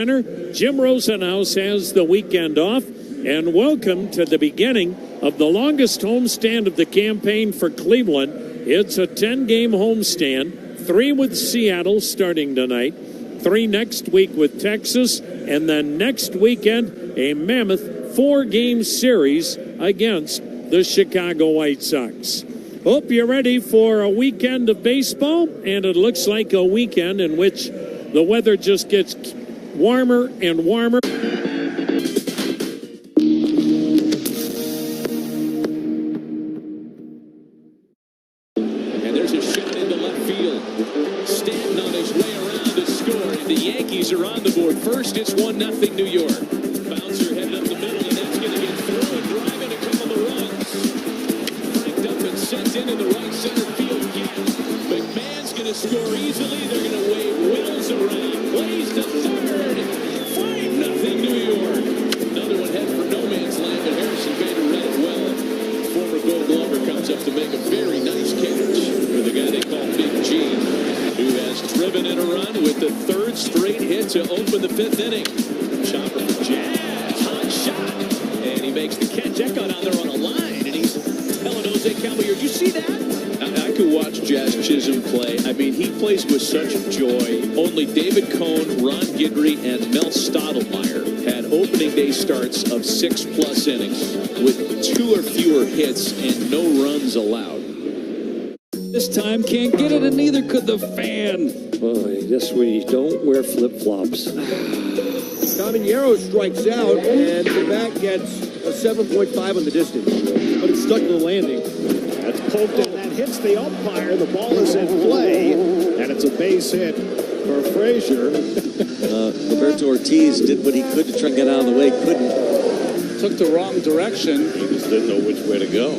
Jim Rosenhaus has the weekend off, and welcome to the beginning of the longest homestand of the campaign for Cleveland. It's a 10-game homestand, 3 with Seattle starting tonight, 3 next week with Texas, and then next weekend a mammoth 4-game series against the Chicago White Sox. Hope you're ready for a weekend of baseball, and it looks like a weekend in which the weather just gets warmer and warmer. And there's a shot into left field. Stanton on his way around to score, and the Yankees are on the board. First, it's 1-0 New York. Bouncer headed up the middle, and that's going to get thrown, driving a couple of runs. Franked up and sent into the right center field gap. McMahon's going to score easily. They're going to wave Wills around. Plays to third. 5-0 New York. Another one headed for no man's land, but Harrison Bader read it well. Former Gold Glover comes up to make a very nice catch for the guy they call Big G, who has driven in a run with the 3rd straight hit to open the 5th inning. Chopper for Jazz. Hot shot. And he makes the catch. That got out there on a line, and he's telling Jose Caballero, "You see that?" I could watch Jazz Chisholm play. I mean, he plays with such joy. Only David Cohn, Ron Guidry, and Mel Stottlemyre had opening day starts of 6+ innings with 2 or fewer hits and no runs allowed. This time can't get it, and neither could the fan. Boy, yes, we don't wear flip-flops. Caballero strikes out, and the bat gets a 7.5 on the distance, but it's stuck to the landing. That's poked in. That hits the umpire. The ball is in play, and it's a base hit for Frazier. Roberto Ortiz did what he could to try and get out of the way. Couldn't. Took the wrong direction. He just didn't know which way to go.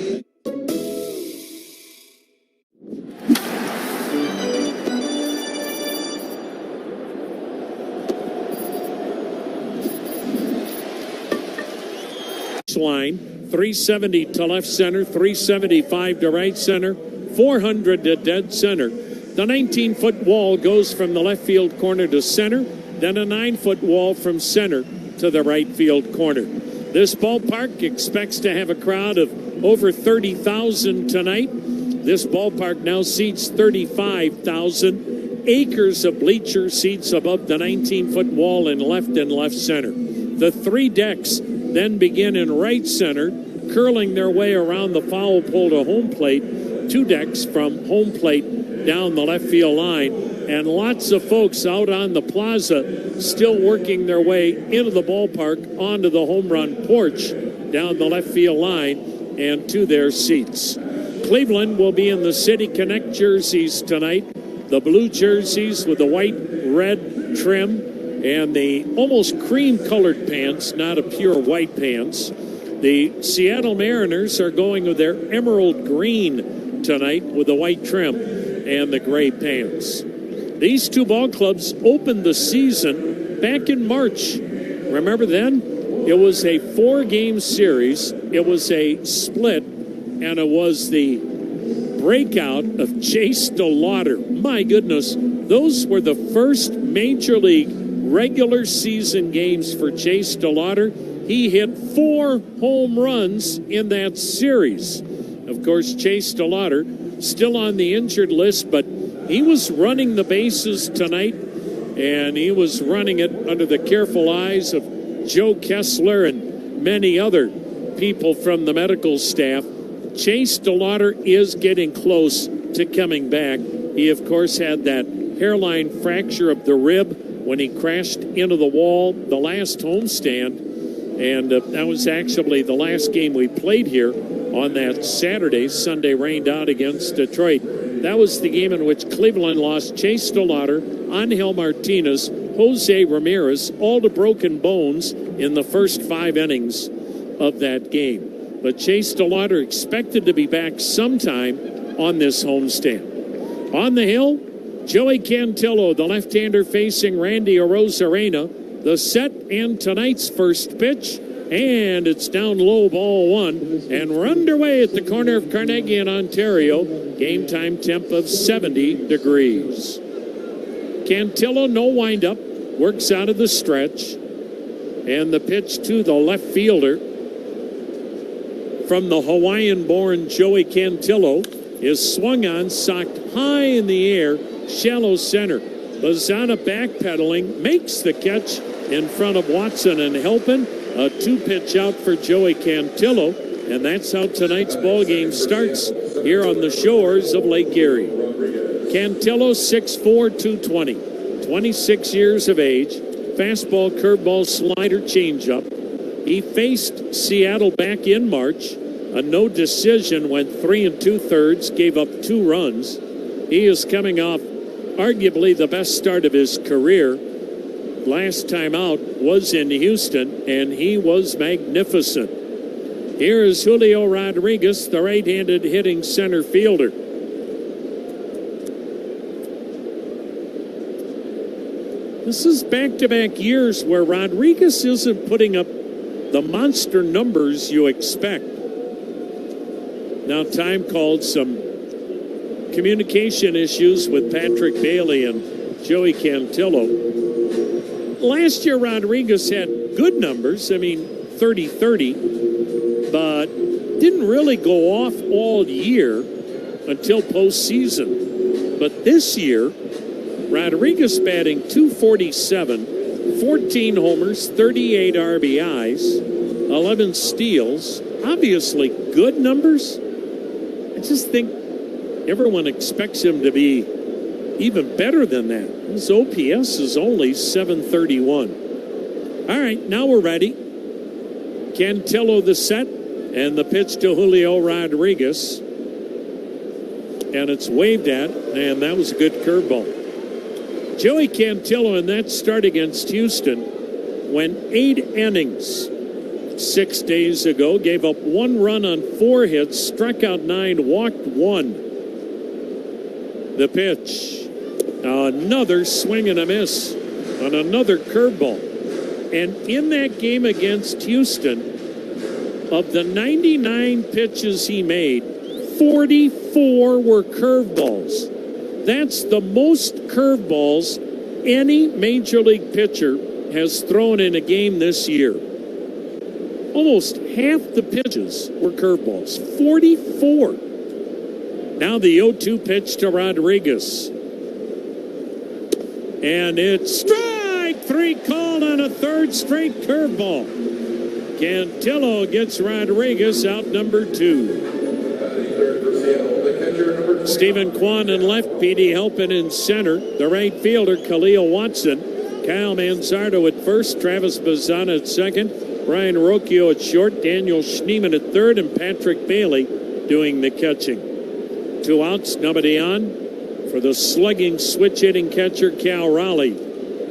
Line 370 to left center, 375 to right center, 400 to dead center. The 19-foot wall goes from the left field corner to center, then a 9-foot wall from center to the right field corner. This ballpark expects to have a crowd of over 30,000 tonight. This ballpark now seats 35,000. Acres of bleacher seats above the 19-foot wall in left and left center. The 3 decks then begin in right center, curling their way around the foul pole to home plate. 2 decks from home plate down the left field line, and lots of folks out on the plaza still working their way into the ballpark onto the home run porch down the left field line and to their seats. Cleveland will be in the City Connect jerseys tonight, the blue jerseys with the white red trim and the almost cream-colored pants, not a pure white pants. The Seattle Mariners are going with their emerald green tonight with the white trim and the gray pants. These 2 ball clubs opened the season back in March. Remember then? It was a 4-game series. It was a split, and it was the breakout of Chase DeLauder. My goodness, those were the first Major League regular season games for Chase DeLauder. He hit 4 home runs in that series. Of course, Chase DeLauder still on the injured list, but he was running the bases tonight, and he was running it under the careful eyes of Joe Kessler and many other people from the medical staff. Chase DeLauder is getting close to coming back. He, of course, had that hairline fracture of the rib when he crashed into the wall the last homestand, and that was actually the last game we played here on that Saturday. Sunday rained out against Detroit. That was the game in which Cleveland lost Chase DeLauder, Angel Martinez, Jose Ramirez, all to broken bones in the first 5 innings of that game. But Chase DeLauder expected to be back sometime on this homestand. On the hill, Joey Cantillo, the left-hander facing Randy Arozarena. The set and tonight's first pitch, and it's down low, ball 1, and we're underway at the corner of Carnegie in Ontario. Game time temp of 70 degrees. Cantillo, no windup. works out of the stretch. And the pitch to the left fielder from the Hawaiian-born Joey Cantillo is swung on, socked high in the air, shallow center. Lozano backpedaling, makes the catch in front of Watson and Helpin. A 2-pitch out for Joey Cantillo. And that's how tonight's ball game starts here on the shores of Lake Erie. Cantillo, 6'4", 220, 26 years of age. Fastball, curveball, slider, changeup. He faced Seattle back in March. A no decision, went 3 2/3, gave up 2 runs. He is coming off arguably the best start of his career. Last time out was in Houston, and he was magnificent. Here is Julio Rodriguez, the right-handed hitting center fielder. This is back-to-back years where Rodriguez isn't putting up the monster numbers you expect. Now time called some communication issues with Patrick Bailey and Joey Cantillo. Last year Rodriguez had good numbers, 30-30, but didn't really go off all year until postseason. But this year, Rodriguez batting .247, 14 homers, 38 RBIs, 11 steals. Obviously good numbers. I just think everyone expects him to be even better than that. His OPS is only .731. All right, now we're ready. Cantillo the set, and the pitch to Julio Rodriguez. And it's waved at, and that was a good curveball. Joey Cantillo in that start against Houston went 8 innings 6 days ago, gave up 1 run on 4 hits, struck out 9, walked 1. The pitch, another swing and a miss on another curveball. And in that game against Houston, of the 99 pitches he made, 44 were curveballs. That's the most curveballs any major league pitcher has thrown in a game this year. Almost half the pitches were curveballs. 44. Now the 0-2 pitch to Rodriguez. And it's strike 3 called on a third straight curveball. Cantillo gets Rodriguez out number 2. Stephen Kwan in left, Petey Helpin in center. The right fielder, Khalil Watson. Kyle Manzardo at first, Travis Bazzana at second, Brian Rocchio at short, Daniel Schneemann at third, and Patrick Bailey doing the catching. 2 outs, nobody on for the slugging, switch-hitting catcher, Cal Raleigh.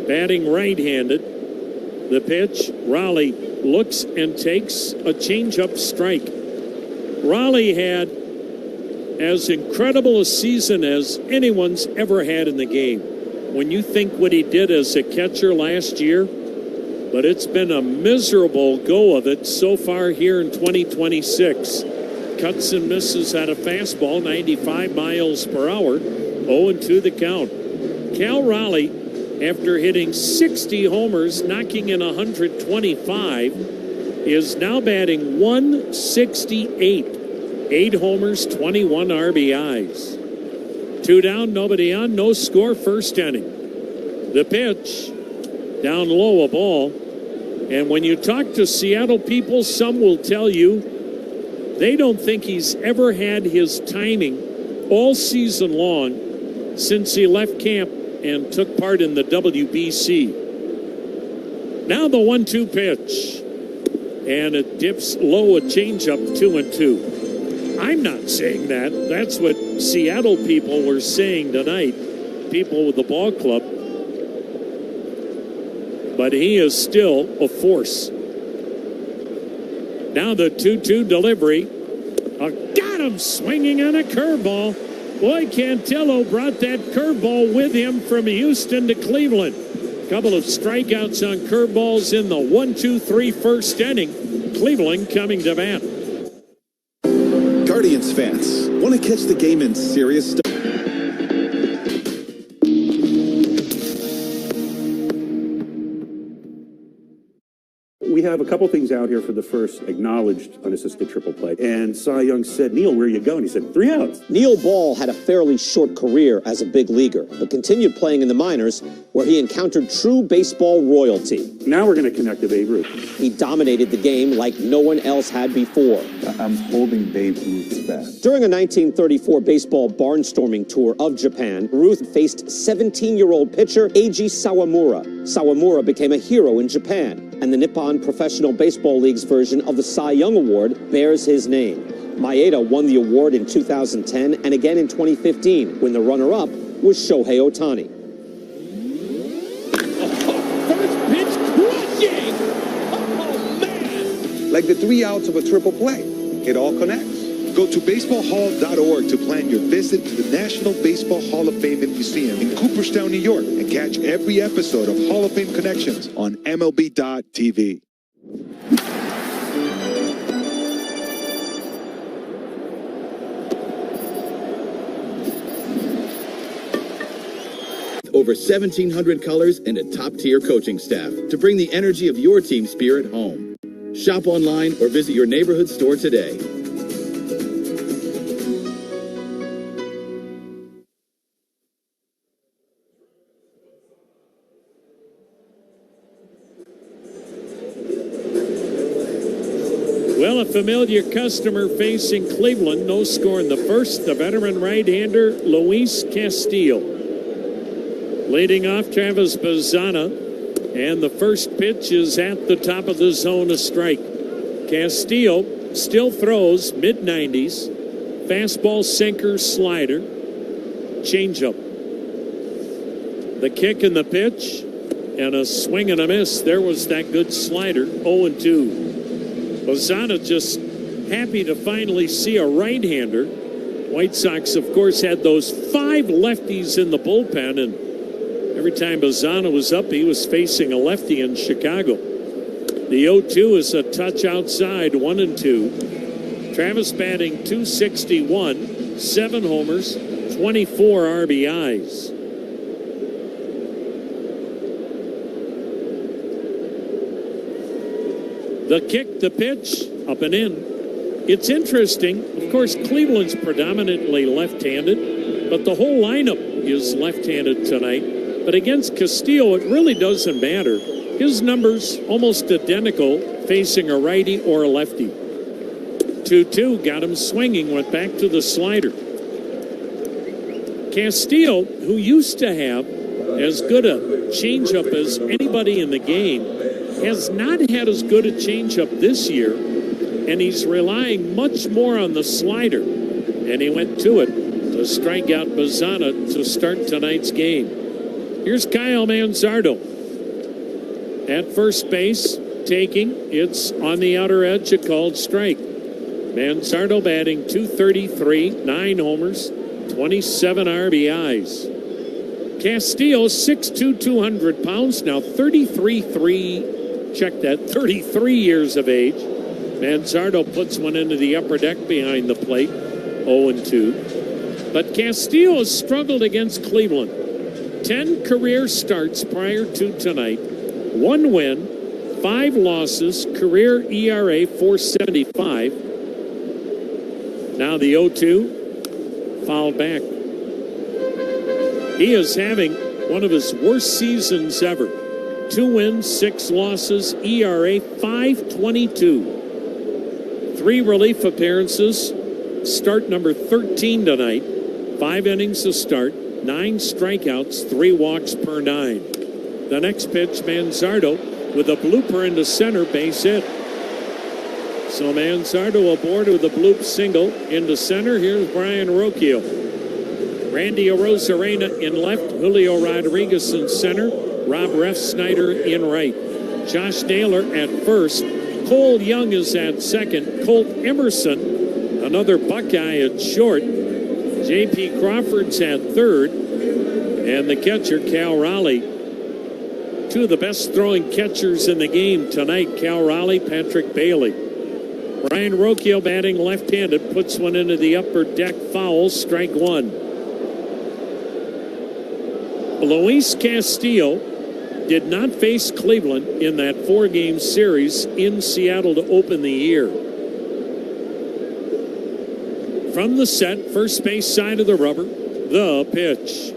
Batting right-handed. The pitch, Raleigh looks and takes a change-up strike. Raleigh had as incredible a season as anyone's ever had in the game. When you think what he did as a catcher last year, but it's been a miserable go of it so far here in 2026. Cuts and misses at a fastball, 95 miles per hour, 0-2 the count. Cal Raleigh, after hitting 60 homers, knocking in 125, is now batting .168. 8 homers, 21 RBIs. 2 down, nobody on, no score, first inning. The pitch, down low, a ball. And when you talk to Seattle people, some will tell you they don't think he's ever had his timing all season long since he left camp and took part in the WBC. Now the 1-2 pitch. And it dips low, a changeup, 2-2. I'm not saying that. That's what Seattle people were saying tonight, people with the ball club. But he is still a force. Now the 2-2 delivery. Got him swinging on a curveball. Boy, Cantillo brought that curveball with him from Houston to Cleveland. Couple of strikeouts on curveballs in the 1-2-3 first inning. Cleveland coming to bat. Guardians fans, want to catch the game in serious stuff? we have a couple things out here for the first acknowledged unassisted triple play. And Cy Young said, Neil, where are you going? He said, 3 outs. Neil Ball had a fairly short career as a big leaguer, but continued playing in the minors, where he encountered true baseball royalty. Now we're going to connect to Babe Ruth. He dominated the game like no one else had before. I'm holding Babe Ruth's bat. During a 1934 baseball barnstorming tour of Japan, Ruth faced 17-year-old pitcher Eiji Sawamura. Sawamura became a hero in Japan, and the Nippon Professional Baseball League's version of the Cy Young Award bears his name. Maeda won the award in 2010 and again in 2015, when the runner-up was Shohei Ohtani. First pitch crushing! Oh, man! Like the 3 outs of a triple play. It all connects. Go to baseballhall.org to plan your visit to the National Baseball Hall of Fame and Museum in Cooperstown, New York, and catch every episode of Hall of Fame Connections on MLB.tv. Over 1,700 colors and a top-tier coaching staff to bring the energy of your team spirit home. Shop online or visit your neighborhood store today. Well, a familiar customer facing Cleveland. No score in the first. The veteran right-hander, Luis Castillo. Leading off, Travis Bazzana. And the first pitch is at the top of the zone, a strike. Castillo still throws mid-90s. Fastball, sinker, slider. Changeup. The kick and the pitch. And a swing and a miss. There was that good slider. 0-2. Bazzana just happy to finally see a right-hander. White Sox, of course, had those 5 lefties in the bullpen, and every time Bazzana was up, he was facing a lefty in Chicago. The 0-2 is a touch outside, 1-2. Travis batting .261, 7 homers, 24 RBIs. The kick, the pitch, up and in. It's interesting. Of course, Cleveland's predominantly left-handed, but the whole lineup is left-handed tonight. But against Castillo, it really doesn't matter. His numbers almost identical facing a righty or a lefty. 2-2, got him swinging, went back to the slider. Castillo, who used to have as good a changeup as anybody in the game, has not had as good a changeup this year, and he's relying much more on the slider. And he went to it to strike out Bazzana to start tonight's game. Here's Kyle Manzardo at first base, taking. It's on the outer edge, a called strike. Manzardo batting .233, 9 homers, 27 RBIs. Castillo, 6'2", 200 pounds, now 33 years of age. Manzardo puts one into the upper deck behind the plate, 0-2. But Castillo has struggled against Cleveland. 10 career starts prior to tonight. 1 win, 5 losses, career ERA 4.75. Now the 0-2, fouled back. He is having one of his worst seasons ever. 2 wins, 6 losses, ERA 5.22. 3 relief appearances, start number 13 tonight. 5 innings to start, 9 strikeouts, 3 walks per 9. The next pitch, Manzardo with a blooper into center, base hit. So Manzardo aboard with a bloop single into center. Here's Brian Rocchio. Randy Arozarena in left, Julio Rodriguez in center, Rob Refsnyder in right. Josh Naylor at first. Cole Young is at second. Colt Emerson, another Buckeye at short. J.P. Crawford's at third. And the catcher, Cal Raleigh. 2 of the best throwing catchers in the game tonight, Cal Raleigh, Patrick Bailey. Brian Rocchio batting left-handed, puts one into the upper deck, foul, strike 1. Luis Castillo did not face Cleveland in that 4-game series in Seattle to open the year. From the set, first base side of the rubber, the pitch.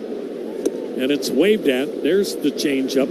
And it's waved at. There's the changeup.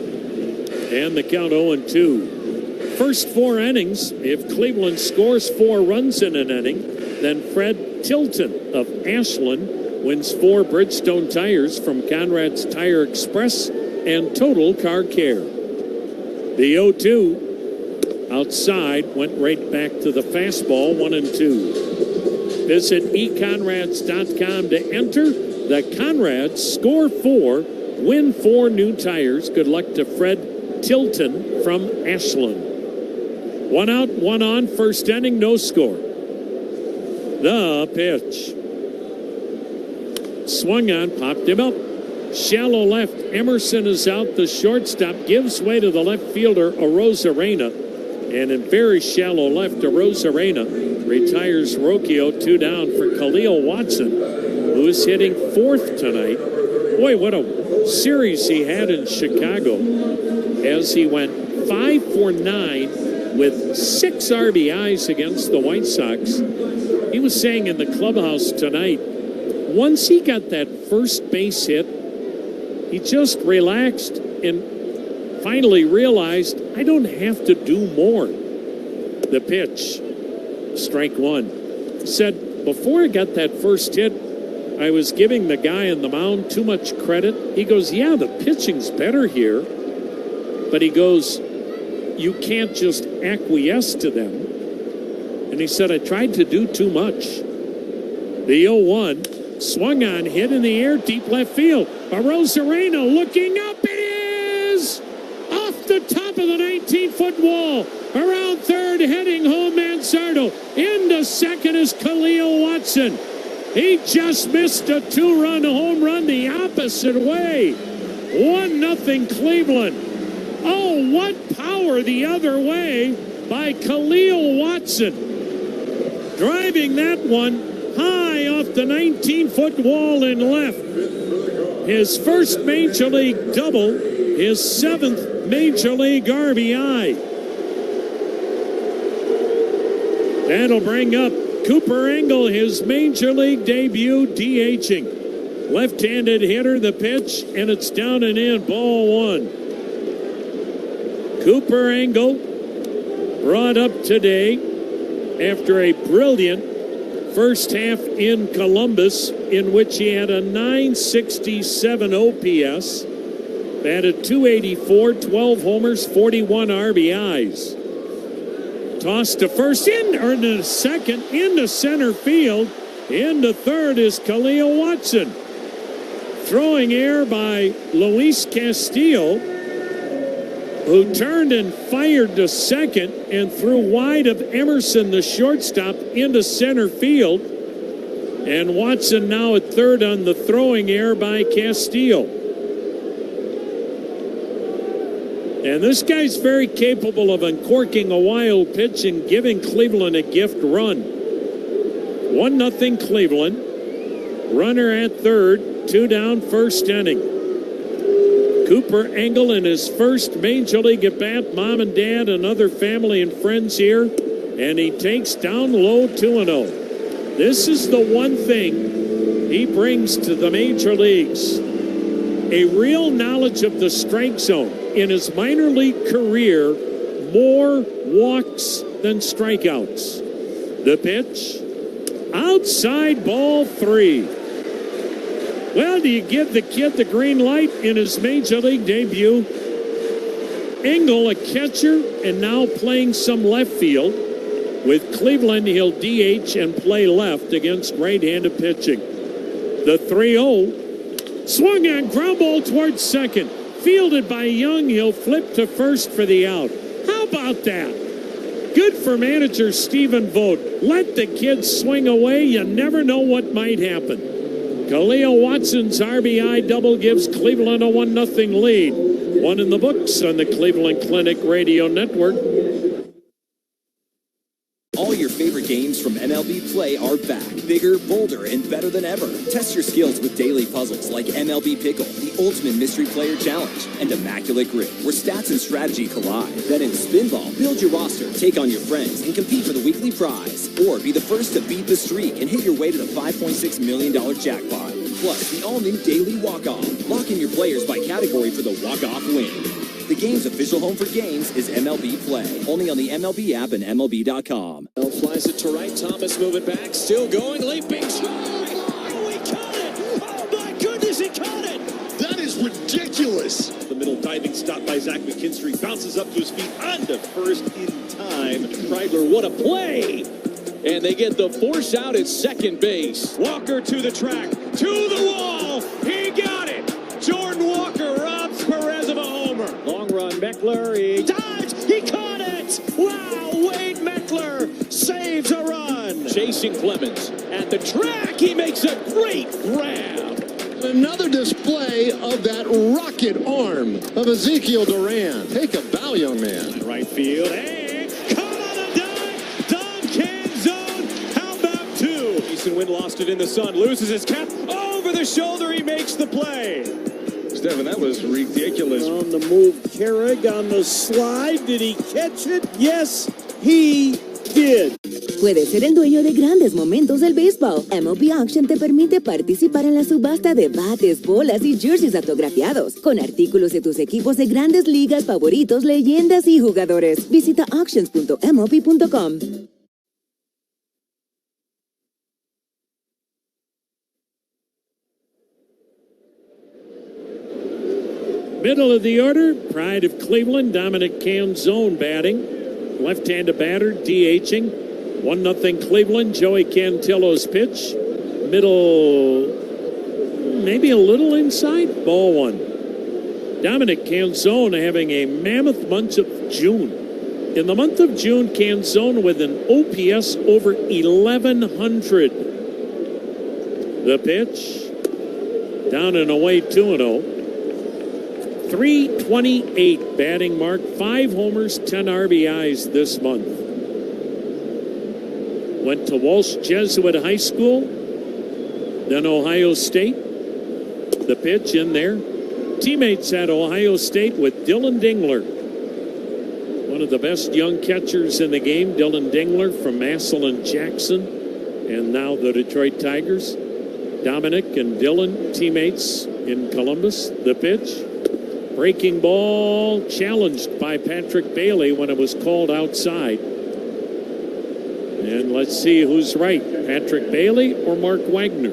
And the count 0-2. First 4 innings, if Cleveland scores 4 runs in an inning, then Fred Tilton of Ashland wins 4 Bridgestone tires from Conrad's Tire Express and Total Car Care. The 0-2 outside went right back to the fastball, 1-2. Visit econrads.com to enter. The Conrads score 4, win 4 new tires. Good luck to Fred Tilton from Ashland. 1 out, 1 on, first inning, no score. The pitch. Swung on, popped him up. Shallow left. Emerson is out. The shortstop gives way to the left fielder, Arozarena. And in very shallow left, Arozarena retires Rocchio. 2 down for Khalil Watson, who is hitting 4th tonight. Boy, what a series he had in Chicago as he went 5 for 9 with 6 RBIs against the White Sox. He was saying in the clubhouse tonight, once he got that first base hit, he just relaxed and finally realized, I don't have to do more. The pitch, strike 1. Said, before I got that first hit, I was giving the guy on the mound too much credit. He goes, yeah, the pitching's better here. But he goes, you can't just acquiesce to them. And he said, I tried to do too much. The 0-1, swung on, hit in the air, deep left field. Arozarena looking up, it is! Off the top of the 19-foot wall. Around third, heading home, Mansardo. Into second is Khalil Watson. He just missed a 2-run home run the opposite way. 1-0 Cleveland. Oh, what power the other way by Khalil Watson. Driving that one high off the 19-foot wall in left. His first Major League double, his 7th Major League RBI. That'll bring up Cooper Engel, his Major League debut, DHing. Left-handed hitter, the pitch, and it's down and in, ball 1. Cooper Engel brought up today after a brilliant first half in Columbus in which he had a 967 OPS, batted .284, 12 homers, 41 RBIs. Toss to first, into second, into center field. Into third is Khalil Watson. Throwing air by Luis Castillo, who turned and fired to second and threw wide of Emerson, the shortstop, into center field. And Watson now at third on the throwing air by Castillo. And this guy's very capable of uncorking a wild pitch and giving Cleveland a gift run. 1-0 Cleveland. Runner at third, 2 down, first inning. Cooper Engel in his first Major League at bat. Mom and dad and other family and friends here. And he takes down low 2-0. This is the one thing he brings to the Major Leagues. A real knowledge of the strike zone. In his minor league career, more walks than strikeouts. The pitch, outside, ball 3. Well, do you give the kid the green light in his Major League debut? Engel, a catcher, and now playing some left field. With Cleveland, he'll DH and play left against right-handed pitching. The 3-0, swung on, ground ball towards second. Fielded by Young, he'll flip to first for the out. How about that? Good for manager Stephen Vogt. Let the kids swing away. You never know what might happen. Khalil Watson's RBI double gives Cleveland a 1-0 lead. 1 in the books on the Cleveland Clinic Radio Network. All your favorite games from MLB Play are back. Bigger, bolder, and better than ever. Test your skills with daily puzzles like MLB Pickle, the Ultimate Mystery Player Challenge, and Immaculate Grip, where stats and strategy collide. Then in Spinball, build your roster, take on your friends, and compete for the weekly prize. Or be the first to beat the streak and hit your way to the $5.6 million jackpot. Plus, the all-new Daily Walk-Off. Lock in your players by category for the walk-off win. The game's official home for games is MLB Play. Only on the MLB app and MLB.com. Flies it to right. Thomas moving back. Still going. Leaping strike. Oh, he caught it. Oh, my goodness, he caught it. That is ridiculous. The middle diving stop by Zach McKinstry. Bounces up to his feet onto first in time. Reagular, what a play. And they get the force out at second base. Walker to the track. To the wall. He got it. Jordan Walker robs Perez of a homer. Long run, Meckler. He dives. He caught it. Wow, Wade Meckler saves a run. Chasing Clemens. At the track, he makes a great grab. Another display of that rocket arm of Ezekiel Duran. Take a bow, young man. Right field. Hey, come on a dive. Dom Canzone. How about two? Jason Wynn lost it in the sun. Loses his cap. Over the shoulder, he makes the play. Stephen, that was ridiculous. On the move, Carrig on the slide. Did he catch it? Yes, he did. Puedes ser el dueño de grandes momentos del béisbol. MLB Auction te permite participar en la subasta de bates, bolas y jerseys autografiados, con artículos de tus equipos de grandes ligas favoritos, leyendas y jugadores. Visita auctions.mlb.com. Middle of the order, pride of Cleveland, Dominic Canzone batting. Left-handed batter, DHing. 1-0 Cleveland, Joey Cantillo's pitch. Middle, maybe a little inside, ball one. Dominic Canzone having a mammoth month of June. In the month of June, Canzone with an OPS over 1,100. The pitch, down and away, 2-0. 328 batting mark, 5 homers, 10 RBIs this month. Went to Walsh Jesuit High School, then Ohio State. The pitch in there. Teammates at Ohio State with Dylan Dingler. One of the best young catchers in the game, Dylan Dingler from Massillon Jackson, and now the Detroit Tigers. Dominic and Dylan, teammates in Columbus. The pitch. Breaking ball, challenged by Patrick Bailey when it was called outside. And let's see who's right, Patrick Bailey or Mark Wagner.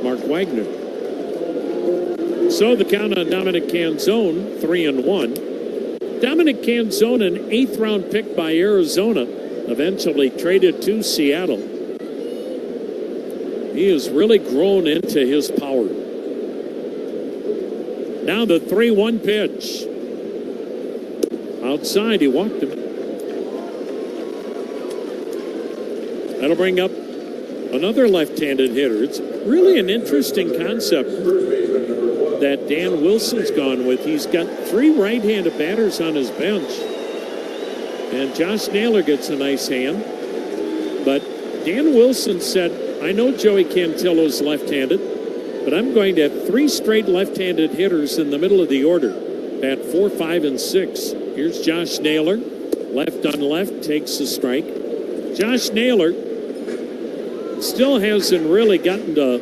Mark Wagner. So the count on Dominic Canzone, 3-1. Dominic Canzone, an 8th round pick by Arizona, eventually traded to Seattle. He has really grown into his power. Now the 3-1 pitch. Outside, he walked him. That'll bring up another left-handed hitter. It's really an interesting concept that Dan Wilson's gone with. He's got 3 right-handed batters on his bench. And Josh Naylor gets a nice hand. But Dan Wilson said, I know Joey Cantillo's left-handed, but I'm going to have 3 straight left-handed hitters in the middle of the order. Bat 4, 5, and 6. Here's Josh Naylor. Left on left, takes the strike. Josh Naylor still hasn't really gotten to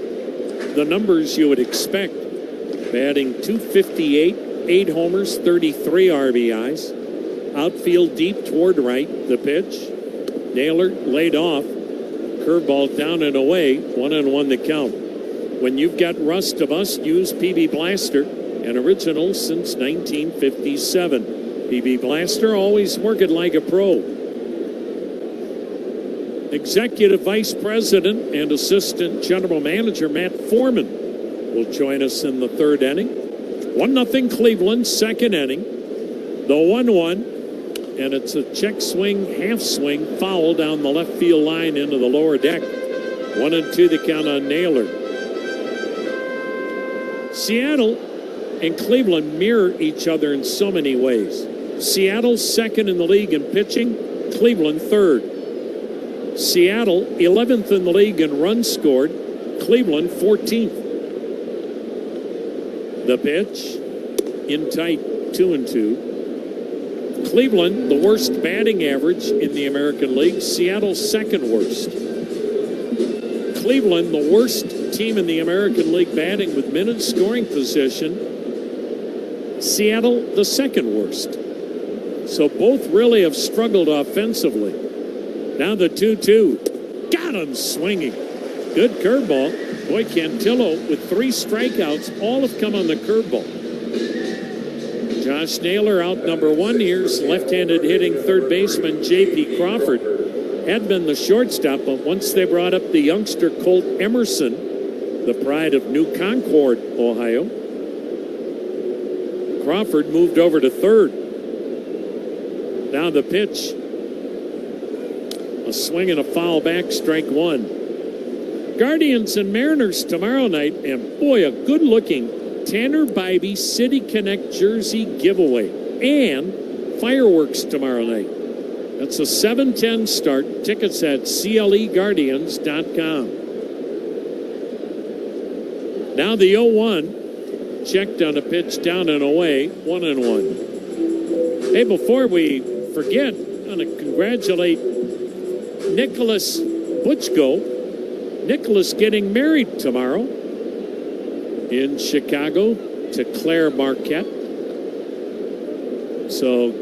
the numbers you would expect. Batting .258, 8 homers, 33 RBIs. Outfield deep toward right. The pitch. Naylor laid off. Curveball down and away. 1-1 the count. When you've got rust to bust, use PB Blaster, an original since 1957. PB Blaster, always working like a pro. Executive Vice President and Assistant General Manager Matt Foreman will join us in the 3rd inning. 1-0 Cleveland, 2nd inning. The 1-1. And it's a check swing, half swing, foul down the left field line into the lower deck. 1-2 the count on Naylor. Seattle and Cleveland mirror each other in so many ways. Seattle second in the league in pitching, Cleveland third. Seattle 11th in the league in runs scored, Cleveland 14th. The pitch in tight, 2-2. Cleveland, the worst batting average in the American League. Seattle, second worst. Cleveland, the worst team in the American League batting with men in scoring position. Seattle, the second worst. So both really have struggled offensively. Now the 2-2. Got him swinging. Good curveball. Boy, Cantillo with 3 strikeouts. All have come on the curveball. Josh Naylor out number 1. Here's left-handed hitting third baseman J.P. Crawford. Had been the shortstop, but once they brought up the youngster Colt Emerson, the pride of New Concord, Ohio, Crawford moved over to third. Now the pitch. A swing and a foul back, strike 1. Guardians and Mariners tomorrow night, and boy, a good-looking Tanner Bybee City Connect jersey giveaway and fireworks tomorrow night. That's a 7:10 start. Tickets at CLEGuardians.com. Now the 0-1. Checked on a pitch down and away. 1-1. Hey, before we forget, I want to congratulate Nicholas Butchko. Nicholas getting married tomorrow in Chicago to Claire Marquette. So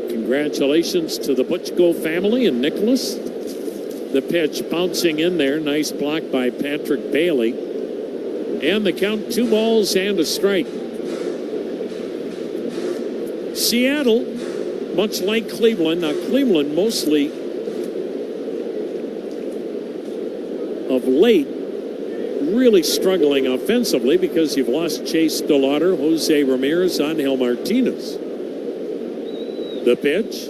congratulations to the Butchko family and Nicholas. The pitch bouncing in there. Nice block by Patrick Bailey. And the count, 2 balls and a strike. Seattle, much like Cleveland. Now Cleveland mostly of late really struggling offensively because you've lost Chase DeLauder, Jose Ramirez, Angel Martinez. The pitch,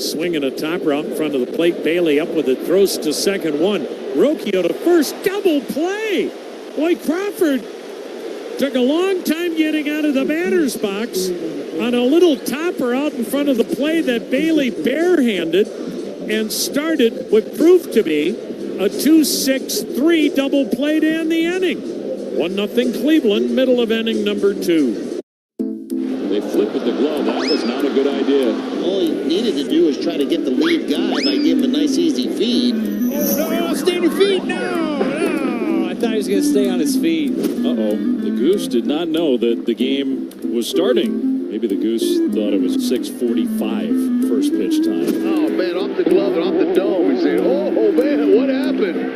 swinging a topper out in front of the plate. Bailey up with it, throws to second, 1. Rocchio to first, double play. Boy, Crawford took a long time getting out of the batter's box on a little topper out in front of the plate that Bailey barehanded and started what proved to be a 2-6-3 double play to end the inning. 1-0 Cleveland, middle of inning number 2. They flip with the glove. That was not a good idea. All he needed to do was try to get the lead guy by giving him a nice easy feed. Oh, no, stay on your feet. No. I thought he was going to stay on his feet. Uh-oh. The Goose did not know that the game was starting. Maybe the Goose thought it was 6:45 first pitch time. Oh, man, off the glove and off the dome. He's saying, oh, man, what happened?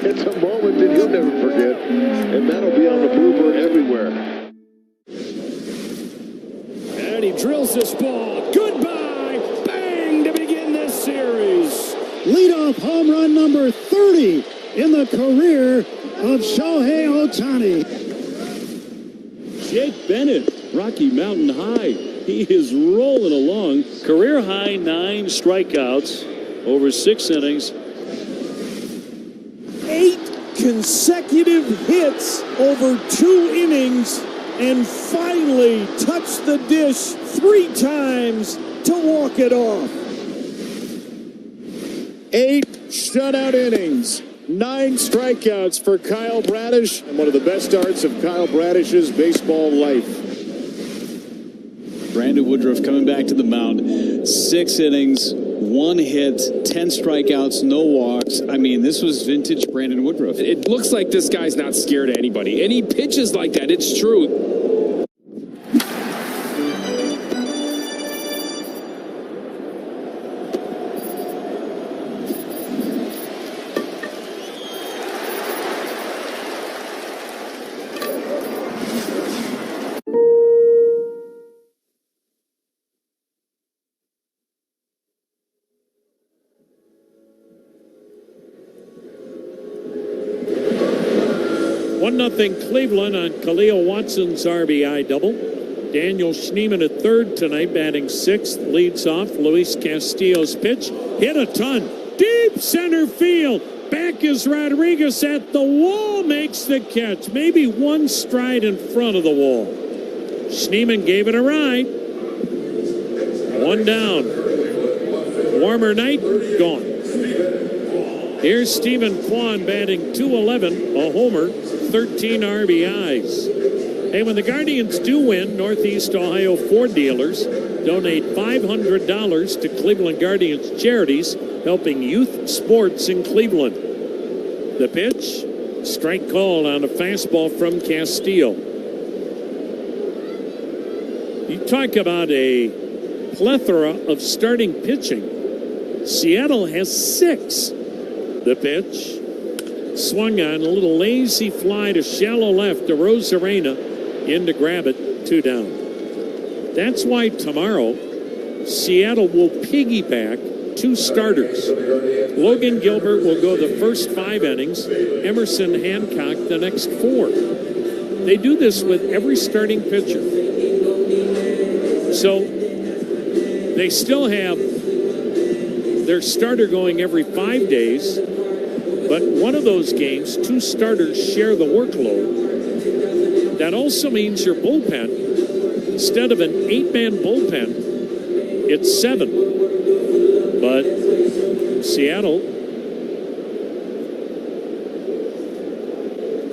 It's a moment that he'll never forget, and that'll be on the blooper everywhere. And he drills this ball. Goodbye. Bang to begin this series. Leadoff home run number 30 in the career of Shohei Ohtani. Jake Bennett, Rocky Mountain High. He is rolling along. Career high 9 strikeouts over 6 innings. 8 consecutive hits over 2 innings and finally touched the dish 3 times to walk it off. 8 shutout innings. 9 strikeouts for Kyle Bradish, and one of the best starts of Kyle Bradish's baseball life. Brandon Woodruff coming back to the mound. 6 innings, 1 hit, 10 strikeouts, no walks. I mean, this was vintage Brandon Woodruff. It looks like this guy's not scared of anybody. And he pitches like that. It's true. Nothing Cleveland on Khalil Watson's RBI double. Daniel Schneemann at third tonight, batting 6th, leads off. Luis Castillo's pitch, hit a ton, deep center field. Back is Rodriguez at the wall, makes the catch. Maybe 1 stride in front of the wall. Schneemann gave it a ride. One down. Warmer night, gone. Here's Stephen Kwan batting .211, a homer, 13 RBIs. Hey, when the Guardians do win, Northeast Ohio Ford dealers donate $500 to Cleveland Guardians charities, helping youth sports in Cleveland. The pitch, strike called on a fastball from Castillo. You talk about a plethora of starting pitching. Seattle has 6. The pitch, swung on, a little lazy fly to shallow left to Rosarena, in to grab it, 2 down. That's why tomorrow, Seattle will piggyback 2 starters. Logan Gilbert will go the first 5 innings, Emerson Hancock the next 4. They do this with every starting pitcher. So they still have their starter going every 5 days, but one of those games, 2 starters share the workload. That also means your bullpen, instead of an 8-man bullpen, it's 7. But Seattle,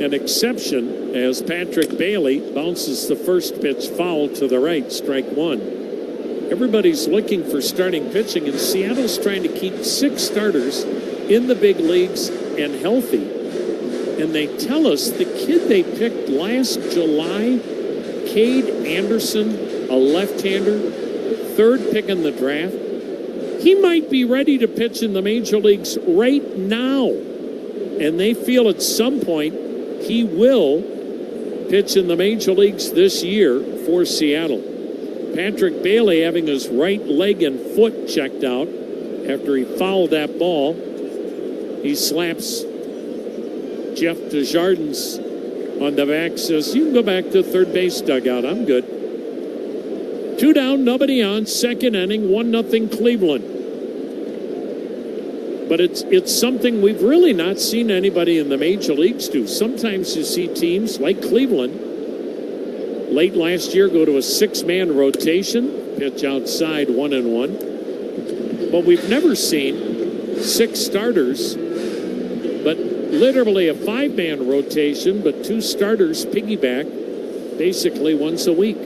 an exception as Patrick Bailey bounces the first pitch foul to the right, strike 1. Everybody's looking for starting pitching, and Seattle's trying to keep 6 starters in the big leagues and healthy. And they tell us the kid they picked last July, Cade Anderson, a left-hander, 3rd pick in the draft, he might be ready to pitch in the major leagues right now. And they feel at some point he will pitch in the major leagues this year for Seattle. Patrick Bailey having his right leg and foot checked out after he fouled that ball. He slaps Jeff Desjardins on the back, says, you can go back to third base dugout. I'm good. 2 down, nobody on, second inning, 1-0 Cleveland. But it's something we've really not seen anybody in the major leagues do. Sometimes you see teams like Cleveland late last year go to a 6-man rotation, pitch outside 1-1. But we've never seen 6 starters, but literally a 5-man rotation, but 2 starters piggyback basically once a week.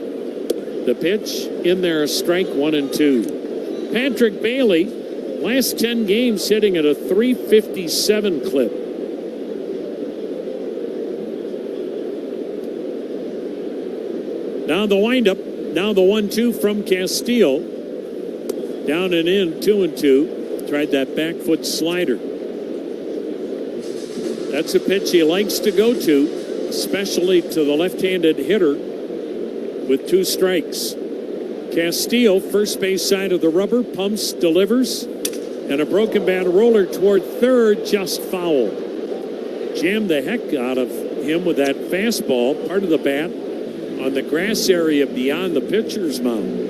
The pitch in there, a strike, 1-2. Patrick Bailey, last 10 games hitting at a .357 clip. Now the windup. Now the 1-2 from Castillo. Down and in, 2-2. Tried that back foot slider. That's a pitch he likes to go to, especially to the left-handed hitter with 2 strikes. Castillo, first base side of the rubber, pumps, delivers, and a broken bat roller toward third, just foul. Jammed the heck out of him with that fastball, part of the bat, on the grass area beyond the pitcher's mound.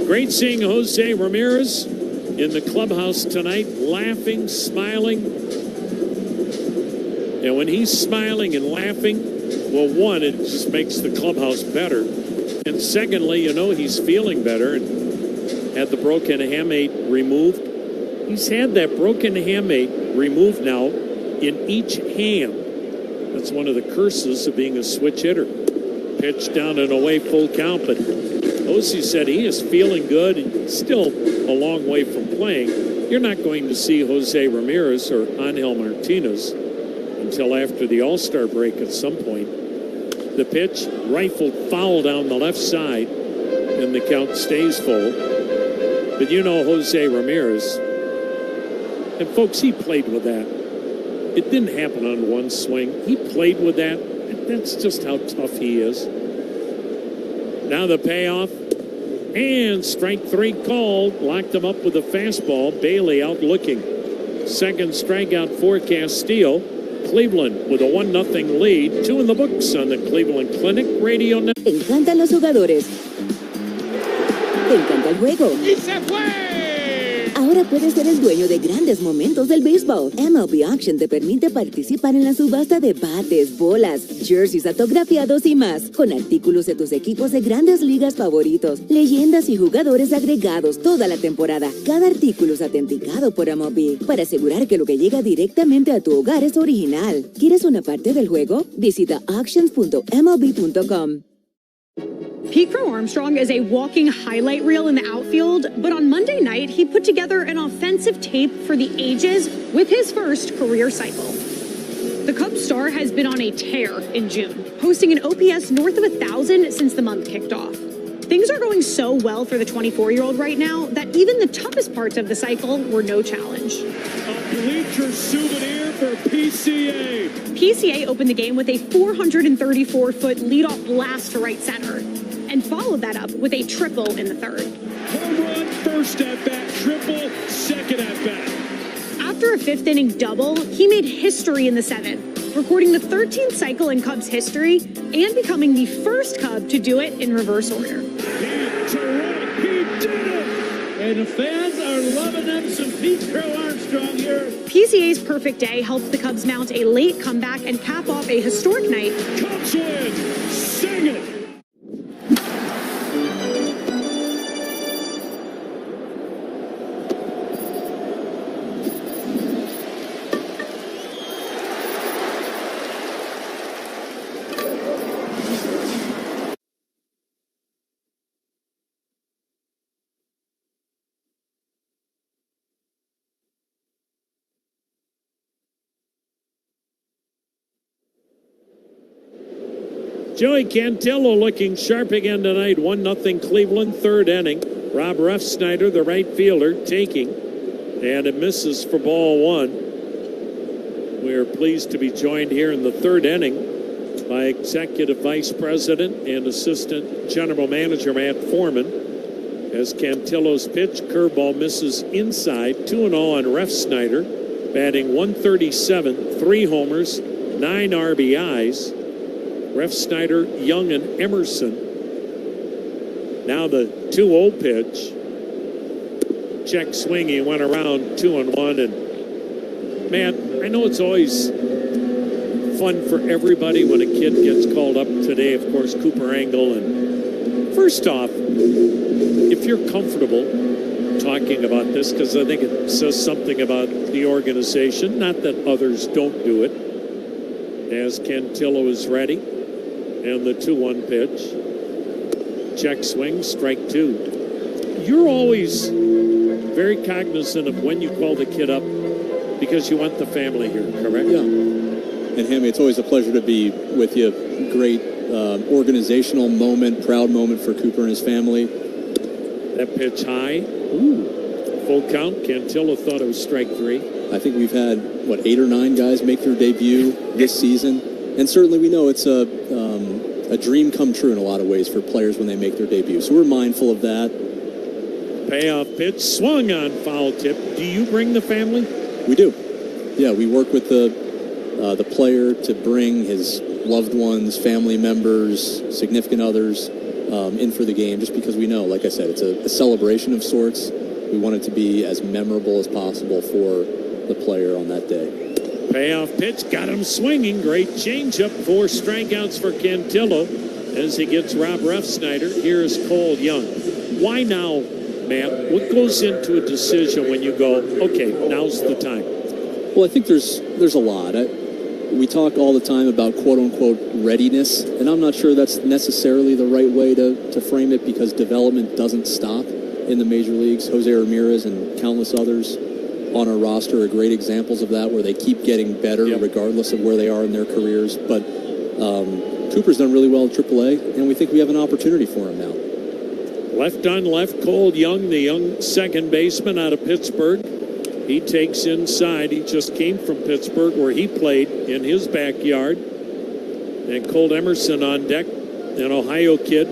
Great seeing Jose Ramirez in the clubhouse tonight, laughing, smiling. And when he's smiling and laughing, well, one, it just makes the clubhouse better. And secondly, you know he's feeling better and had the broken hamate removed. He's had that broken hamate removed now in each hand. That's one of the curses of being a switch hitter. Pitch down and away, full count, but Osi said he is feeling good. He's still a long way from playing. You're not going to see Jose Ramirez or Angel Martinez until after the All-Star break at some point. The pitch, rifled foul down the left side, and the count stays full. But you know Jose Ramirez, and folks, he played with that. It didn't happen on one swing. He played with that. That's just how tough he is. Now the payoff, and strike 3 called. Locked him up with a fastball. Bailey out looking. Second strikeout for Castillo. Cleveland with a 1-0 lead. 2 in the books on the Cleveland Clinic Radio Network. Encantan los jugadores. Te encanta el juego. ¡Y se fue! Ahora puedes ser el dueño de grandes momentos del béisbol. MLB Auction te permite participar en la subasta de bates, bolas, jerseys autografiados y más, con artículos de tus equipos de grandes ligas favoritos, leyendas y jugadores agregados toda la temporada. Cada artículo es autenticado por MLB para asegurar que lo que llega directamente a tu hogar es original. ¿Quieres una parte del juego? Visita auctions.mlb.com. Pete Crow Armstrong is a walking highlight reel in the outfield, but on Monday night, he put together an offensive tape for the ages with his first career cycle. The Cubs star has been on a tear in June, posting an OPS north of 1,000 since the month kicked off. Things are going so well for the 24-year-old right now that even the toughest parts of the cycle were no challenge. A bleacher souvenir for PCA. PCA opened the game with a 434-foot leadoff blast to right center, and followed that up with a triple in the third. Home run, first at-bat, triple, second at-bat. After a fifth-inning double, he made history in the seventh, recording the 13th cycle in Cubs history and becoming the first Cub to do it in reverse order. He did it! And the fans are loving them some Pete Crow Armstrong here. PCA's perfect day helped the Cubs mount a late comeback and cap off a historic night. Cubs win! Sing it! Joey Cantillo looking sharp again tonight. 1-0 Cleveland, third inning. Rob Refsnyder, the right fielder, taking. And it misses for ball one. We are pleased to be joined here in the third inning by Executive Vice President and Assistant General Manager Matt Foreman. As Cantillo's pitch, curveball misses inside. 2-0 on Refsnyder. Batting 137, 3 homers, 9 RBIs. Refsnyder, Young, and Emerson. Now the 2-0 pitch. Check swing. He went around 2-1. And Matt, I know it's always fun for everybody when a kid gets called up today. Of course, Cooper Angle. And first off, if you're comfortable talking about this, because I think it says something about the organization, not that others don't do it. As Cantillo is ready. And the 2-1 pitch. Check swing, strike 2. You're always very cognizant of when you call the kid up because you want the family here, correct? Yeah. And Hammy, it's always a pleasure to be with you. Great organizational moment, proud moment for Cooper and his family. That pitch high. Ooh. Full count. Cantillo thought it was strike 3. I think we've had, 8 or 9 guys make their debut this season. And certainly we know it's a dream come true in a lot of ways for players when they make their debut. So we're mindful of that. Payoff pitch, swung on foul tip. Do you bring the family? We do. Yeah, we work with the player to bring his loved ones, family members, significant others in for the game, just because we know, like I said, it's a celebration of sorts. We want it to be as memorable as possible for the player on that day. Payoff pitch, got him swinging. Great changeup. 4 strikeouts for Cantillo as he gets Rob Refsnyder. Here's Cole Young. Why now, Matt? What goes into a decision when you go, okay, now's the time? Well, I think there's a lot. We talk all the time about quote-unquote readiness, and I'm not sure that's necessarily the right way to frame it because development doesn't stop in the major leagues. Jose Ramirez and countless others on our roster are great examples of that, where they keep getting better regardless of where they are in their careers. But Cooper's done really well at AAA, and we think we have an opportunity for him now. Left on left, Cole Young, the young second baseman out of Pittsburgh. He takes inside. He just came from Pittsburgh, where he played in his backyard. And Colt Emerson on deck, an Ohio kid,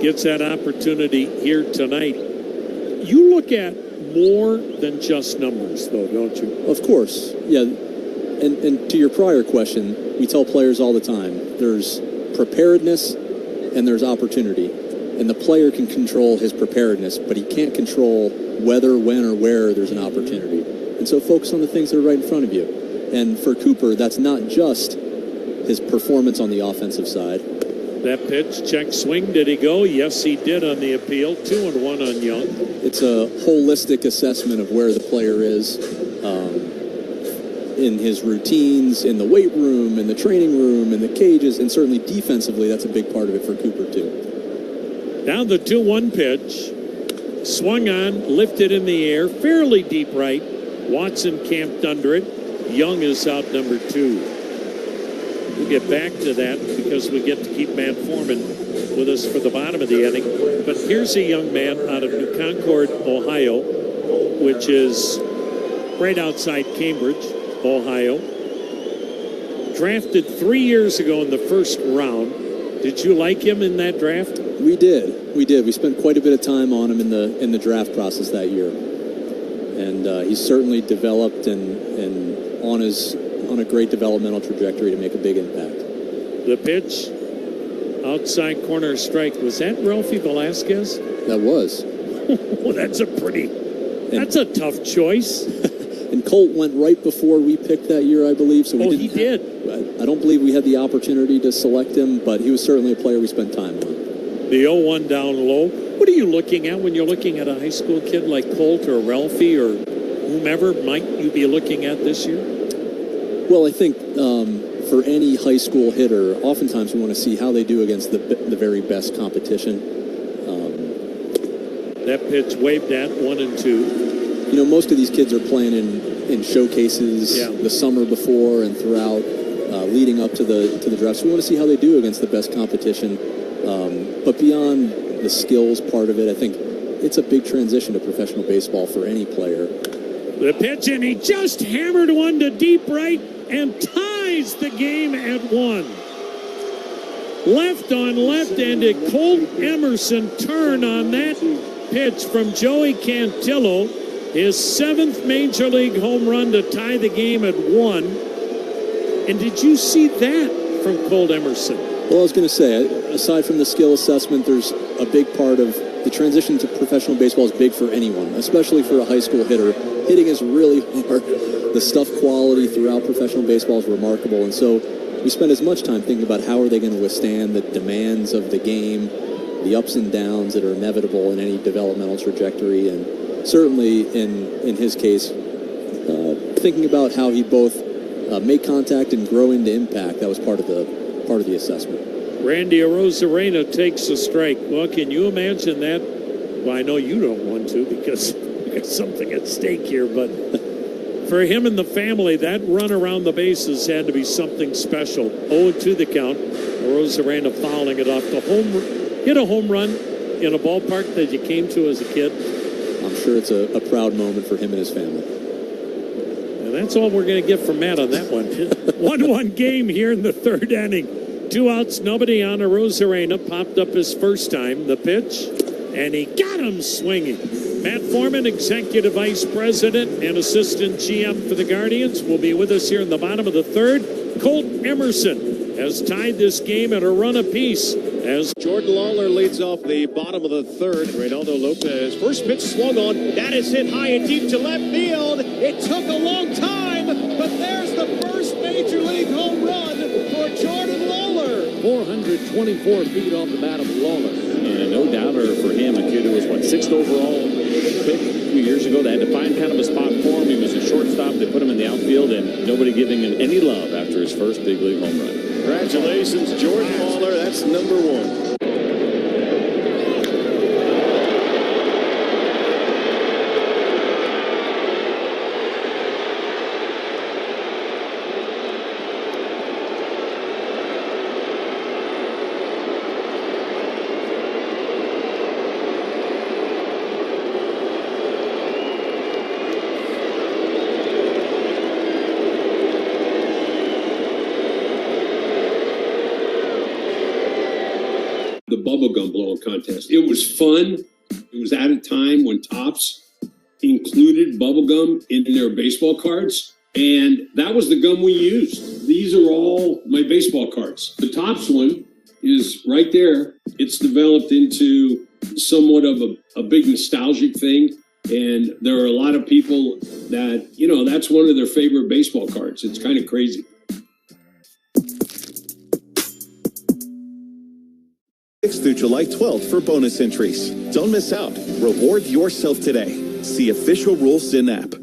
gets that opportunity here tonight. You look at more than just numbers, though, don't you? Of course, yeah. And to your prior question, we tell players all the time, there's preparedness and there's opportunity. And the player can control his preparedness, but he can't control whether, when, or where there's an opportunity. And so focus on the things that are right in front of you. And for Cooper, that's not just his performance on the offensive side. That pitch, check swing, did he go? Yes, he did on the appeal. 2-1 on Young. It's a holistic assessment of where the player is in his routines, in the weight room, in the training room, in the cages, and certainly defensively, that's a big part of it for Cooper, too. Down the 2-1 pitch. Swung on, lifted in the air, fairly deep right. Watson camped under it. Young is out number 2. We'll get back to that because we get to keep Matt Foreman with us for the bottom of the inning. But here's a young man out of New Concord, Ohio, which is right outside Cambridge, Ohio. Drafted 3 years ago in the first round. Did you like him in that draft? We did. We spent quite a bit of time on him in the draft process that year. And he's certainly developed and on a great developmental trajectory to make a big impact. The pitch, outside corner strike. Was that Ralphie Velasquez? That was. Well, that's a tough choice. And Colt went right before we picked that year, I believe. So he did. I don't believe we had the opportunity to select him, but he was certainly a player we spent time on. The 0-1 down low. What are you looking at when you're looking at a high school kid like Colt or Ralphie or whomever might you be looking at this year? Well, I think for any high school hitter, oftentimes we want to see how they do against the very best competition. That pitch waved at 1-2. You know, most of these kids are playing in showcases the summer before and throughout, leading up to the draft. So we want to see how they do against the best competition. But beyond the skills part of it, I think it's a big transition to professional baseball for any player. The pitch, and he just hammered one to deep right and ties the game at 1. Left on left, and did Colt Emerson turn on that pitch from Joey Cantillo, his 7th Major League home run to tie the game at 1. And did you see that from Colt Emerson? Well, I was going to say, aside from the skill assessment, there's a big part of the transition to professional baseball is big for anyone, especially for a high school hitter. Hitting is really hard. The stuff quality throughout professional baseball is remarkable. And so we spend as much time thinking about how are they going to withstand the demands of the game, the ups and downs that are inevitable in any developmental trajectory. And certainly in his case, thinking about how he both make contact and grow into impact, that was part of the assessment. Randy Arozarena takes a strike. Well, can you imagine that? Well, I know you don't want to because there's something at stake here, but for him and the family, that run around the bases had to be something special. 0-2 the count. Arozarena fouling it off. Hit a home run in a ballpark that you came to as a kid. I'm sure it's a proud moment for him and his family. And that's all we're going to get from Matt on that one. 1-1 game here in the 3rd inning. 2 outs, nobody on. Arozarena popped up his first time. The pitch, and he got him swinging. Matt Foreman, Executive Vice President and Assistant GM for the Guardians, will be with us here in the bottom of the 3rd. Colt Emerson has tied this game at a run apiece as Jordan Lawler leads off the bottom of the 3rd. Reynaldo Lopez, first pitch swung on. That is hit high and deep to left field. It took a long time, but there's the first Major League home run for Jordan Lawler. 424 feet off the bat of Lawler. And no doubter for him, a kid who was, 6th overall pick a few years ago. They had to find kind of a spot for him. He was a shortstop. They put him in the outfield, and nobody giving him any love after his first big league home run. Congratulations, Jordan Lawler. That's number 1. The bubblegum blowing contest. It was fun. It was at a time when Topps included bubblegum in their baseball cards, and that was the gum we used. These are all my baseball cards. The Topps one is right there it's developed into somewhat of a big nostalgic thing. And there are a lot of people that, you know, that's one of their favorite baseball cards. It's kind of crazy. Through July 12th for bonus entries. Don't miss out. Reward yourself today. See official rules in app.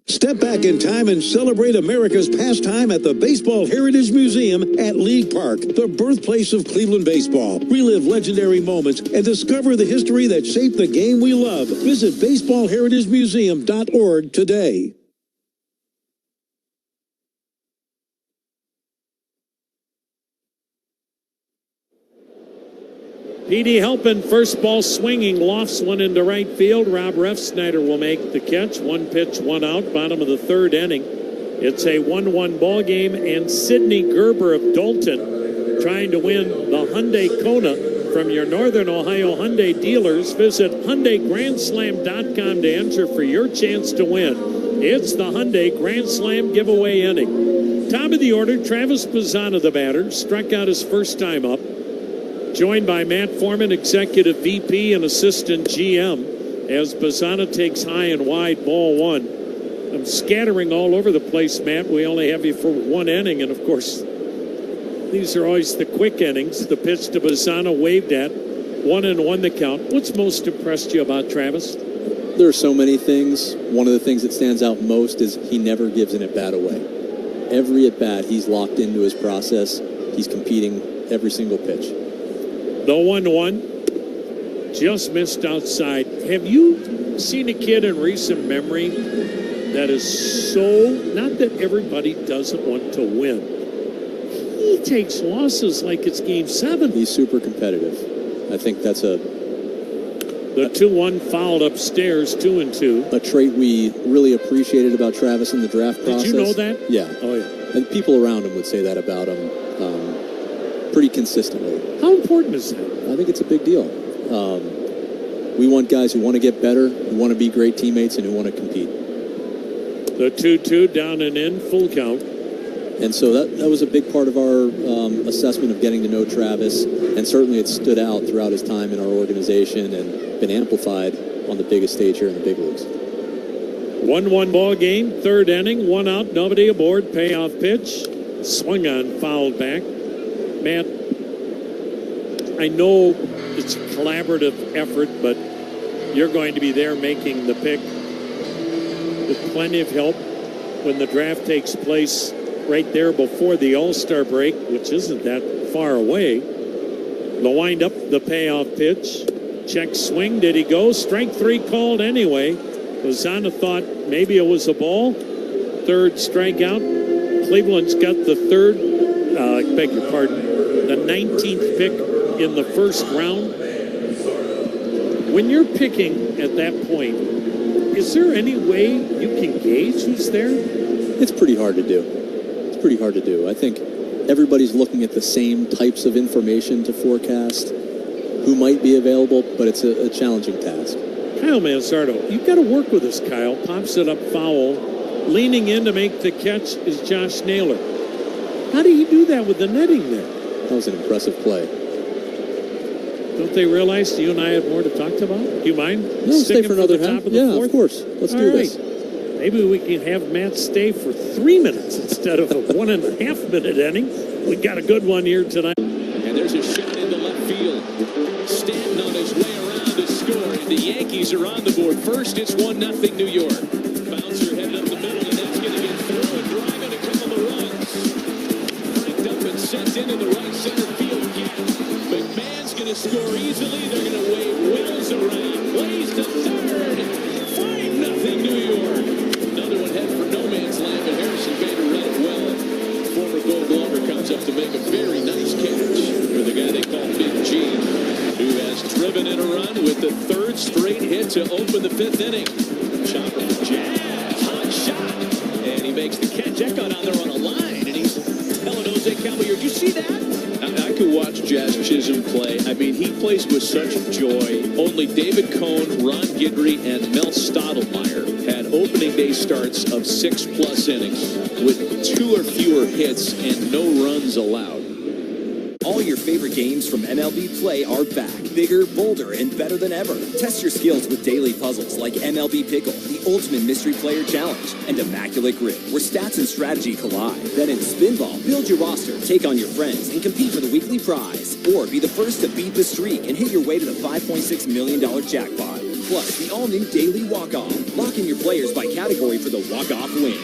Step back in time and celebrate America's pastime at the Baseball Heritage Museum at League Park, the birthplace of Cleveland baseball. Relive legendary moments and discover the history that shaped the game we love. Visit baseballheritagemuseum.org today. Petey helping, first ball swinging, lofts one into right field. Rob Refsnyder will make the catch. One pitch, one out, bottom of the third inning. It's a 1-1 ball game, and Sidney Gerber of Dalton trying to win the Hyundai Kona from your Northern Ohio Hyundai dealers. Visit HyundaiGrandSlam.com to enter for your chance to win. It's the Hyundai Grand Slam giveaway inning. Top of the order, Travis Bazzana, the batter, struck out his first time up. Joined by Matt Foreman, Executive VP and Assistant GM, as Bazzana takes high and wide, ball one. I'm scattering all over the place, Matt. We only have you for one inning, and of course, these are always the quick innings. The pitch to Bazzana waved at, 1-1 the count. What's most impressed you about Travis? There are so many things. One of the things that stands out most is he never gives an at-bat away. Every at-bat, he's locked into his process. He's competing every single pitch. The 1-1 just missed outside. Have you seen a kid in recent memory that is so, not that everybody doesn't want to win. He takes losses like it's game 7. He's super competitive. I think that's the 2-1 fouled upstairs, 2-2. A trait we really appreciated about Travis in the draft process. Did you know that? Yeah. Oh, yeah. And people around him would say that about him pretty consistently. How important is that? I think it's a big deal. We want guys who want to get better, who want to be great teammates, and who want to compete. The 2-2 down and in, full count. And so that was a big part of our assessment of getting to know Travis, and certainly it stood out throughout his time in our organization and been amplified on the biggest stage here in the big leagues. 1-1 ball game, third inning, one out, nobody aboard, payoff pitch, swung on, fouled back. Matt, I know it's a collaborative effort, but you're going to be there making the pick with plenty of help when the draft takes place right there before the All-Star break, which isn't that far away. The wind-up, the payoff pitch. Check swing. Did he go? Strike 3 called anyway. Bazzana thought maybe it was a ball. Third strikeout. Cleveland's got the third, beg your pardon, the 19th pick in the first round. When you're picking at that point, is there any way you can gauge who's there? It's pretty hard to do. Pretty hard to do. I think everybody's looking at the same types of information to forecast who might be available, but it's a challenging task. Kyle Mansardo, you've got to work with this, Kyle. Pops it up foul. Leaning in to make the catch is Josh Naylor. How do you do that with the netting there? That was an impressive play. Don't they realize you and I have more to talk about? Do you mind? No, stay for another half. Yeah, of course. Let's do this. Maybe we can have Matt stay for 3 minutes instead of a 1.5 minute inning. We got a good one here tonight. And there's a shot into left field. Stanton on his way around to score. And the Yankees are on the board. First, it's 1-0 New York. Bouncer headed up the middle, and that's going to get through and driving a couple of runs. Cranked up and sent into the right center field gap. McMahon's going to score easily. They're going to wave Wills around. Plays to third. 5-0 New York. Another one headed for no man's land, but Harrison Bader read it well. Former Gold Glover comes up to make a very nice catch for the guy they call Big G, who has driven in a run with the third straight hit to open the 5th inning. Chopper for Jazz, hot shot, and he makes the catch. That got on there on a line, and he's telling Jose Caballero, you see that? I could watch Jazz Chisholm play. I mean, he plays with such joy. Only David Cohn, Ron Guidry, and Mel Stottlemyre had opening day starts of 6+ innings with 2 or fewer hits and no runs allowed. All your favorite games from MLB Play are back. Bigger, bolder, and better than ever. Test your skills with daily puzzles like MLB Pickle, the Ultimate Mystery Player Challenge, and Immaculate Grip, where stats and strategy collide. Then in Spinball, build your roster, take on your friends, and compete for the weekly prize. Or be the first to beat the streak and hit your way to the $5.6 million jackpot. Plus, the all-new Daily Walk-Off. Lock in your players by category for the walk-off win.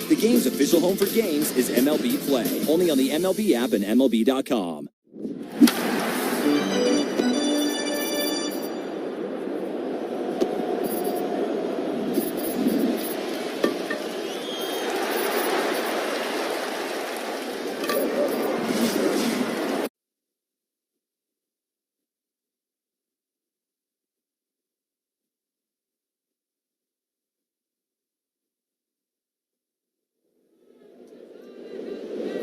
The game's official home for games is MLB Play. Only on the MLB app and MLB.com.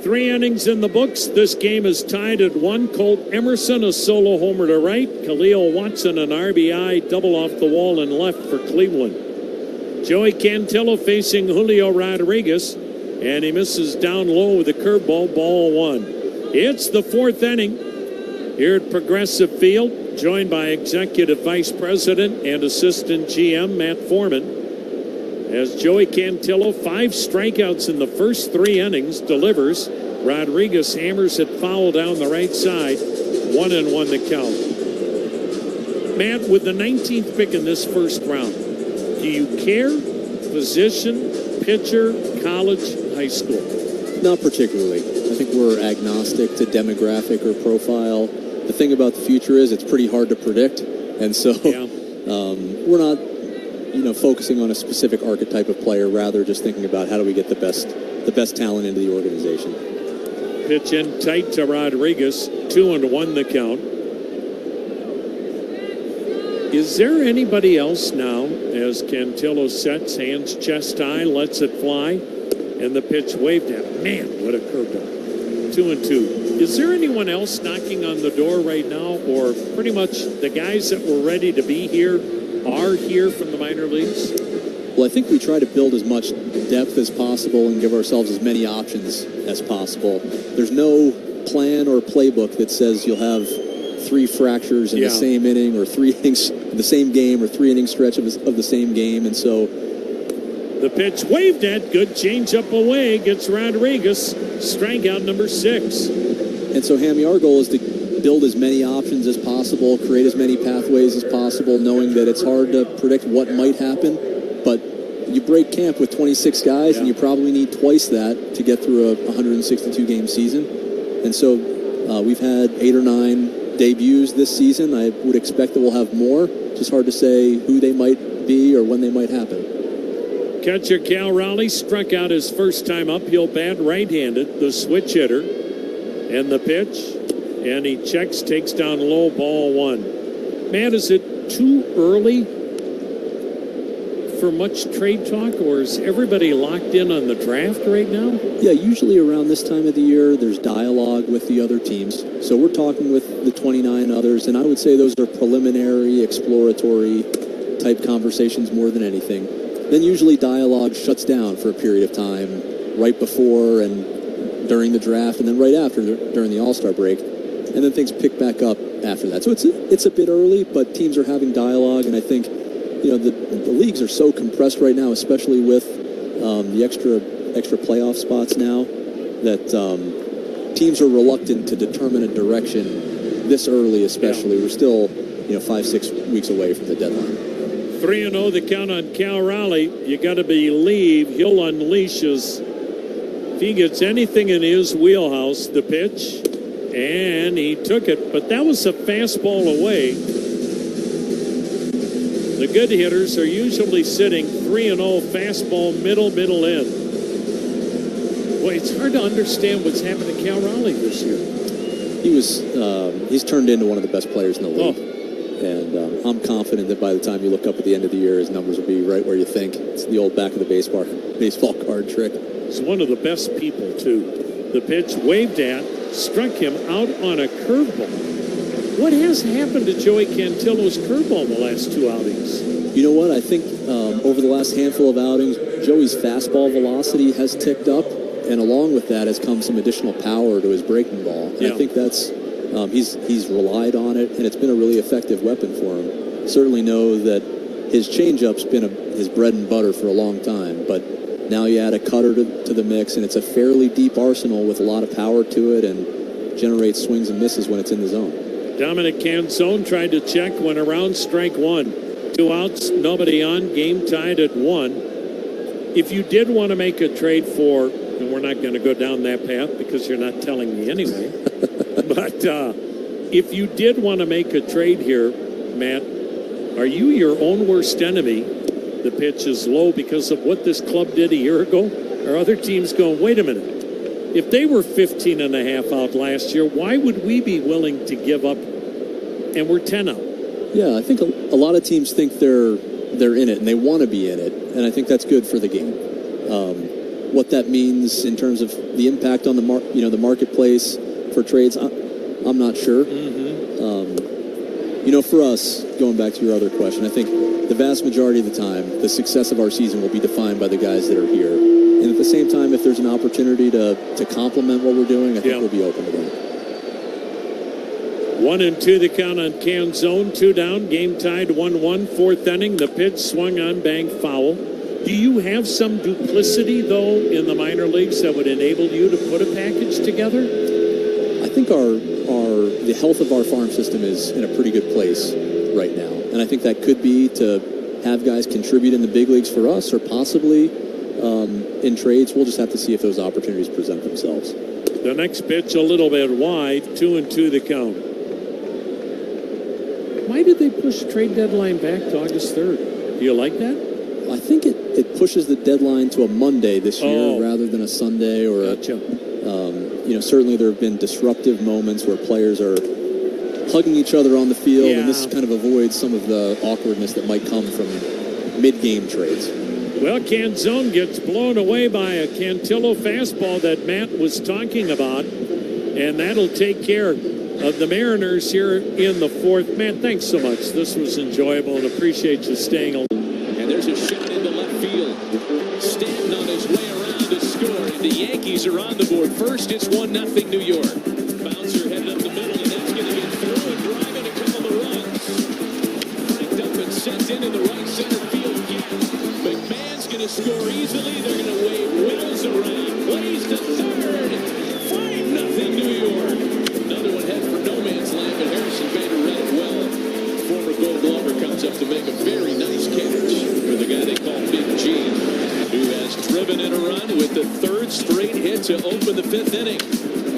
Three innings in the books. This game is tied at 1. Colt Emerson, a solo homer to right. Khalil Watson, an RBI double off the wall and left for Cleveland. Joey Cantillo facing Julio Rodriguez, and he misses down low with a curveball, ball 1. It's the 4th inning here at Progressive Field, joined by Executive Vice President and Assistant GM Matt Foreman. As Joey Cantillo, 5 strikeouts in the first 3 innings, delivers. Rodriguez hammers it foul down the right side. 1-1 the count. Matt, with the 19th pick in this first round, do you care? Position, pitcher, college, high school? Not particularly. I think we're agnostic to demographic or profile. The thing about the future is it's pretty hard to predict. And so we're not focusing on a specific archetype of player, rather just thinking about how do we get the best talent into the organization. Pitch in tight to Rodriguez, 2-1 the count. Is there anybody else now as Cantillo sets, hands chest high, lets it fly, and the pitch waved at? Man, what a curveball. 2-2. Is there anyone else knocking on the door right now, or pretty much the guys that were ready to be here are here from the minor leagues? Well, I think we try to build as much depth as possible and give ourselves as many options as possible. There's no plan or playbook that says you'll have 3 fractures in the same inning, or 3 innings in the same game, or 3 inning stretch of the same game. And so the pitch waved at, good changeup away, gets Rodriguez, strikeout number 6. And so, Hammy, our goal is to build as many options as possible, create as many pathways as possible, knowing that it's hard to predict what might happen. But you break camp with 26 guys, and you probably need twice that to get through a 162-game season. And so we've had 8 or 9 debuts this season. I would expect that we'll have more. Just hard to say who they might be or when they might happen. Catcher Cal Raleigh struck out his first time up. He'll bat right-handed, the switch hitter. And the pitch. And he checks, takes down low, ball 1. Man, is it too early for much trade talk, or is everybody locked in on the draft right now? Yeah, usually around this time of the year, there's dialogue with the other teams. So we're talking with the 29 others, and I would say those are preliminary, exploratory type conversations more than anything. Then usually dialogue shuts down for a period of time right before and during the draft, and then right after during the All-Star break. And then things pick back up after that. So it's a bit early, but teams are having dialogue, and I think the leagues are so compressed right now, especially with the extra playoff spots now, that teams are reluctant to determine a direction this early, especially. We're still 5-6 weeks away from the deadline. 3-0 the count on Cal Raleigh. You got to believe he'll unleash his, if he gets anything in his wheelhouse, the pitch. And he took it, but that was a fastball away. The good hitters are usually sitting 3-0, fastball, middle in. Boy, it's hard to understand what's happened to Cal Raleigh this year. He's turned into one of the best players in the league. And I'm confident that by the time you look up at the end of the year, his numbers will be right where you think. It's the old back of the baseball card trick. He's one of the best people, too. The pitch waved at, struck him out on a curveball. What has happened to Joey Cantillo's curveball the last 2 outings? You know what? I think over the last handful of outings, Joey's fastball velocity has ticked up, and along with that has come some additional power to his breaking ball. And I think that's He's relied on it, and it's been a really effective weapon for him. Certainly know that his changeup's been his bread and butter for a long time, but now you add a cutter to the mix, and it's a fairly deep arsenal with a lot of power to it and generates swings and misses when it's in the zone. Dominic Canzone tried to check, went around, strike one. 2 outs, nobody on, game tied at 1. If you did want to make a trade for, and we're not going to go down that path because you're not telling me anyway, but if you did want to make a trade here, Matt, are you your own worst enemy? The pitch is low because of what this club did a year ago? Are other teams going, wait a minute, if they were 15 and a half out last year, why would we be willing to give up, and we're 10 out? Yeah, I think a lot of teams think they're in it and they want to be in it, and I think that's good for the game. What that means in terms of the impact on the marketplace for trades, I'm not sure. For us, going back to your other question, I think the vast majority of the time, the success of our season will be defined by the guys that are here. And at the same time, if there's an opportunity to complement what we're doing, I think we'll be open to that. 1-2 the count on Canzone, 2 down, game tied 1-1, 4th inning. The pitch swung on, banged foul. Do you have some duplicity, though, in the minor leagues that would enable you to put a package together? I think the health of our farm system is in a pretty good place right now. And I think that could be to have guys contribute in the big leagues for us, or possibly in trades. We'll just have to see if those opportunities present themselves. The next pitch a little bit wide, 2-2 the count. Why did they push trade deadline back to August 3rd? Do you like that? I think it pushes the deadline to a Monday this year rather than a Sunday or certainly there have been disruptive moments where players are hugging each other on the field, and this kind of avoids some of the awkwardness that might come from mid-game trades. Well, Canzone gets blown away by a Cantillo fastball that Matt was talking about, and that'll take care of the Mariners here in the 4th. Matt, thanks so much. This was enjoyable, and appreciate you staying along. And there's a shot into left field. Stanton on his way around to score, and the Yankees are on the board. First, it's 1-0 New York. Bouncer headed up the middle, and that's going to get through and driving a couple of runs. Cranked up and sent into the right center field gap. McMahon's going to score easily. They're going to wave Wills around. Plays to third. 5-0 New York. Another one headed for no man's land, but Harrison Bader read it well. Former Gold Glover comes up to make a very nice catch for the guy they call Big G, who has driven in a run with the 3rd straight hit to open the 5th inning.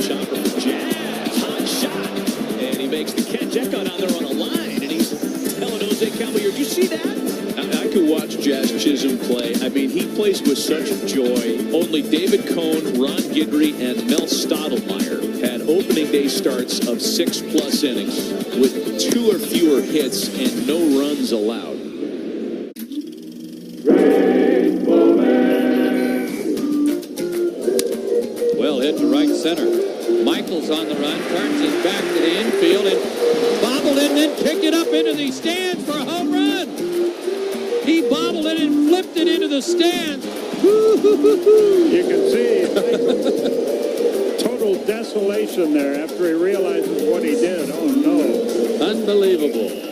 Chopper for Jazz, hot shot, and he makes the catch. That got out there on a line, and he's telling Jose Caballero, "You see that?" I could watch Jazz Chisholm play. I mean, he plays with such joy. Only David Cohn, Ron Guidry, and Mel Stottlemyre had opening day starts of 6+ innings with 2 or fewer hits and no runs allowed. Well hit to right center. Michaels on the run, turns it back to the infield and bobbled it and then kicked it up into the stands for a home run. He bobbled it and flipped it into the stands. You can see total desolation there after he realizes what he did. Oh, no. Unbelievable.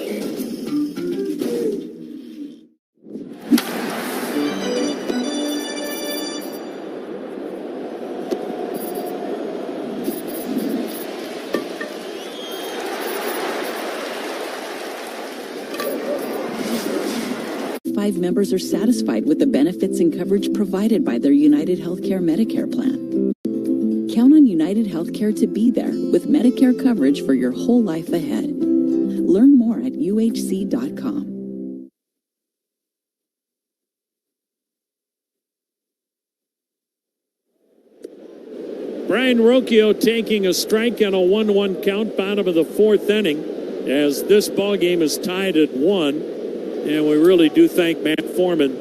Members are satisfied with the benefits and coverage provided by their United Healthcare Medicare plan. Count on United Healthcare to be there with Medicare coverage for your whole life ahead. Learn more at uhc.com. Brian Rocchio taking a strike on a 1-1 count, bottom of the 4th inning, as this ball game is tied at 1. And we really do thank Matt Foreman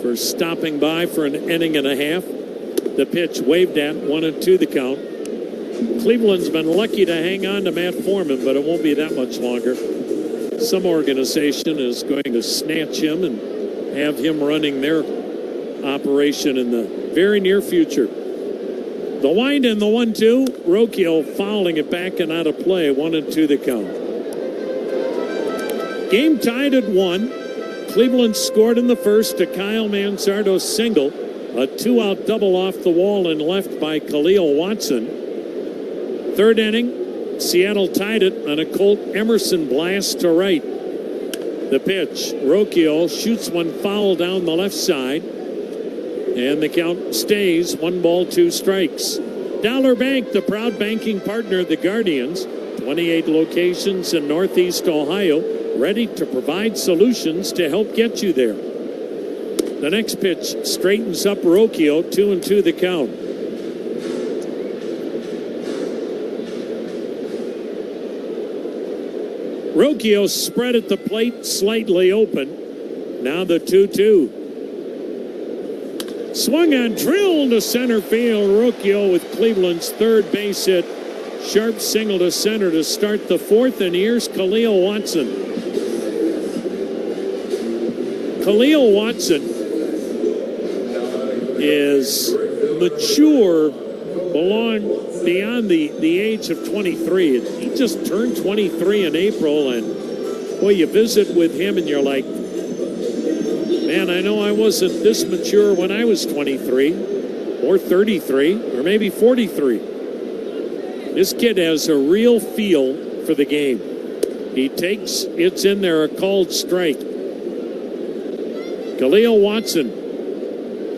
for stopping by for an inning and a half. The pitch waved at, 1-2 the count. Cleveland's been lucky to hang on to Matt Foreman, but it won't be that much longer. Some organization is going to snatch him and have him running their operation in the very near future. The wind and the 1-2. Rocchio fouling it back and out of play. 1-2 the count. Game tied at 1. Cleveland scored in the first. A Kyle Manzardo single. A 2-out double off the wall and left by Khalil Watson. Third inning. Seattle tied it on a Colt Emerson blast to right. The pitch. Rocchio shoots one foul down the left side. And the count stays 1-2 strikes. Dollar Bank, the proud banking partner of the Guardians. 28 locations in Northeast Ohio, ready to provide solutions to help get you there. The next pitch straightens up Rocchio. 2-2 the count. Rocchio spread at the plate, slightly open. Now the 2-2. Swung on, drilled to center field. Rocchio with Cleveland's third base hit. Sharp single to center to start the fourth, and here's Khalil Watson. Khalil Watson is mature beyond the age of 23. He just turned 23 in April, and boy, you visit with him and you're like, man, I know I wasn't this mature when I was 23 or 33 or maybe 43. This kid has a real feel for the game. He takes, it's in there, a called strike. Khalil Watson,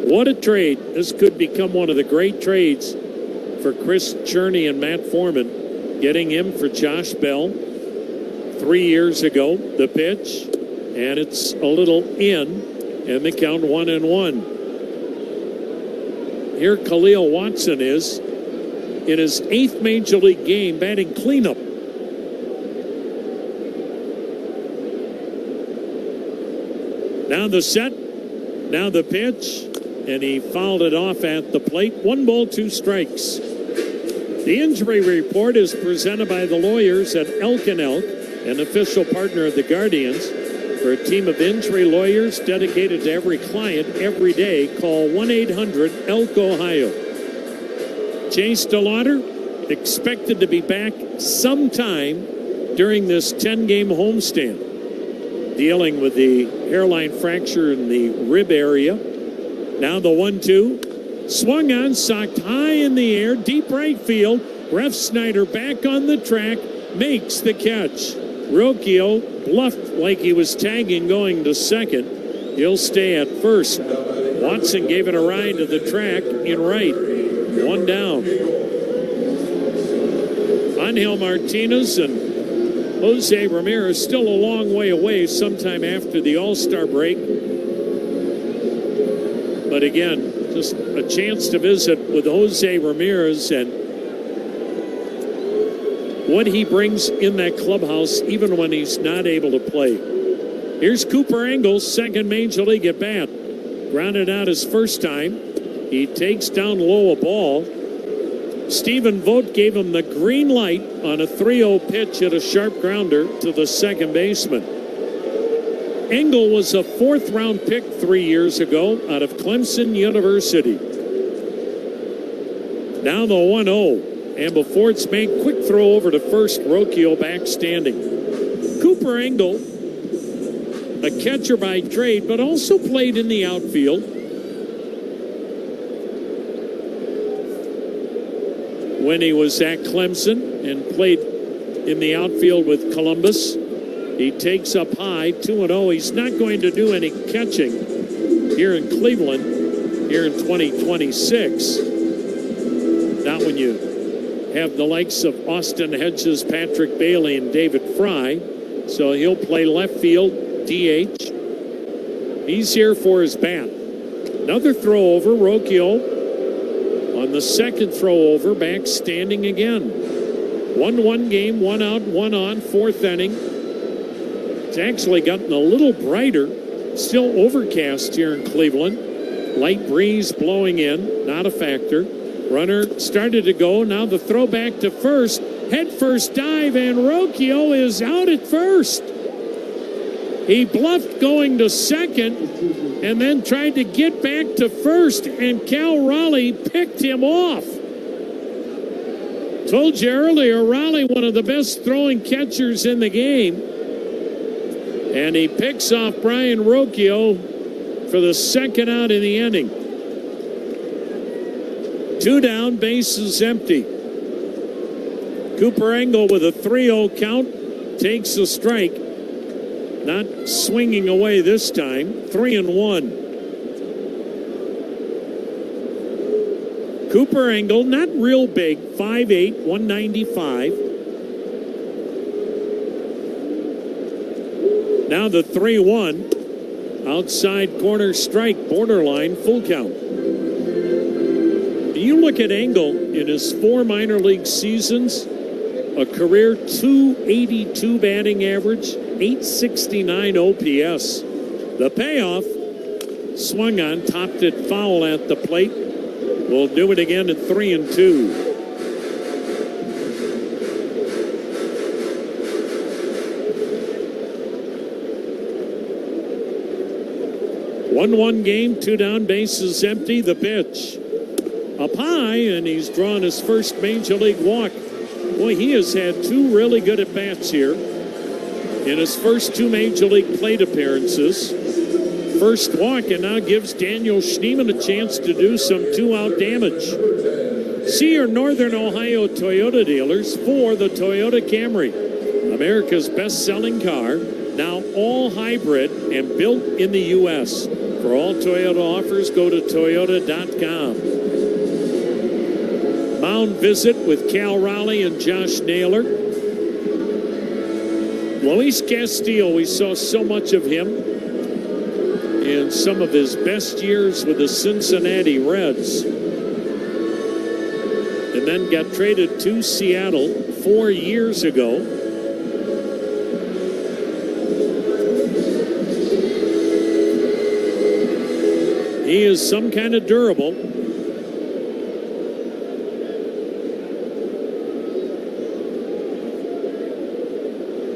what a trade. This could become one of the great trades for Chris Cherney and Matt Foreman, getting him for Josh Bell 3 years ago. The pitch, and it's a little in, and the count 1-1. Here Khalil Watson is in his 8th Major League game, batting cleanup. Now the set, now the pitch, and he fouled it off at the plate. 1-2 strikes. The injury report is presented by the lawyers at Elk & Elk, an official partner of the Guardians. For a team of injury lawyers dedicated to every client every day, call 1-800-ELK-OHIO. Chase DeLauder expected to be back sometime during this 10-game homestand, dealing with the hairline fracture in the rib area. Now the 1-2. Swung on, socked high in the air, deep right field. Ref Snyder back on the track, makes the catch. Rocchio bluffed like he was tagging going to second. He'll stay at first. Watson gave it a ride to the track in right. 1 down. Angel Martinez and Jose Ramirez still a long way away, sometime after the All-Star break. But again, just a chance to visit with Jose Ramirez and what he brings in that clubhouse, even when he's not able to play. Here's Cooper Engels, second Major League at bat. Grounded out his first time. He takes down low a ball. Stephen Vogt gave him the green light on a 3-0 pitch at a sharp grounder to the second baseman. Engel was a 4th-round pick 3 years ago out of Clemson University. Now the 1-0. And before it's made, quick throw over to first. Rocchio back standing. Cooper Engel, a catcher by trade, but also played in the outfield. When he was at Clemson and played in the outfield with Columbus. He takes up high, 2-0. He's not going to do any catching here in Cleveland here in 2026. Not when you have the likes of Austin Hedges, Patrick Bailey, and David Fry. So he'll play left field, DH. He's here for his bat. Another throw over, Rocchio on the second throw over, back standing again. 1-1 game, 1 out, 1 on, 4th inning. It's actually gotten a little brighter. Still overcast here in Cleveland. Light breeze blowing in, not a factor. Runner started to go. Now the throw back to first. Head first dive, and Rocchio is out at first. He bluffed going to second and then tried to get back to first, and Cal Raleigh picked him off. Told you earlier, Raleigh, one of the best throwing catchers in the game. And he picks off Brian Rocchio for the second out in the inning. 2 down, bases empty. Cooper Engel with a 3-0 count takes a strike. Not swinging away this time. 3-1. Cooper Engel, not real big, 5'8", 195. Now the 3-1. Outside corner strike, borderline, full count. You look at Engel in his 4 minor league seasons, a career .282 batting average, .869 OPS. The payoff, swung on, topped it foul at the plate. We'll do it again at 3-2. One game, 2 down, bases empty. The pitch up high, and he's drawn his first major league walk. Boy, he has had 2 really good at bats here in his first 2 major league plate appearances. First walk, and now gives Daniel Schneemann a chance to do some 2-out damage. See your Northern Ohio Toyota dealers for the Toyota Camry, America's best-selling car, now all hybrid and built in the U.S. For all Toyota offers, go to Toyota.com. Mound visit with Cal Raleigh and Josh Naylor. Luis Castillo, we saw so much of him in some of his best years with the Cincinnati Reds, and then got traded to Seattle 4 years ago. He is some kind of durable.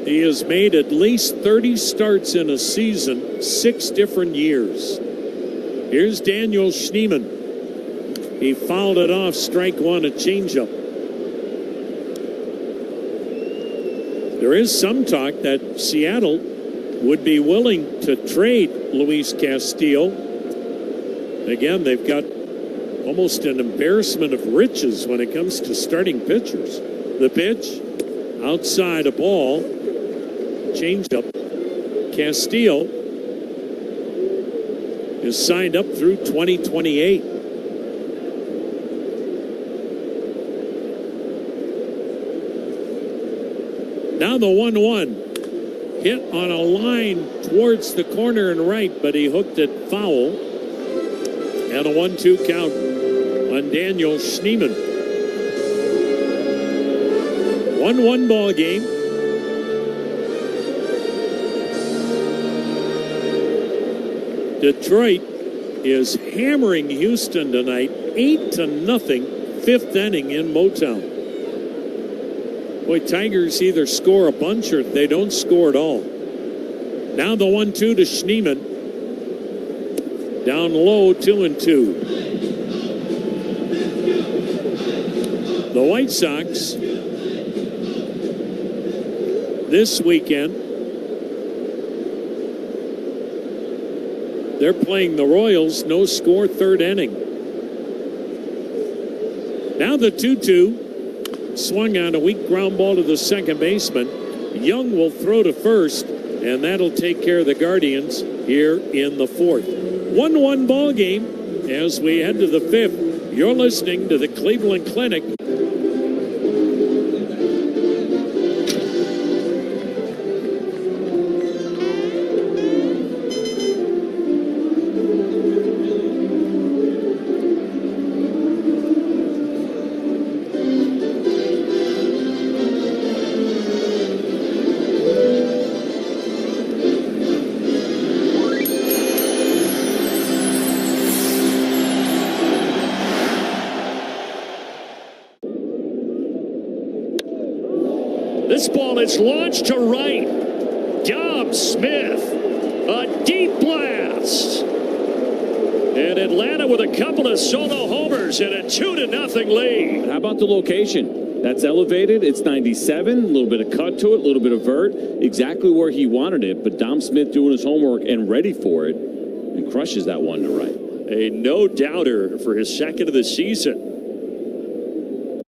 He has made at least 30 starts in a season, 6 different years. Here's Daniel Schneemann. He fouled it off, strike 1, a changeup. There is some talk that Seattle would be willing to trade Luis Castillo. Again, they've got almost an embarrassment of riches when it comes to starting pitchers. The pitch, outside a ball. Changeup. Castillo is signed up through 2028. Now the 1-1. Hit on a line towards the corner and right, but he hooked it foul. And a 1-2 count on Daniel Schneemann. 1-1 ball game. Detroit is hammering Houston tonight, 8-0, 5th inning in Motown. Boy, Tigers either score a bunch or they don't score at all. Now the 1-2 to Schneemann. Down low, 2-2. The White Sox this weekend, they're playing the Royals, no score, 3rd inning. Now the 2-2, swung on a weak ground ball to the second baseman. Young will throw to first, and that'll take care of the Guardians here in the 4th. 1-1 ball game as we head to the 5th. You're listening to the Cleveland Clinic. This ball is launched to right. Dom Smith, a deep blast. And Atlanta with a couple of solo homers and a 2-0 lead. How about the location? That's elevated. It's 97. A little bit of cut to it, a little bit of vert. Exactly where he wanted it. But Dom Smith doing his homework and ready for it and crushes that one to right. A no-doubter for his second of the season.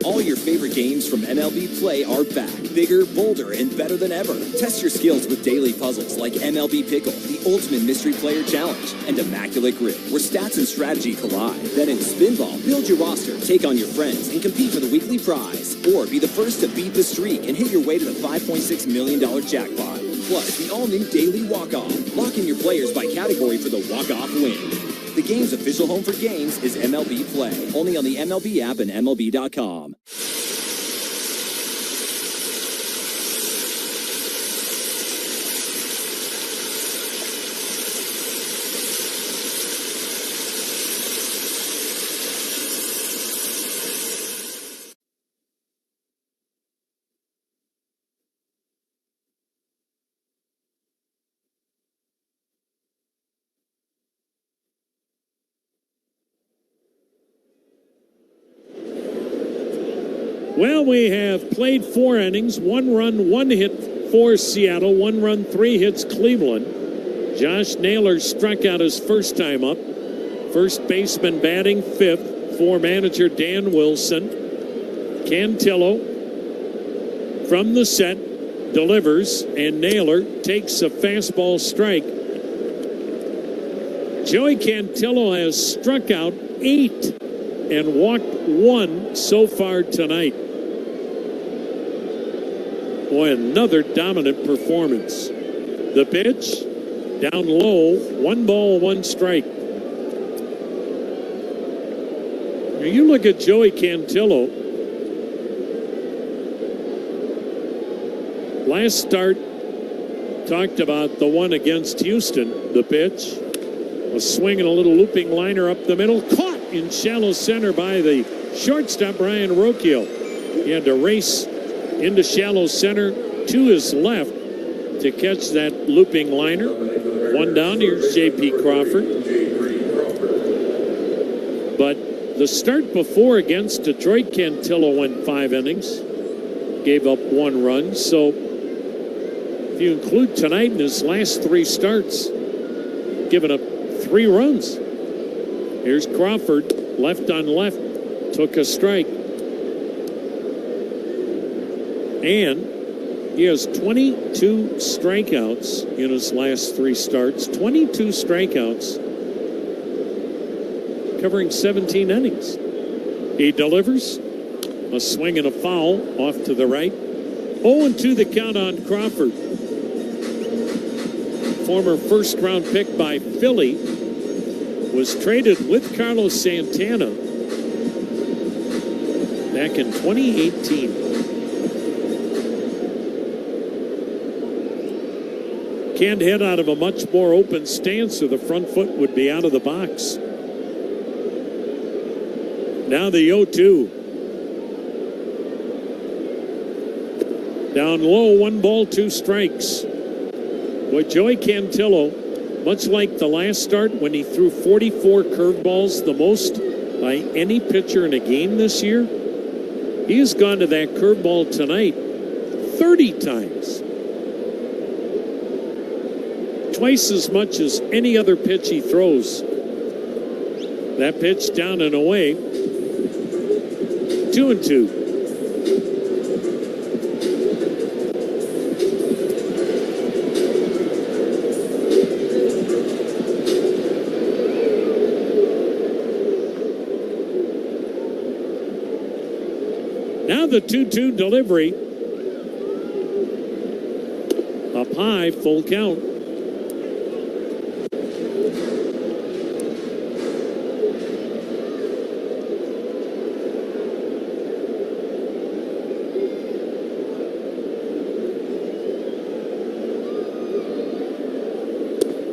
All your favorite games from MLB Play are back. Bigger, bolder, and better than ever. Test your skills with daily puzzles like MLB Pickle, the Ultimate Mystery Player Challenge, and Immaculate Grip, where stats and strategy collide. Then in Spinball, build your roster, take on your friends, and compete for the weekly prize. Or be the first to beat the streak and hit your way to the $5.6 million jackpot. Plus, the all-new Daily Walk-Off. Lock in your players by category for the walk-off win. The game's official home for games is MLB Play. Only on the MLB app and MLB.com. Well, we have played 4 innings, 1 run, 1 hit for Seattle, 1 run, 3 hits Cleveland. Josh Naylor struck out his first time up. First baseman batting 5th for manager Dan Wilson. Cantillo from the set delivers, and Naylor takes a fastball strike. Joey Cantillo has struck out 8 and walked 1 so far tonight. Boy, another dominant performance. The pitch, down low, 1 ball, 1 strike. Now you look at Joey Cantillo. Last start, talked about the one against Houston. The pitch, a swing and a little looping liner up the middle, caught in shallow center by the shortstop, Brian Rocchio. He had to race into shallow center to his left to catch that looping liner. 1 down. Here's J.P. Crawford. But the start before against Detroit, Cantillo went 5 innings, gave up 1 run. So if you include tonight in his last 3 starts, giving up 3 runs. Here's Crawford, left on left, took a strike. And he has 22 strikeouts in his last 3 starts. 22 strikeouts, covering 17 innings. He delivers a swing and a foul off to the right. 0-2 the count on Crawford. Former first-round pick by Philly, was traded with Carlos Santana back in 2018. Can't hit out of a much more open stance, so the front foot would be out of the box. Now the 0-2. Down low, 1 ball, 2 strikes. Boy, Joey Cantillo, much like the last start when he threw 44 curveballs, the most by any pitcher in a game this year, he has gone to that curveball tonight 30 times. Twice as much as any other pitch he throws. That pitch down and away. 2-2. Now the 2-2 delivery. Up high, full count.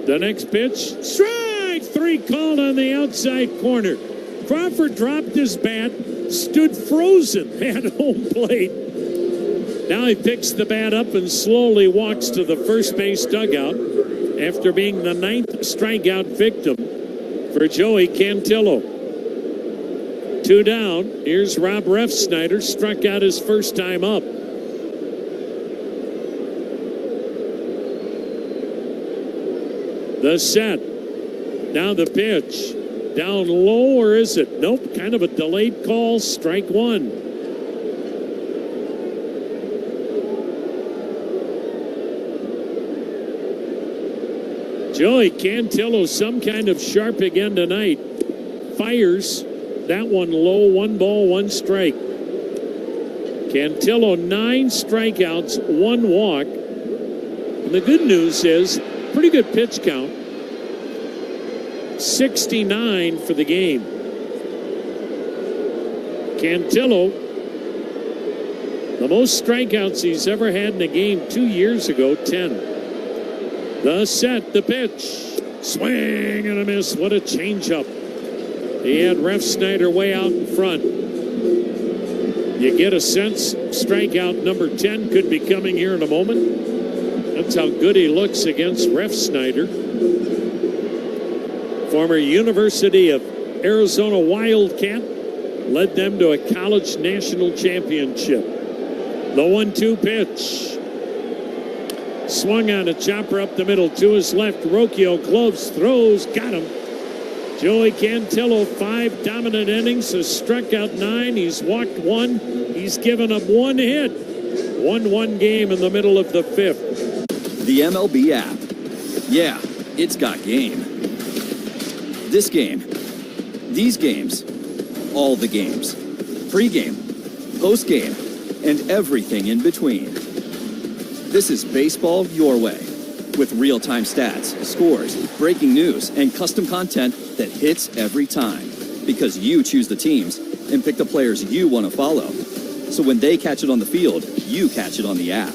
The next pitch, strike 3 called on the outside corner. Crawford dropped his bat, stood frozen at home plate. Now he picks the bat up and slowly walks to the first base dugout after being the 9th strikeout victim for Joey Cantillo. 2 down. Here's Rob Refsnyder, struck out his first time up. The set. Now the pitch. Down low, or is it? Nope, kind of a delayed call. Strike one. Joey Cantillo, some kind of sharp again tonight. Fires that one low. 1 ball, 1 strike. Cantillo, 9 strikeouts, 1 walk. And the good news is, pretty good pitch count. 69 for the game. Cantillo, the most strikeouts he's ever had in a game 2 years ago, 10. The set, the pitch. Swing and a miss. What a changeup. He had Refsnyder way out in front. You get a sense strikeout number 10 could be coming here in a moment. That's how good he looks against Refsnyder. Former University of Arizona Wildcat, led them to a college national championship. The 1-2 pitch. Swung on a chopper up the middle to his left. Rocchio gloves, throws, got him. Joey Cantillo, 5 dominant innings, has struck out 9. He's walked 1. He's given up 1 hit. 1-1 game in the middle of the 5th. The MLB app. Yeah, it's got game. This game. These games. All the games. Pre-game. Post-game. And everything in between. This is baseball your way. With real-time stats, scores, breaking news, and custom content that hits every time. Because you choose the teams and pick the players you want to follow. So when they catch it on the field, you catch it on the app.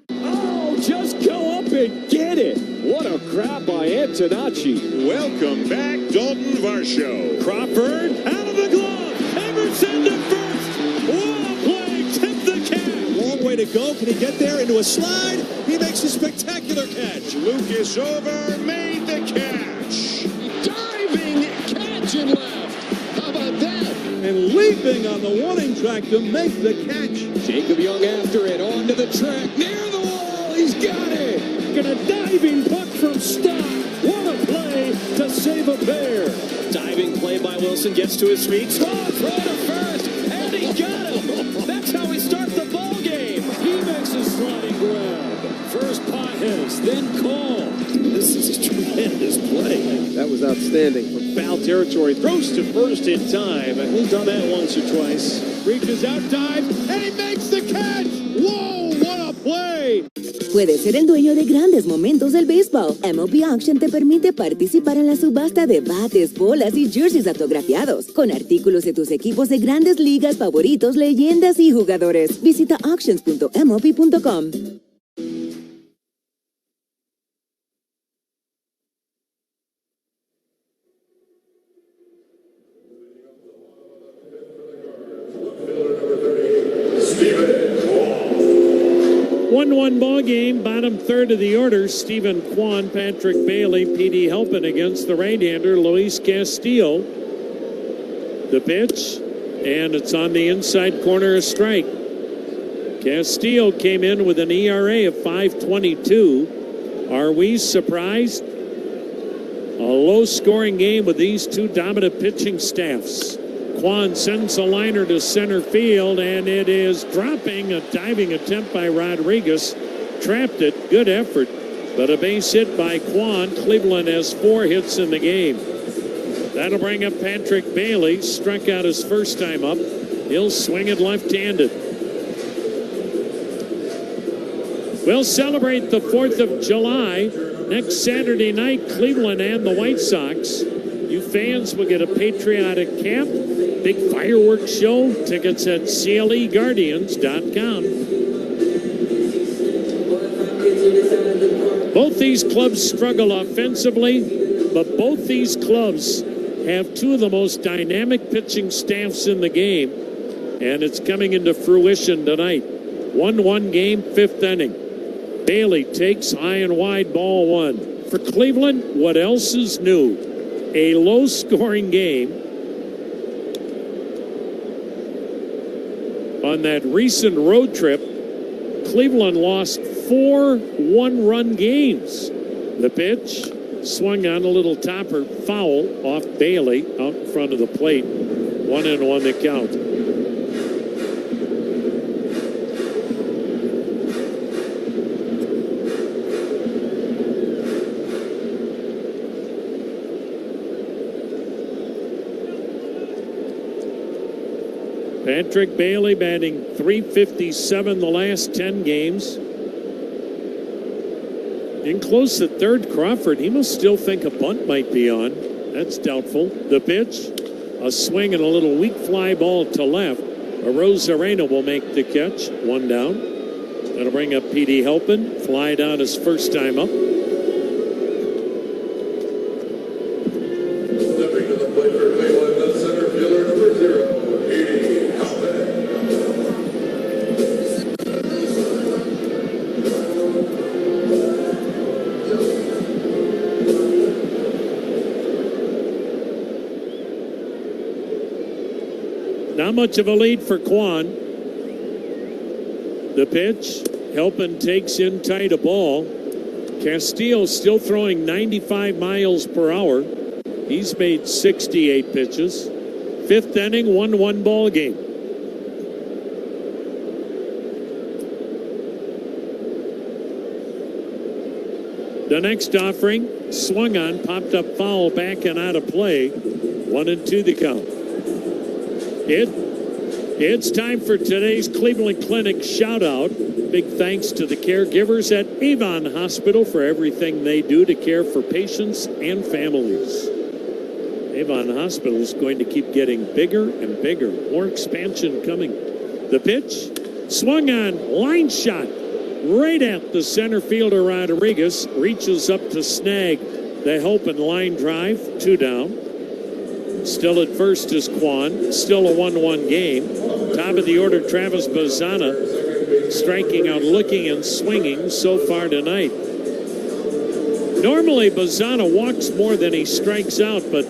Oh, just go up and get it. What a grab by Antonacci. Welcome back, Dalton Varsho. Crawford out of the glove. Emerson to first. What a play. Tip the cap. Long way to go. Can he get there into a slide? He makes a spectacular catch. Lucas Over made the catch. Diving catch and left. How about that? And leaping on the warning track to make the catch. Jacob Young after it. Onto the track. Near the wall. He's got it. And a diving puck from Stock. What a play to save a pair. Diving play by Wilson. Gets to his feet. Throw to first. And he got him. That's how we start the ball game. He makes a sliding grab. First pot hits, then call. This is a tremendous play. That was outstanding. From foul territory, throws to first in time. We've done that once or twice. Reaches out, dives, and he makes the catch. Whoa, what a play. Puedes ser el dueño de grandes momentos del béisbol. MLB Auction te permite participar en la subasta de bates, bolas y jerseys autografiados, con artículos de tus equipos de grandes ligas favoritos, leyendas y jugadores. Visita auctions.mlb.com. One ball game, bottom third of the order. Stephen Kwan, Patrick Bailey, P.D. Helpin against the right-hander Luis Castillo. The pitch, and it's on the inside corner, a strike. Castillo came in with an ERA of 5.22. Are we surprised? A low-scoring game with these two dominant pitching staffs. Kwan sends a liner to center field, and it is dropping. A diving attempt by Rodriguez. Trapped it. Good effort. But a base hit by Kwan. Cleveland has 4 hits in the game. That'll bring up Patrick Bailey. Struck out his first time up. He'll swing it left-handed. We'll celebrate the 4th of July. Next Saturday night, Cleveland and the White Sox. You fans will get a patriotic cap. Big fireworks show. Tickets at CLEGuardians.com. Both these clubs struggle offensively, but both these clubs have 2 of the most dynamic pitching staffs in the game, and it's coming into fruition tonight. 1-1 game, 5th inning. Bailey takes high and wide, ball 1. For Cleveland, what else is new? A low-scoring game On that recent road trip, Cleveland lost 4 one-run games. The pitch swung on a little topper, foul off Bailey out in front of the plate. 1-1 the count. Patrick Bailey batting .357 the last 10 games. In close to third, Crawford. He must still think a bunt might be on. That's doubtful. The pitch, a swing and a little weak fly ball to left. Arozarena will make the catch. 1 down. That'll bring up P.D. Helpin. Fly down his first time up. Stepping to the plate for Cleveland, the center fielder, number 0, P.D. Not much of a lead for Quan. The pitch, Helpin takes in tight a ball. Castillo still throwing 95 miles per hour. He's made 68 pitches. 5th inning, 1-1 ball game. The next offering, swung on, popped up foul, back and out of play. 1-2 the count. It's time for today's Cleveland Clinic shout-out. Big thanks to the caregivers at Avon Hospital for everything they do to care for patients and families. Avon Hospital is going to keep getting bigger and bigger. More expansion coming. The pitch, swung on, line shot, right at the center fielder Rodriguez. Reaches up to snag the Helpin line drive. 2 down. Still at first is Quan. Still a 1-1 game. Top of the order, Travis Bazzana striking out, looking and swinging so far tonight. Normally, Bazzana walks more than he strikes out, but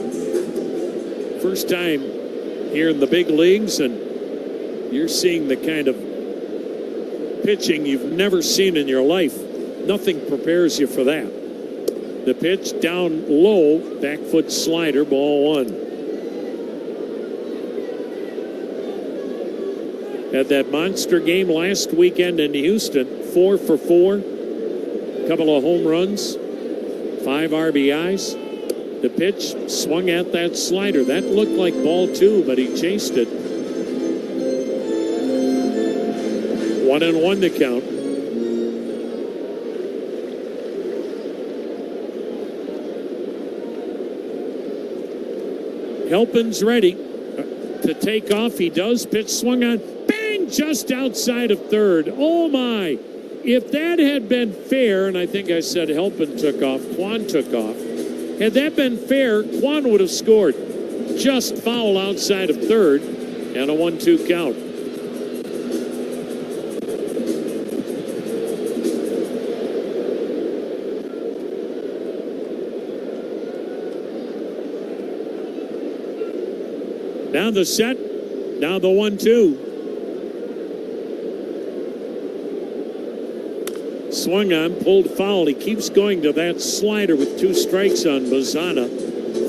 first time here in the big leagues, and you're seeing the kind of pitching you've never seen in your life. Nothing prepares you for that. The pitch down low, back foot slider, ball 1. Had that monster game last weekend in Houston, 4 for 4, couple of home runs, 5 RBIs. The pitch swung at that slider. That looked like ball 2, but he chased it. 1-1 the count. Helpin's ready to take off. He does. Pitch swung on. Bang! Just outside of third. Oh, my. If that had been fair, and I think I said Helpin took off, Quan took off. Had that been fair, Quan would have scored. Just foul outside of third, and a 1-2 count. Now the set, now the 1-2. Swung on, pulled foul. He keeps going to that slider with 2 strikes on Bazzana.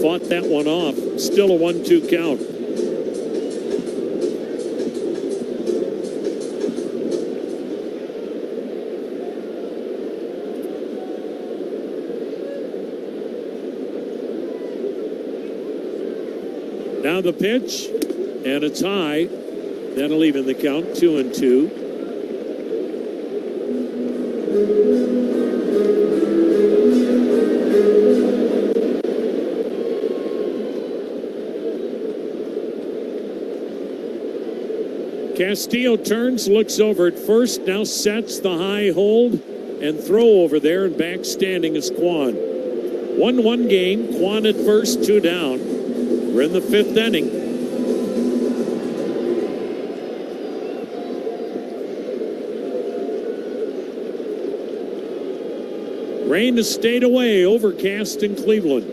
Fought that one off. Still a 1-2 count. Now the pitch, and it's high. That'll even the count, 2-2. Castillo turns, looks over at first, now sets the high hold and throw over there, and back standing is Quan. 1-1 game, Quan at first, 2 down. We're in the 5th inning. Rain has stayed away, overcast in Cleveland.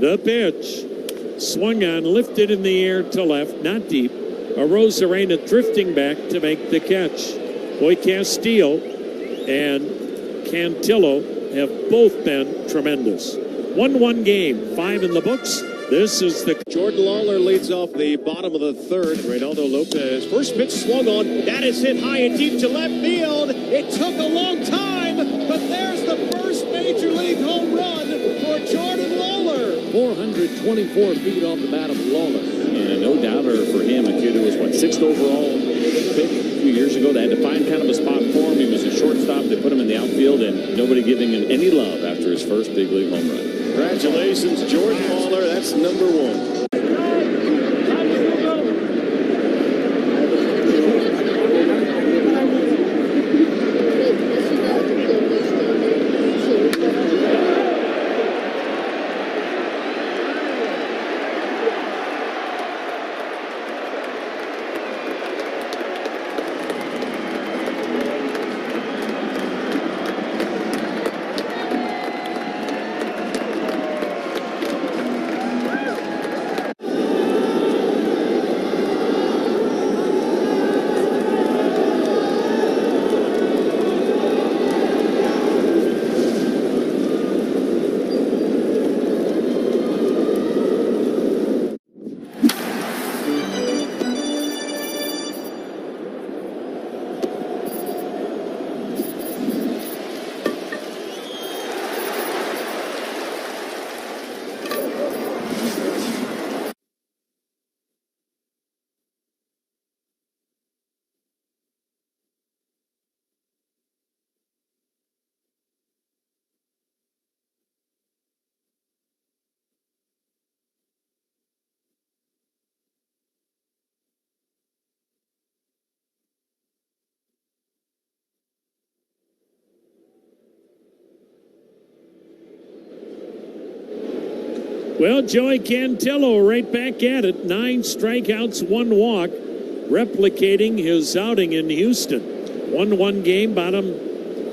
The pitch, swung on, lifted in the air to left, not deep. Arozarena drifting back to make the catch. Boy, Castillo and Cantillo have both been tremendous. 1-1 game, 5 in the books. This is the... Jordan Lawler leads off the bottom of the third. Reynaldo Lopez, first pitch swung on. That is hit high and deep to left field. It took a long time, but there's the first major league home run for Jordan Lawler. 424 feet off the bat of Lawler. And no doubter for him, a kid who was, 6th overall pick a few years ago. They had to find kind of a spot for him. He was a shortstop. They put him in the outfield, and nobody giving him any love after his first big league home run. Congratulations, Jordan Lawler. That's number 1. Well, Joey Cantillo right back at it. 9 strikeouts, 1 walk, replicating his outing in Houston. 1-1 game, bottom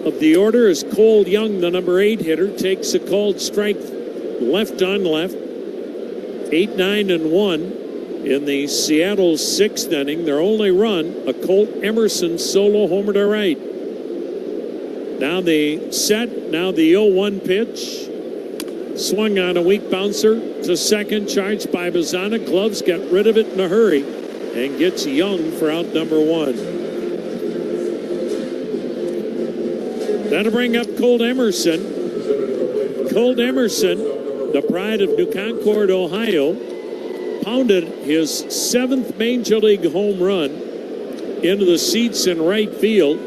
of the order is Cole Young, the number 8 hitter, takes a called strike left on left. 8-9-1 in the Seattle 6th inning. Their only run, a Colt Emerson solo homer to right. Now the set, now the 0-1 pitch. Swung on a weak bouncer to second, charged by Bazzana. Gloves got rid of it in a hurry and gets Young for out number 1. That'll bring up Colt Emerson. Colt Emerson, the pride of New Concord, Ohio, pounded his 7th Major League home run into the seats in right field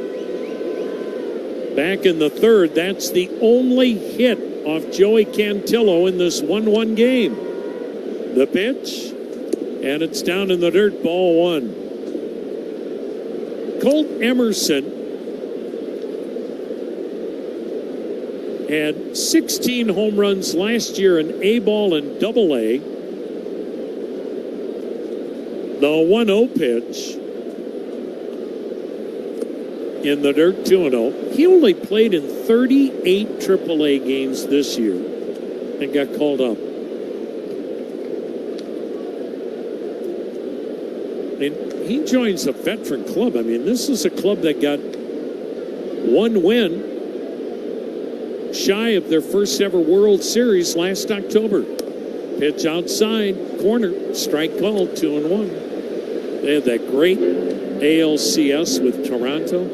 back in the 3rd. That's the only hit off Joey Cantillo in this 1-1 game. The pitch, and it's down in the dirt, ball 1. Colt Emerson had 16 home runs last year in A-ball and Double-A. The 1-0 pitch in the dirt, 2-0. He only played in 38 AAA games this year and got called up. And he joins a veteran club. I mean, this is a club that got 1 win shy of their first ever World Series last October. Pitch outside, corner, strike called, 2-1. They had that great ALCS with Toronto.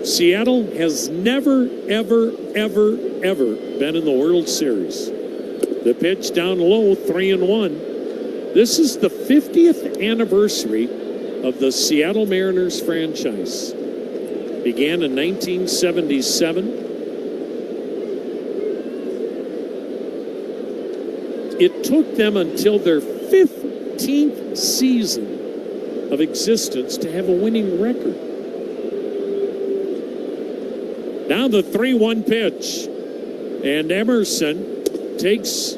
Seattle has never, ever, ever, ever been in the World Series. The pitch down low, 3-1. This is the 50th anniversary of the Seattle Mariners franchise. Began in 1977. It took them until their 15th season of existence to have a winning record. Now the 3-1 pitch. And Emerson takes a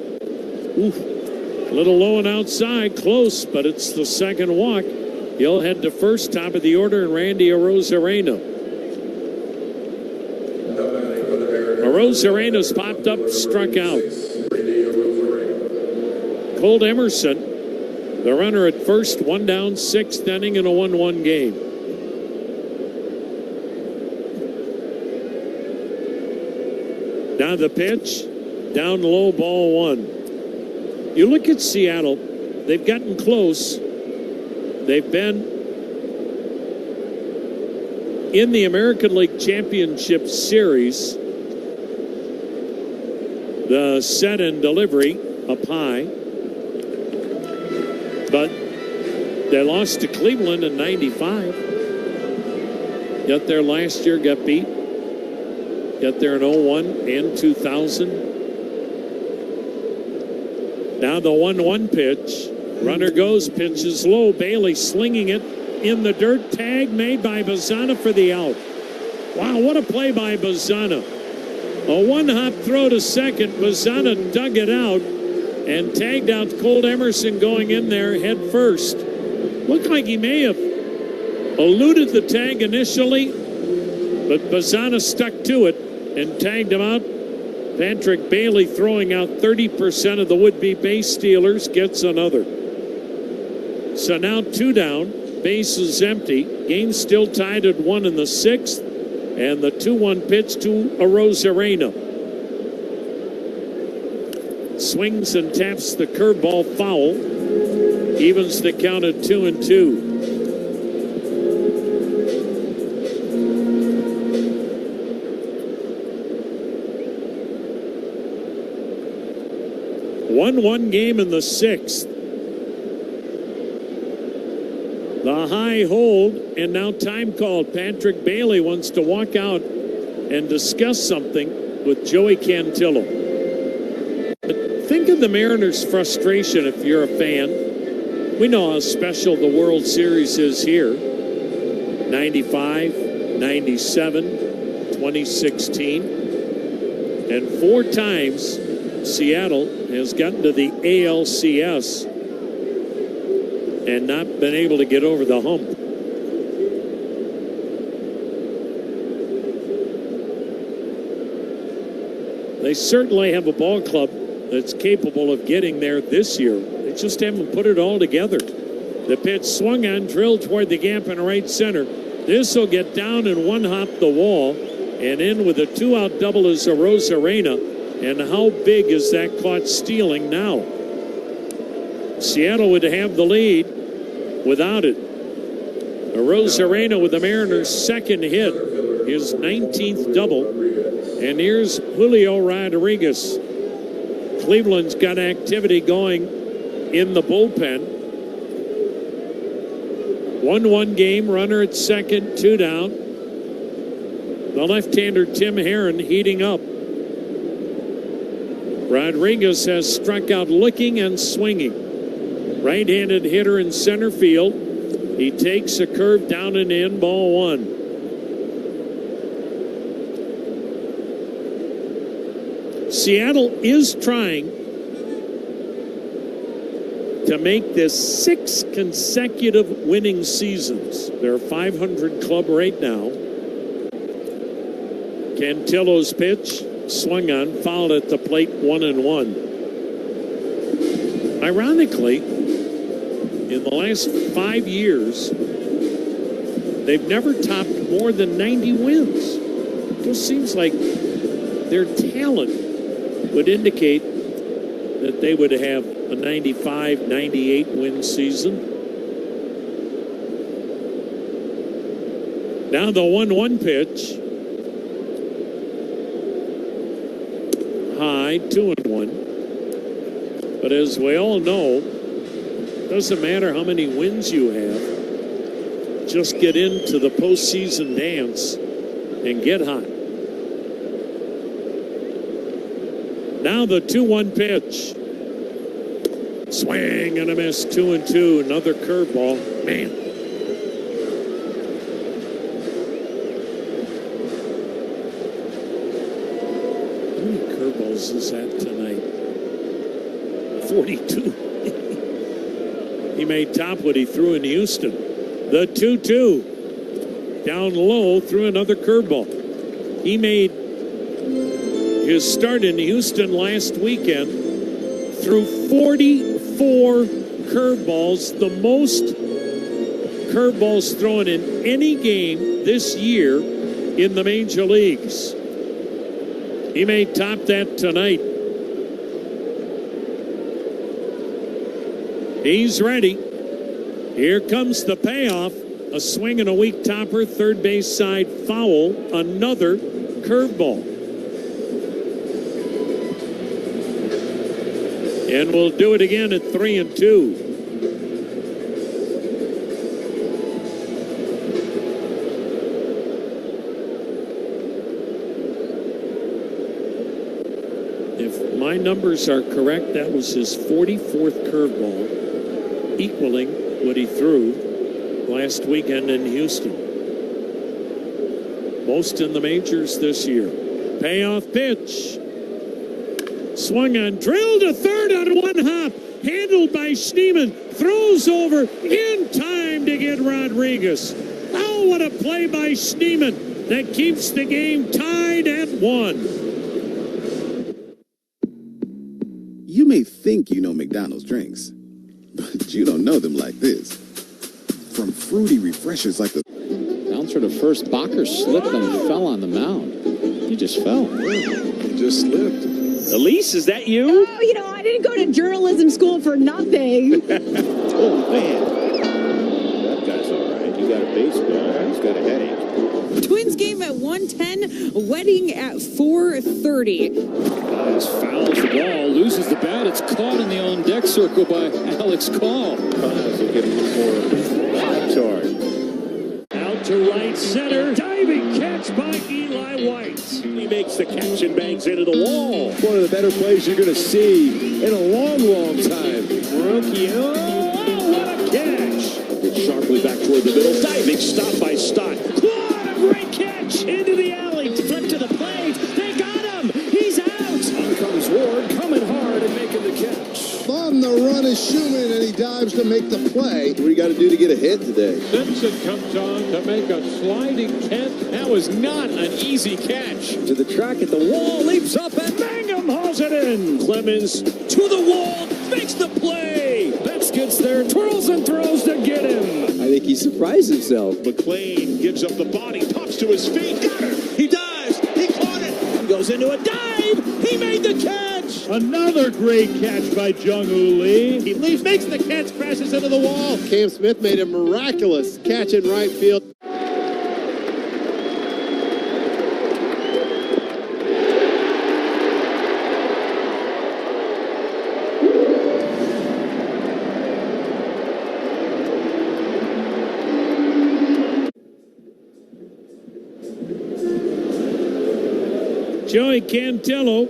little low and outside, close, but it's the second walk. He'll head to first, top of the order, and Randy Arozarena. Arozarena's popped up, struck out. Colt Emerson The runner at first, one down, sixth inning in a 1-1 game. Now the pitch, down low, ball one. You look at Seattle, they've gotten close. They've been in the American League Championship Series. The set and delivery up high. But they lost to Cleveland in 95. Got there last year, got beat. Got there in 01 and 2000. Now the 1-1 pitch. Runner goes, pitch is low. Bailey slinging it in the dirt. Tag made by Bazzana for the out. Wow, what a play by Bazzana. A one-hop throw to second. Bazzana dug it out and tagged out Colt Emerson going in there head first. Looked like he may have eluded the tag initially, but Bazzana stuck to it and tagged him out. Patrick Bailey, throwing out 30% of the would-be base stealers, gets another. So now 2 down, base is empty. Game still tied at 1 in the 6th, and the 2-1 pitch to Arozarena. Swings and taps the curveball foul. Evens the count at 2-2. One game in the 6th. The high hold, and now time called. Patrick Bailey wants to walk out and discuss something with Joey Cantillo. But think of the Mariners' frustration if you're a fan. We know how special the World Series is here. 95, 97, 2016. And 4 times Seattle has gotten to the ALCS and not been able to get over the hump. They certainly have a ball club that's capable of getting there this year. They just haven't put it all together. The pitch swung on, drilled toward the gap in right center. This will get down and one-hop the wall, and in with a 2-out double is Arozarena. And how big is that caught stealing now? Seattle would have the lead without it. Arozarena with the Mariners' second hit, his 19th double. And here's Julio Rodriguez. Cleveland's got activity going in the bullpen. 1-1 game, runner at second, 2 down. The left-hander Tim Herron heating up. Rodriguez has struck out looking and swinging. Right-handed hitter in center field. He takes a curve down and in, ball 1. Seattle is trying to make this 6 consecutive winning seasons. They're a 500 club right now. Cantillo's pitch. Swung on, fouled at the plate, 1-1. Ironically, in the last 5 years, they've never topped more than 90 wins. It just seems like their talent would indicate that they would have a 95, 98 win season. Now the 1-1 pitch. High, 2-1. But as we all know, doesn't matter how many wins you have, just get into the postseason dance and get hot. Now the 2-1 pitch. Swing and a miss, 2-2. Another curveball. Man. Is that tonight? 42. He made top what he threw in Houston. The 2-2. Down low, threw another curveball. He made his start in Houston last weekend through 44 curveballs, the most curveballs thrown in any game this year in the major leagues. He may top that tonight. He's ready. Here comes the payoff. A swing and a weak topper, third base side foul, another curveball. And we'll do it again at 3-2. If my numbers are correct, that was his 44th curveball, equaling what he threw last weekend in Houston. Most in the majors this year. Payoff pitch. Swung on, drilled to third on one hop. Handled by Schneemann. Throws over in time to get Rodriguez. Oh, what a play by Schneemann. That keeps the game tied at 1. You may think you know McDonald's drinks, but you don't know them like this. From fruity refreshers like the bouncer to first, Bacher slipped and fell on the mound. He just fell. He just slipped. Elise, is that you? Oh, you know, I didn't go to journalism school for nothing. Oh, man. That guy's all right. He got a baseball. He's got a headache. Twins game at 1:10, wedding at 4:30. As fouls the ball, loses the bat. It's caught in the on-deck circle by Alex Call. He'll get a little more hot charge. Out to right center. Diving catch by Eli White. He makes the catch and bangs into the wall. One of the better plays you're going to see in a long, long time. Rookie, what a catch. Gets sharply back toward the middle. Diving stop by Stott. What a great catch into the alley. Flip to the plate. They got him. He's out. On comes Ward, coming hard and making the catch. On the run is Schumann, and he dives to make the play. What do you got to do to get a hit today? Simpson comes on to make a sliding catch. That was not an easy catch. To the track at the wall, leaps up, and Mangum hauls it in. Clemens to the wall, makes the play. Betts gets there, twirls and throws to get him. I think he surprised himself. McLean gives up the body, pops to his feet. Got her. He dives. He caught it. He goes into a dive. He made the catch. Another great catch by Jung-Hoo Lee. He leaves, makes the catch, crashes into the wall. Cam Smith made a miraculous catch in right field. Joey Cantillo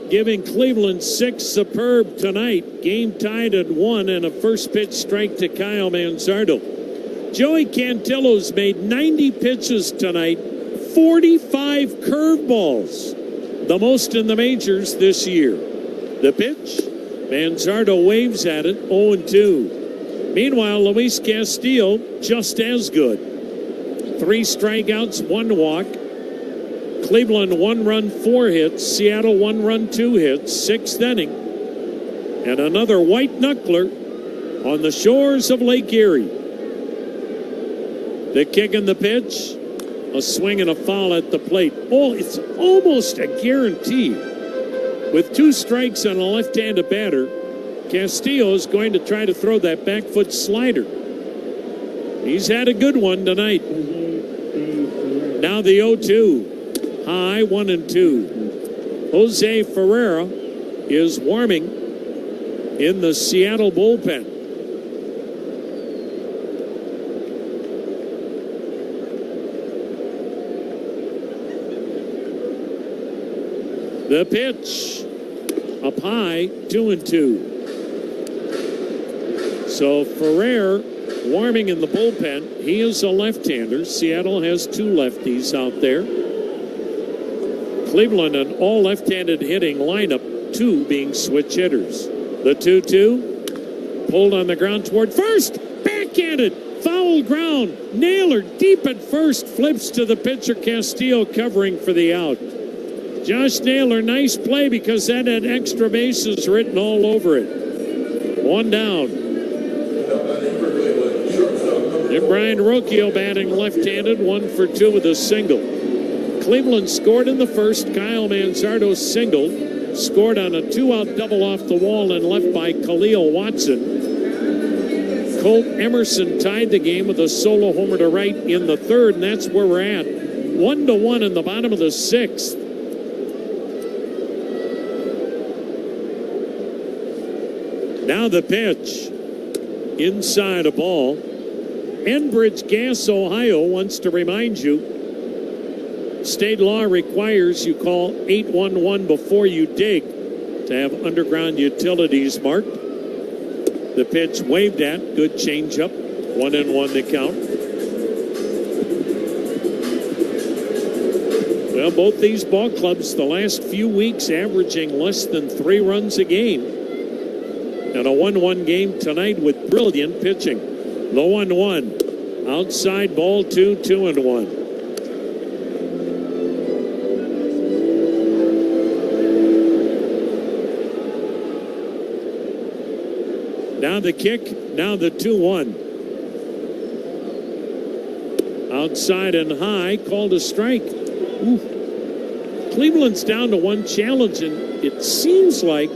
giving Cleveland 6 superb tonight. Game tied at 1 and a first pitch strike to Kyle Manzardo. Joey Cantillo's made 90 pitches tonight, 45 curveballs, the most in the majors this year. The pitch, Manzardo waves at it, 0-2. Meanwhile, Luis Castillo just as good. 3 strikeouts, 1 walk. Cleveland 1 run, 4 hits. Seattle 1 run, 2 hits. 6th inning. And another white knuckler on the shores of Lake Erie. The kick and the pitch. A swing and a foul at the plate. Oh, it's almost a guarantee. With 2 strikes on a left-handed batter, Castillo is going to try to throw that back foot slider. He's had a good one tonight. Now the 0-2. High, 1-2. Jose Ferreira is warming in the Seattle bullpen. The pitch up high, 2-2. So Ferrer warming in the bullpen. He is a left-hander. Seattle has 2 lefties out there. Cleveland, an all left-handed hitting lineup, 2 being switch hitters. The 2-2, pulled on the ground toward first, backhanded, foul ground, Naylor deep at first, flips to the pitcher, Castillo covering for the out. Josh Naylor, nice play because that had extra bases written all over it. 1 down. And Brian Rocchio batting left-handed, 1 for 2 with a single. Cleveland scored in the first. Kyle Manzardo singled. Scored on a 2-out double off the wall and left by Khalil Watson. Colt Emerson tied the game with a solo homer to right in the third, and that's where we're at. 1-1 in the bottom of the sixth. Now the pitch. Inside a ball. Enbridge Gas, Ohio wants to remind you, state law requires you call 811 before you dig to have underground utilities marked. The pitch waved at. Good changeup. 1-1 the count. Well, both these ball clubs the last few weeks averaging less than 3 runs a game. And a 1-1 game tonight with brilliant pitching. The 1-1. Outside ball 2, 2-1. Now the kick, now the 2-1. Outside and high, called a strike. Ooh. Cleveland's down to 1 challenge, and it seems like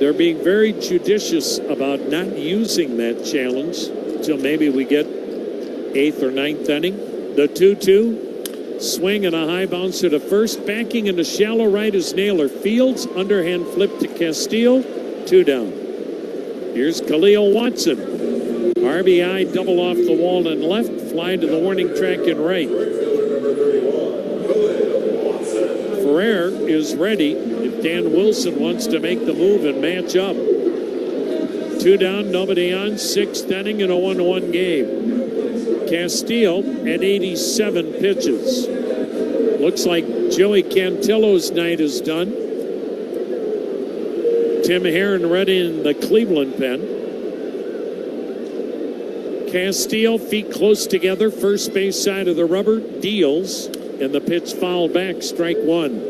they're being very judicious about not using that challenge until maybe we get 8th or 9th inning. The 2-2. Swing and a high bouncer to first. Backing into shallow right is Naylor. Fields, underhand flip to Castillo. 2 down. Here's Khalil Watson. RBI double off the wall and left. Fly to the warning track and right. Ferrer is ready if Dan Wilson wants to make the move and match up. 2 down, nobody on. 6th inning in a 1-1 game. Castillo at 87 pitches. Looks like Joey Cantillo's night is done. Tim Herron ready in the Cleveland pen. Castillo, feet close together, first base side of the rubber, deals, and the pitch fouled back, strike 1.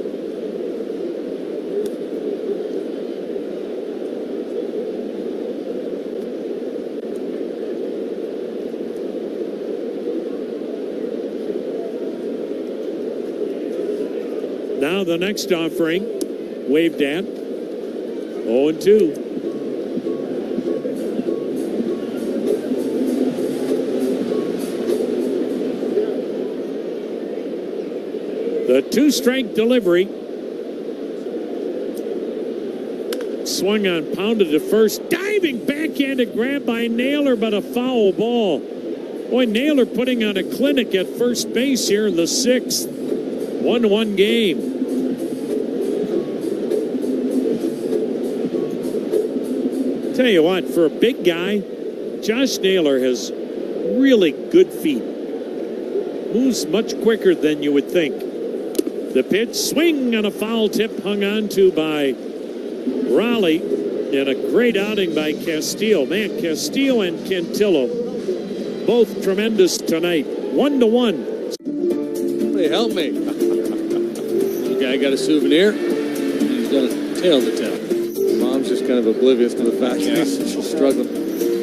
Now the next offering, waved at, 0-2. The 2-strike delivery. Swung on, pounded to first. Diving backhanded grab by Naylor, but a foul ball. Boy, Naylor putting on a clinic at first base here in the 6th. 1-1 game. Tell you what, for a big guy, Josh Naylor has really good feet. Moves much quicker than you would think. The pitch, swing on a foul tip, hung on to by Raleigh, and a great outing by Castillo. Man, Castillo and Cantillo, both tremendous tonight. 1-1. Somebody help me. The guy got a souvenir, and he's got a tale to tell. Mom's just kind of oblivious to the fact that she's struggling.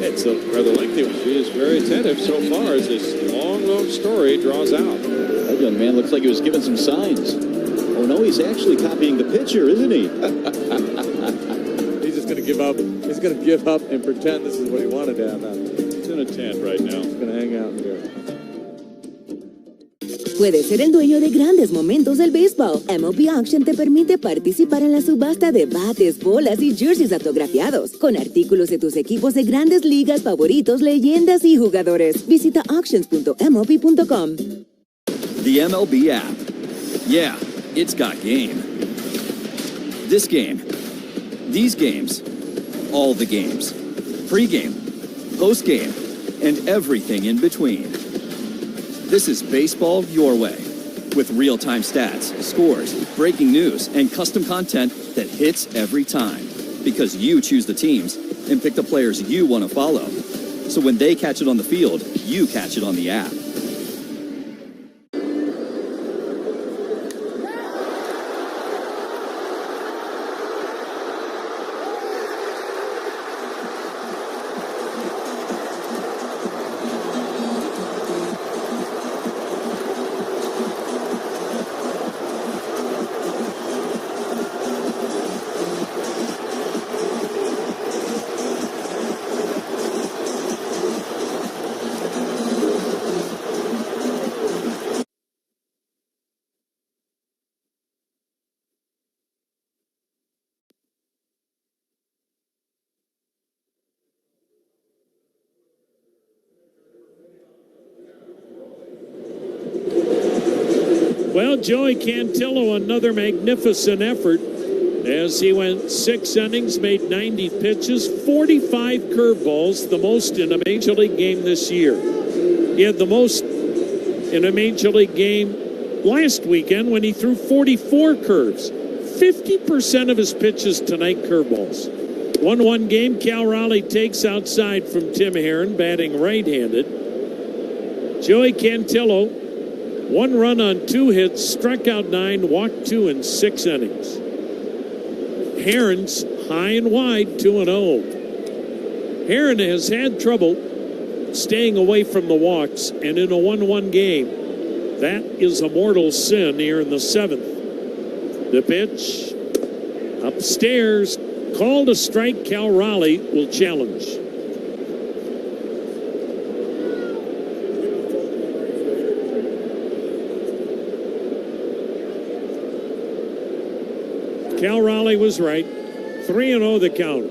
It's a rather lengthy one. She is very attentive so far as this long story draws out. That young man looks like he was given some signs. Oh no, he's actually copying the pitcher, isn't he? He's just going to give up. He's going to give up and pretend this is what he wanted to have happen. It's in a tent right now. He's going to hang out here. Puedes ser el dueño de grandes momentos del béisbol. MLB Auction te permite participar en la subasta de bates, bolas y jerseys autografiados, con artículos de tus equipos de grandes ligas favoritos, leyendas y jugadores. Visita auctions.mlb.com. The MLB app. Yeah, it's got game. This game. These games. All the games. Pre-game. Post-game. And everything in between. This is baseball your way. With real-time stats, scores, breaking news, and custom content that hits every time. Because you choose the teams and pick the players you want to follow. So when they catch it on the field, you catch it on the app. Well, Joey Cantillo, another magnificent effort as he went 6 innings, made 90 pitches, 45 curveballs, the most in a Major League game this year. He had the most in a Major League game last weekend when he threw 44 curves. 50% of his pitches tonight curveballs. 1-1 game, Cal Raleigh takes outside from Tim Herron, batting right-handed. Joey Cantillo, 1 run on 2 hits, struck out 9, walked 2 in 6 innings. Herron's high and wide, 2-0. Herron has had trouble staying away from the walks, and in a 1-1 game, that is a mortal sin here in the 7th. The pitch, upstairs, called a strike. Cal Raleigh will challenge. Cal Raleigh was right. 3-0 the count.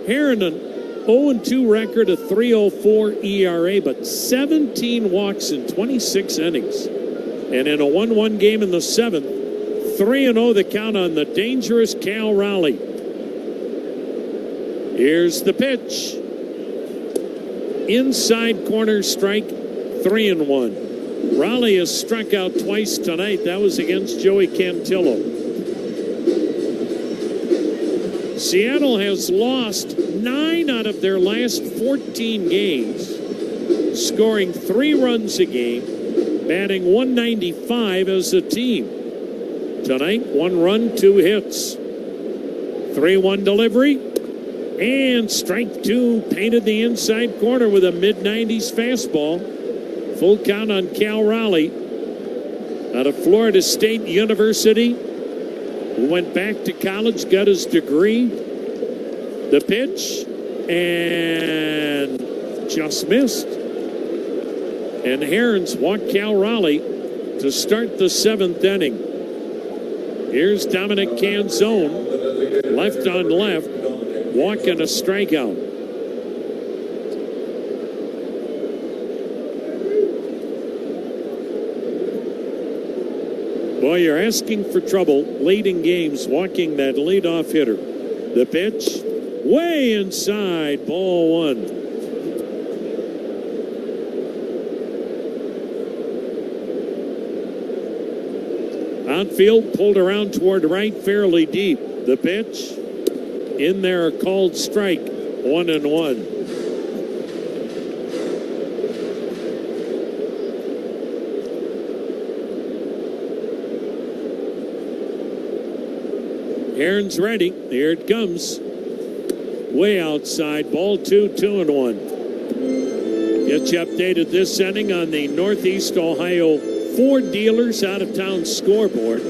Herron, an 0-2 record, a 3.04 ERA, but 17 walks in 26 innings. And in a 1-1 game in the 7th, 3-0 the count on the dangerous Cal Raleigh. Here's the pitch. Inside corner strike, 3-1. Raleigh has struck out twice tonight. That was against Joey Cantillo. Seattle has lost 9 out of their last 14 games, scoring 3 runs a game, batting .195 as a team. Tonight, 1 run, 2 hits. 3-1 delivery, and strike 2, painted the inside corner with a mid-90s fastball. Full count on Cal Raleigh out of Florida State University, who went back to college, got his degree. The pitch, and just missed. And Herons walked Cal Raleigh to start the 7th inning. Here's Dominic Canzone, left on left, walking a strikeout. Boy, you're asking for trouble late in games walking that leadoff hitter. The pitch, way inside, ball 1. Outfield pulled around toward right, fairly deep. The pitch, in there, called strike, 1-1. Herron's ready. Here it comes. Way outside. Ball 2, 2-1. Get you updated this inning on the Northeast Ohio Ford Dealers out-of-town scoreboard.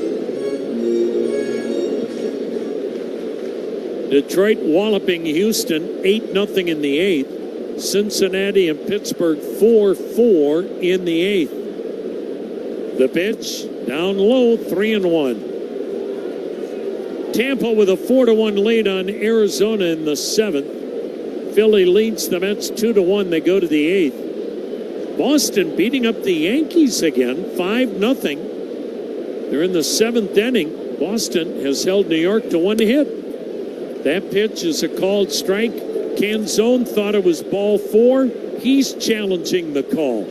Detroit walloping Houston 8-0 in the 8th. Cincinnati and Pittsburgh 4-4 in the 8th. The pitch down low, 3-1. Tampa with a 4-1 lead on Arizona in the 7th. Philly leads the Mets 2-1. They go to the 8th. Boston beating up the Yankees again, 5-0. They're in the 7th inning. Boston has held New York to 1 hit. That pitch is a called strike. Canzone thought it was ball 4. He's challenging the call.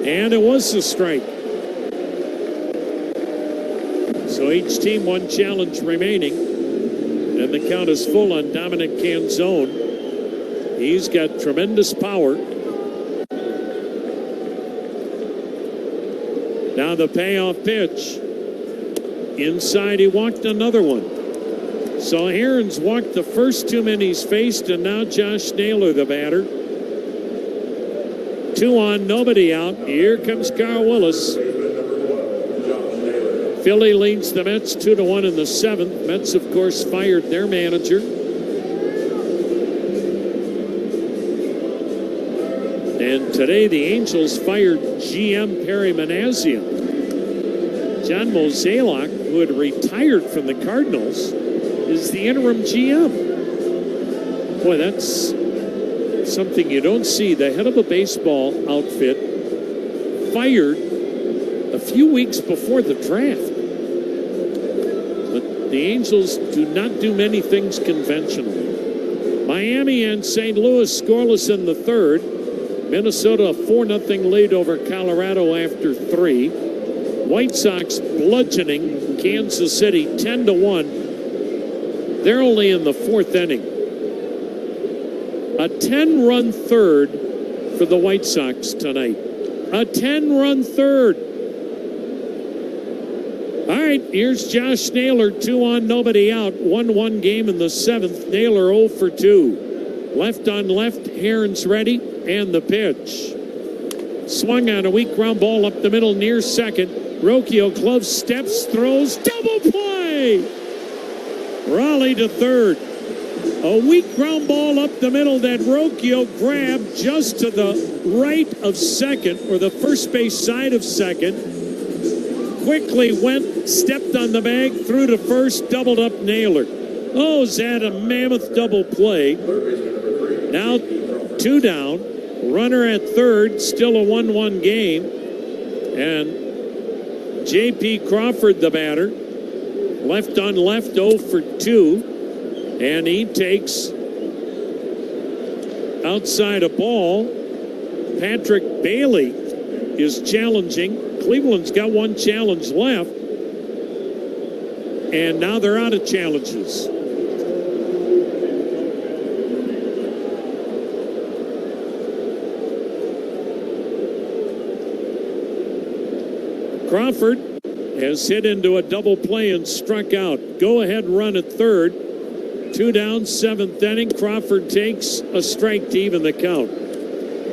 And it was a strike. So each team 1 challenge remaining. And the count is full on Dominic Canzone. He's got tremendous power. Now the payoff pitch. Inside, he walked another one. So Herons walked the first 2 men he's faced, and now Josh Naylor, the batter. 2 on, nobody out. Here comes Carl Willis. Philly leads the Mets 2-1 in the 7th. Mets, of course, fired their manager. And today the Angels fired GM Perry Manassian. John Mozeliak, who had retired from the Cardinals, is the interim GM. Boy, that's something you don't see. The head of a baseball outfit fired a few weeks before the draft. But the Angels do not do many things conventionally. Miami and St. Louis scoreless in the third. Minnesota a 4-0 lead over Colorado after 3. White Sox bludgeoning Kansas City 10-1. They're only in the fourth inning. A 10-run third for the White Sox tonight. A 10-run third. All right, here's Josh Naylor, 2 on, nobody out. 1-1 game in the 7th. Naylor 0 for 2. Left on left, Herons ready, and the pitch. Swung on a weak ground ball up the middle near second. Rocchio glove steps, throws, double play! Raleigh to third. A weak ground ball up the middle that Rocchio grabbed just to the right of second, or the first base side of second. Quickly went, stepped on the bag, threw to first, doubled up Naylor. Oh, is that a mammoth double play? Now 2 down. Runner at third, still a 1-1 game. And J.P. Crawford, the batter, left on left, 0 for 2. And he takes outside a ball. Patrick Bailey is challenging. Cleveland's got one challenge left. And now they're out of challenges. Crawford has hit into a double play and struck out. Go-ahead run at third. 2 down, 7th inning. Crawford takes a strike to even the count.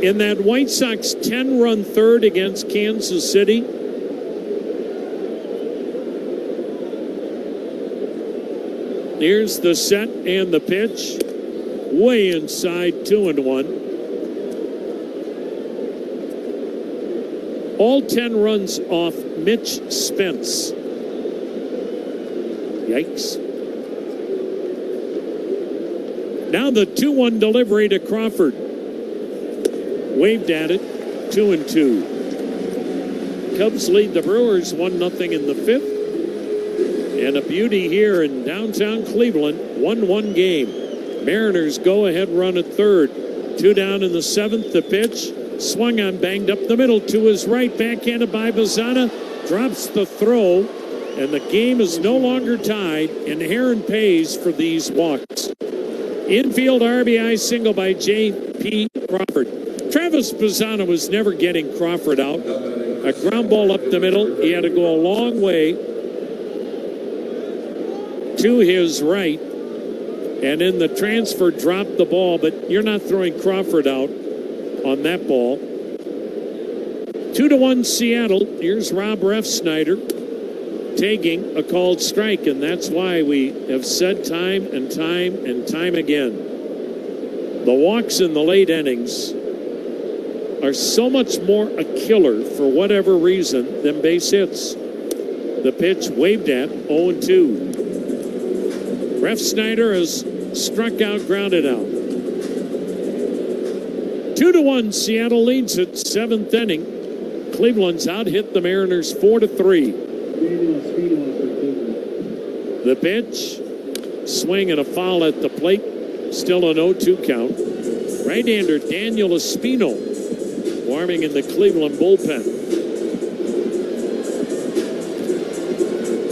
In that White Sox 10-run third against Kansas City, here's the set and the pitch. Way inside, 2-1. All 10 runs off Mitch Spence. Yikes. Now the 2-1 delivery to Crawford. Waved at it, 2-2. Cubs lead the Brewers 1-0 in the 5th. And a beauty here in downtown Cleveland, 1-1 game. Mariners go ahead run at third. 2 down in the 7th, the pitch. Swung on, banged up the middle to his right, backhanded by Bazzana. Drops the throw, and the game is no longer tied, and Heron pays for these walks. Infield RBI single by J.P. Crawford. Travis Bazzana was never getting Crawford out. A ground ball up the middle. He had to go a long way to his right. And in the transfer, dropped the ball, but you're not throwing Crawford out on that ball. 2-1 Seattle. Here's Rob Refsnyder taking a called strike, and that's why we have said time and time and time again, the walks in the late innings are so much more a killer for whatever reason than base hits. The pitch waved at, 0-2. Refsnyder has struck out, grounded out. 2-1, Seattle leads it, 7th inning. Cleveland's out-hit the Mariners 4-3. The pitch, swing and a foul at the plate, still an 0-2 count. Right-hander Daniel Espino warming in the Cleveland bullpen.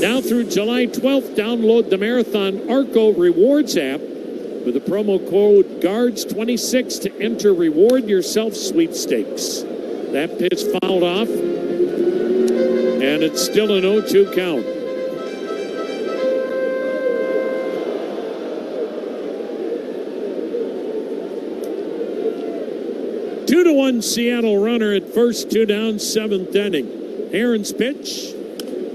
Now through July 12th, download the Marathon Arco Rewards app with the promo code GUARDS26 to enter Reward Yourself sweepstakes. That pitch fouled off, and it's still an 0-2 count. Two to 1 Seattle runner at first, 2 down, 7th inning. Aaron's pitch.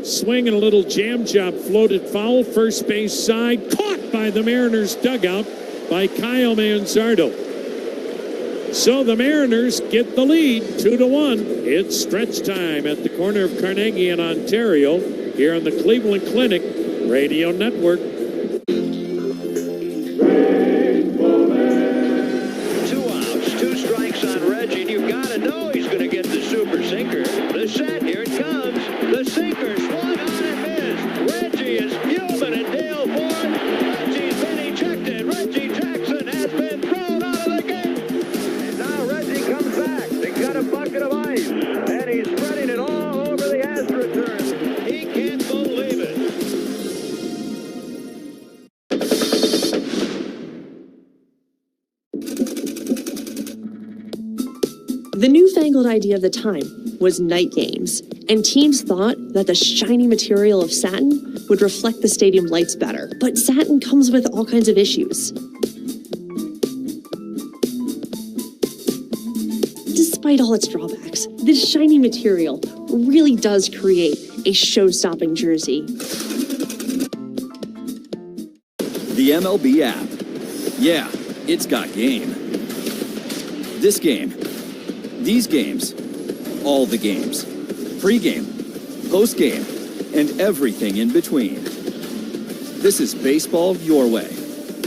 Swing and a little jam job, floated foul, first base side, caught by the Mariners dugout by Kyle Manzardo. So the Mariners get the lead, 2-1. It's stretch time at the corner of Carnegie and Ontario here on the Cleveland Clinic Radio Network. Baseball man. The newfangled idea of the time was night games, and teams thought that the shiny material of satin would reflect the stadium lights better. But satin comes with all kinds of issues. Despite all its drawbacks, this shiny material really does create a show-stopping jersey. The MLB app. Yeah, it's got game. This game. These games. All the games. Pre-game, post-game, and everything in between. This is baseball your way.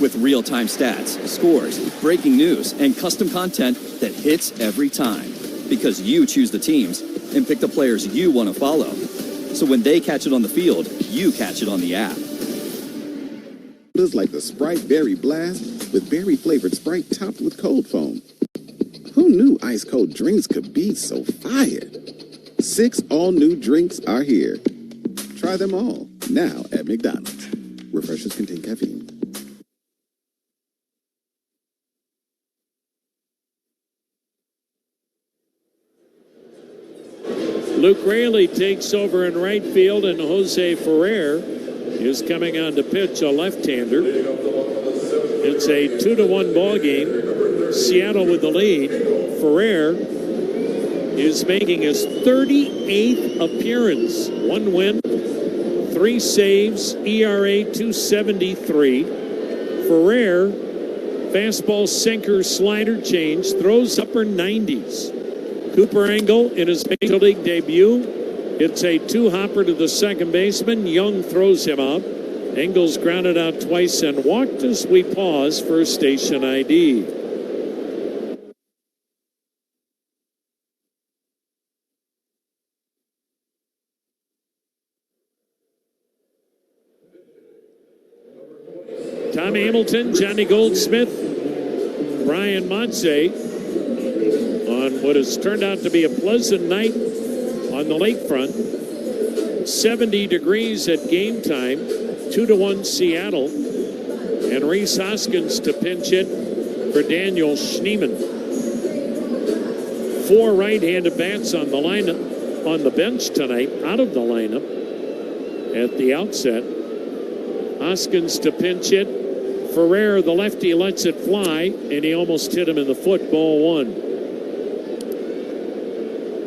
With real-time stats, scores, breaking news, and custom content that hits every time. Because you choose the teams and pick the players you want to follow. So when they catch it on the field, you catch it on the app. Feels like the Sprite Berry Blast with berry-flavored Sprite topped with cold foam. Who knew ice-cold drinks could be so fire? 6 all-new drinks are here. Try them all, now at McDonald's. Refreshers contain caffeine. Luke Raley takes over in right field, and Jose Ferrer is coming on to pitch, a left-hander. It's a 2-1 ball game. Seattle with the lead. Ferrer is making his 38th appearance. 1 win, 3 saves, ERA 2.73. Ferrer, fastball, sinker, slider change, throws upper 90s. Cooper Engel in his major league debut. It's a 2-hopper to the second baseman. Young throws him out. Engel's grounded out twice and walked as we pause for station ID. Tom Hamilton, Johnny Goldsmith, Brian Motze on what has turned out to be a pleasant night on the lakefront. 70 degrees at game time. 2-1 Seattle. And Rhys Hoskins to pinch hit for Daniel Schneemann. 4 right-handed bats on the lineup, on the bench tonight, out of the lineup at the outset. Hoskins to pinch hit. Ferrer, the lefty, lets it fly, and he almost hit him in the foot. Ball 1.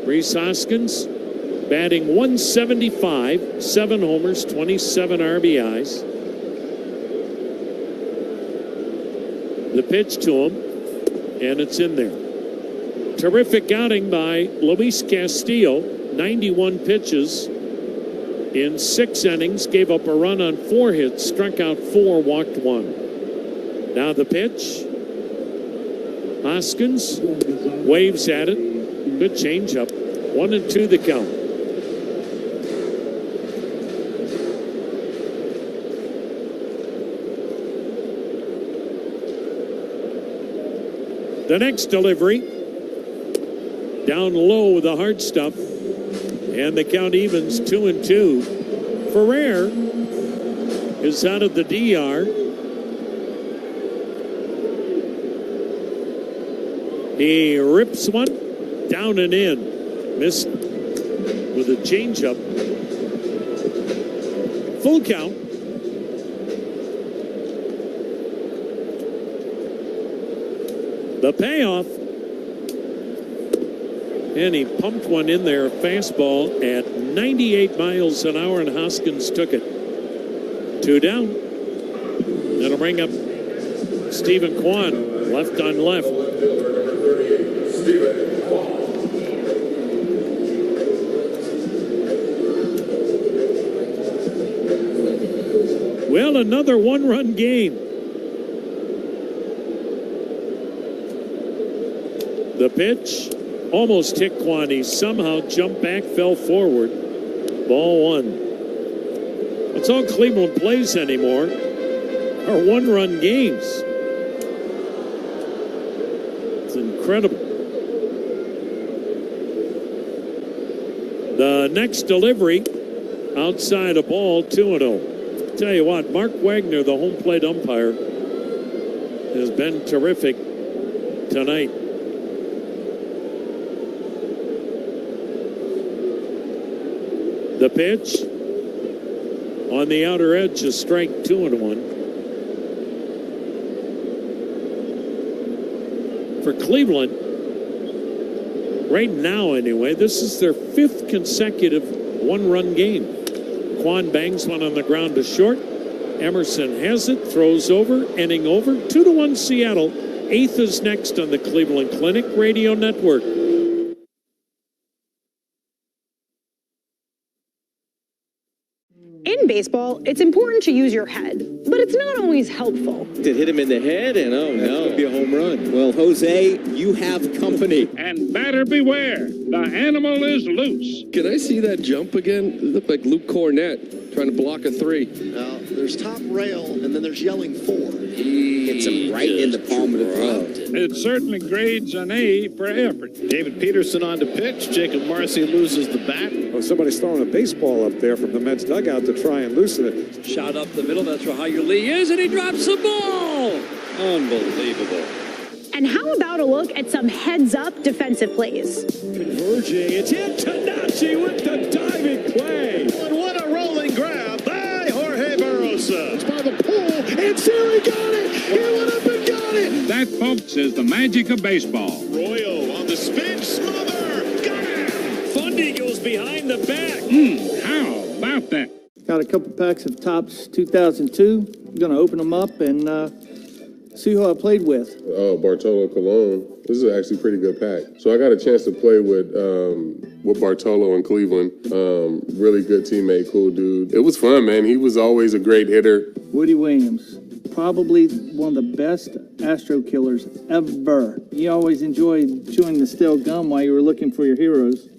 Rhys Hoskins batting .175, 7 homers, 27 RBIs. The pitch to him, and it's in there. Terrific outing by Luis Castillo. 91 pitches in 6 innings, gave up a run on 4 hits, struck out 4, walked 1. Now the pitch. Hoskins waves at it. Good changeup. 1-2 the count. The next delivery, down low with the hard stuff, and the count evens 2-2. Ferrer is out of the DR. He rips one down and in. Missed with a changeup. Full count. The payoff. And he pumped one in there, fastball at 98 miles an hour, and Hoskins took it. 2 down. That'll bring up Stephen Kwan, left on left. Well, another 1-run game. The pitch almost hit Kwan. He somehow jumped back, fell forward. Ball 1. That's all Cleveland plays anymore are 1-run games. It's incredible. The next delivery outside a ball, 2-0. Tell you what, Mark Wagner, the home plate umpire, has been terrific tonight. The pitch on the outer edge, a strike, 2-1. For Cleveland, right now anyway, this is their 5th consecutive one-run game. Quan bangs one on the ground to short. Emerson has it, throws over, inning over, 2-1 Seattle. 8th is next on the Cleveland Clinic Radio Network. In baseball, it's important to use your head, but it's not always helpful. It hit him in the head, and oh no, it's going to be a home run. Well, Jose, you have company. And batter beware, the animal is loose. Can I see that jump again? It looked like Luke Cornett trying to block a 3. Now, there's top rail, and then there's yelling 4. Hits him right in the palm of the glove. It certainly grades an A for effort. David Peterson on to pitch. Jacob Marcy loses the bat. Oh, somebody's throwing a baseball up there from the Mets dugout to try and loosen it. Shot up the middle. That's where Hyer Lee is, and he drops the ball. Unbelievable. And how about a look at some heads-up defensive plays? Converging. It's Antonacci with the diving play. And what a rolling grab by Jorge Barrosa. It's by the pool, and Siri got it. He went up and got it. That, folks, is the magic of baseball. Royal on the spin, smother. Got him. Fundy goes behind the back. How about that? Got a couple packs of Topps 2002. I'm going to open them up and see who I played with. Oh, Bartolo Colon. This is actually a pretty good pack. So I got a chance to play with Bartolo in Cleveland. Really good teammate, cool dude. It was fun, man. He was always a great hitter. Woody Williams, probably one of the best Astro killers ever. You always enjoyed chewing the stale gum while you were looking for your heroes.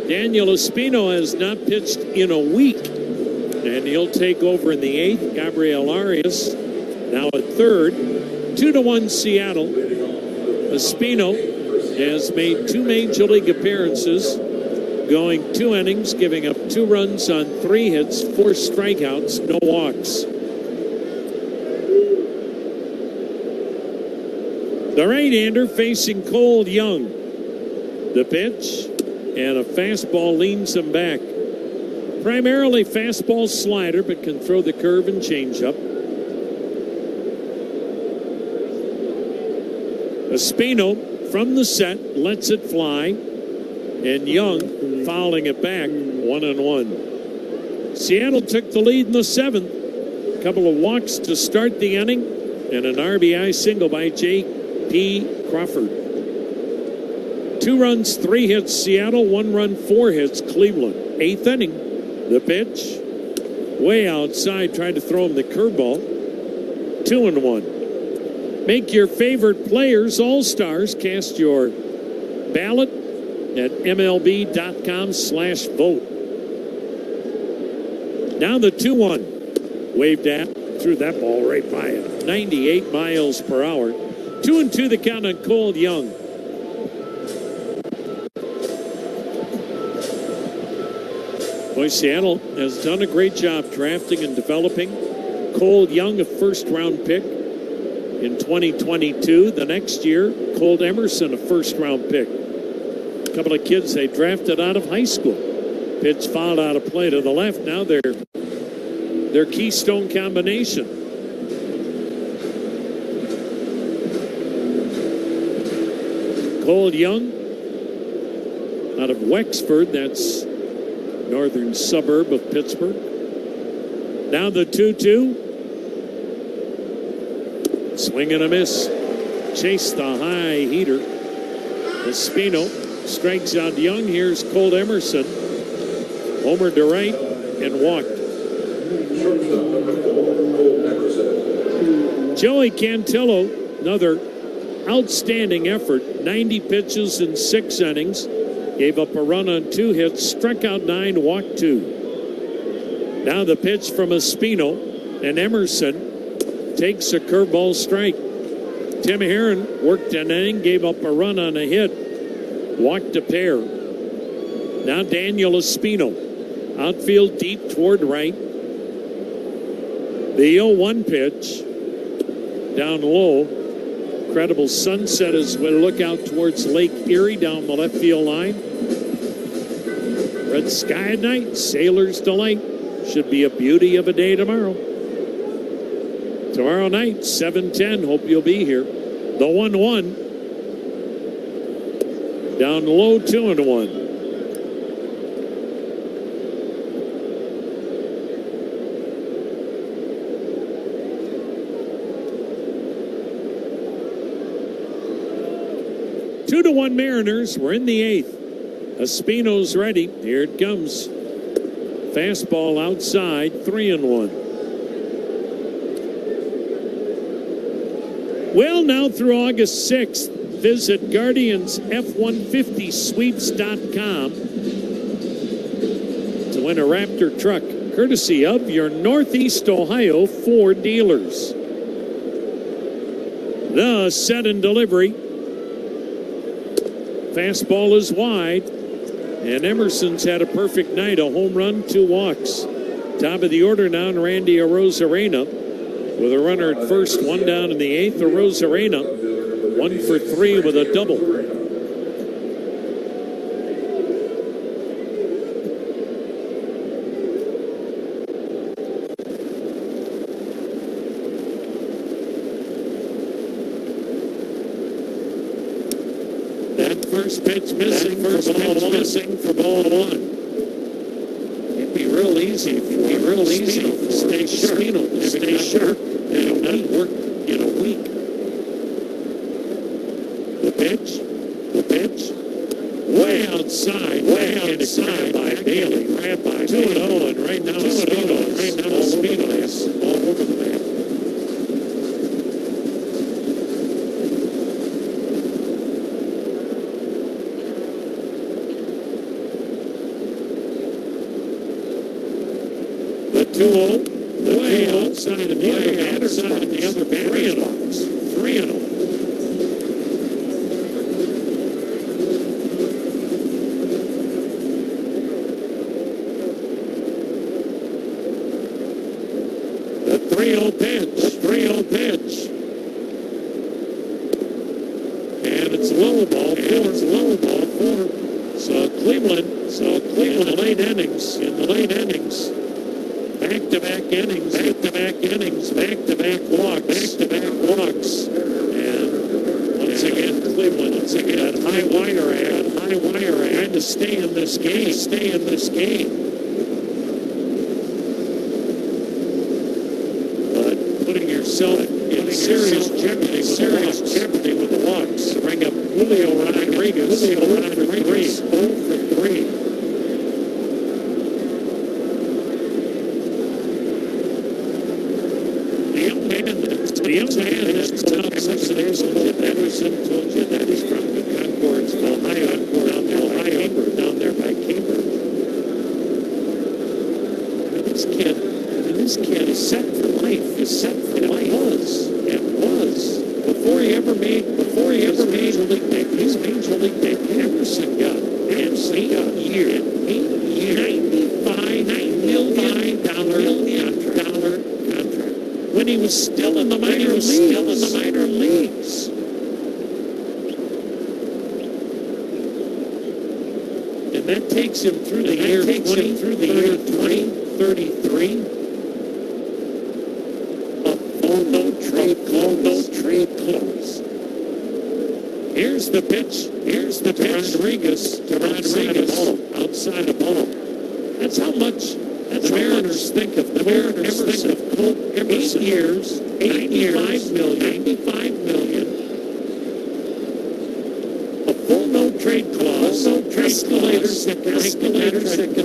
Daniel Espino has not pitched in a week, and he'll take over in the 8th. Gabriel Arias now at 3rd. 2-1 Seattle. Espino has made 2 major league appearances, going 2 innings, giving up 2 runs on 3 hits, 4 strikeouts, no walks. The right-hander facing Cole Young. The pitch. And a fastball leans him back. Primarily fastball slider, but can throw the curve and changeup. Espino from the set lets it fly. And Young fouling it back, 1-1. Seattle took the lead in the 7th. A couple of walks to start the inning. And an RBI single by J.P. Crawford. 2 runs, 3 hits Seattle, 1 run, 4 hits Cleveland. 8th inning. The pitch. Way outside, tried to throw him the curveball. 2-1. Make your favorite players all-stars. Cast your ballot at MLB.com/vote. Now the 2-1. Waved at. Threw that ball right by it. 98 miles per hour. 2-2 the count on Cole Young. Boy, Seattle has done a great job drafting and developing. Cole Young, a first-round pick in 2022. The next year, Cole Emerson, a first-round pick. A couple of kids they drafted out of high school. Pitch fouled out of play to the left. Now their keystone combination. Cole Young out of Wexford. That's northern suburb of Pittsburgh. Now the 2-2. Swing and a miss. Chase the high heater. Espino strikes out Young. Here's Cole Emerson. Homer to right and walked. Joey Cantillo, another outstanding effort. 90 pitches in 6 innings. Gave up a run on 2 hits, struck out 9, walked 2. Now the pitch from Espino, and Emerson takes a curveball strike. Tim Herron worked an inning, gave up a run on a hit, walked a pair. Now Daniel Espino, outfield deep toward right. The 0-1 pitch, down low. Incredible sunset as we look out towards Lake Erie down the left field line. Red sky at night, sailor's delight. Should be a beauty of a day tomorrow. Tomorrow night, 7:10. Hope you'll be here. The 1-1. Down low, 2-1. Two to 1 Mariners. We're in the 8th. Espino's ready. Here it comes. Fastball outside, 3-1. Well, now through August 6th, visit GuardiansF150Sweeps.com to win a Raptor truck, courtesy of your Northeast Ohio Ford dealers. The set and delivery. Fastball is wide, and Emerson's had a perfect night, a home run, 2 walks. Top of the order now, Randy Arozarena with a runner at first, 1 down in the 8th. Arozarena 1 for 3 with a double. First pitch missing, for ball 1. It'd be real easy. Stay sharp. And not work in a week. The pitch. Way outside by Bailey. Grabbed by 2-0, and right now Espino is all over the map. The 2-0, way outside of the other battery box. 3-0. The 3-0 pitch. And it's low ball 4. So Cleveland in the late innings. Back-to-back walks. And once again, Cleveland, that high wire ad, trying to stay in this game. But putting yourself in serious jeopardy with the walks. To bring up Julio Rodriguez, 0 for 3. The young man is Emerson told you that he's from the Concord, Ohio, down there by Cambridge. And this kid is set for life. Was. Before he ever made his major league debut, Emerson got 8 year, $95 million contract. When he was still in the minor leagues. And that takes him through the year 2033. A full no trade close. Here's the pitch. Rodriguez outside of ball. That's how much. The Mariners think of Emerson. 8 years, $95 million. A full no trade clause. Escalators that can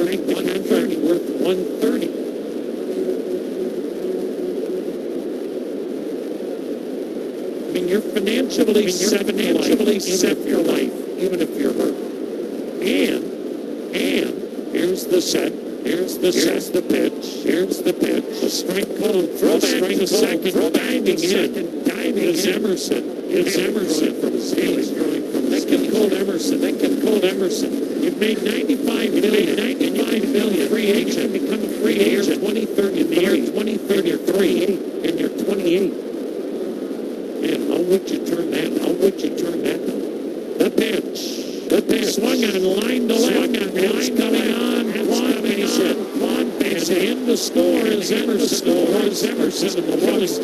make the contract worth $130. I mean, you're financially set for life, even if you're hurt. And here's the set. Here's the pitch. Here's the pitch. A strike called. Throw back to second. Diving in. Diving is Emerson. It's Emerson from Steelers. That can hold Emerson. That can hold Emerson. You've made $95 million. $95 million. Free agent. Become a free agent. 2030 in the year 2033. And you're 28. Man, how would you turn that? How would you turn that? The pitch. The pitch. Swung on line to left. It's coming on. One base hit. One base hit. In to score is Emerson. Emerson in the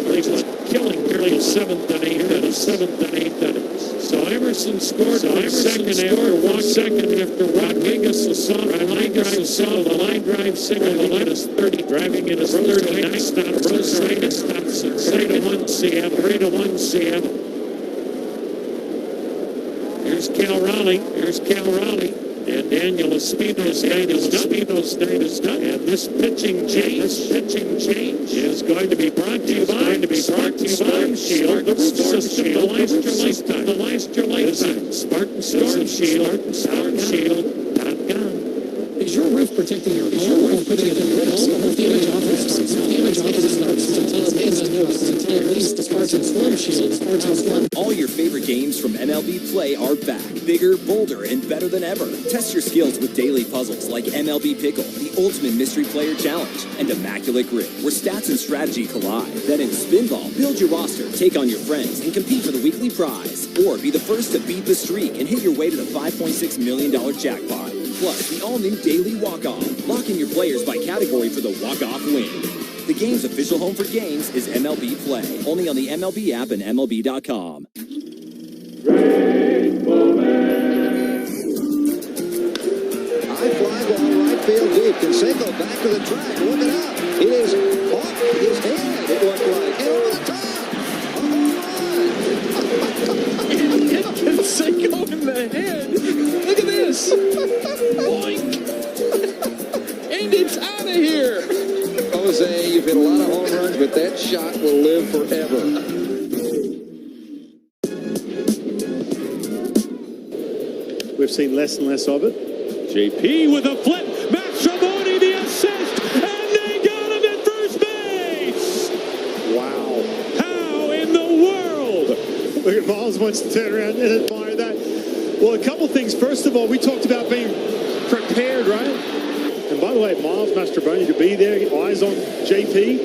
Cleveland. Killing nearly the seventh and eighth innings. So Emerson scored second after Rodriguez saw the line drive single. The line is 30. Driving in his 30. Nice stop. Rosarena stops at 3-1 Seattle. Here's Cal Raleigh. And Daniel Espino's night is done. And this pitching change is going to be brought to you by Storm Shield, the roof system to last your lifetime. Spartan Storm Shield, StormShield.com. Is your roof protecting your home or putting it in the home? Damage office starts. Damage office starts. Until it's diagnosed. Until at least the Spartan Storm Shield. All your favorite games from MLB Play are back. Bigger, bolder, and better than ever. Test your skills with daily puzzles like MLB Pickle, the Ultimate Mystery Player Challenge, and Immaculate Grip, where stats and strategy collide. Then in Spinball, build your roster, take on your friends, and compete for the weekly prize. Or be the first to beat the streak and hit your way to the $5.6 million jackpot. Plus, the all-new Daily Walk-Off. Lock in your players by category for the walk-off win. The game's official home for games is MLB Play. Only on the MLB app and MLB.com. High fly ball right field deep. Canseco back to the track. Look it up. It is off his head, it looked like. And over the top. A home run. Canseco in the head. Look at this. Boink. And it's out of here. Jose, you've hit a lot of home runs, but that shot will live forever. We've seen less and less of it. JP with a flip. Mastrobuoni the assist. And they got him at first base. Wow. How in the world? Look at Miles wants to turn around and admire that. Well, a couple things. First of all, we talked about being prepared, right? And by the way, Miles Mastrobuoni to be there, eyes on JP,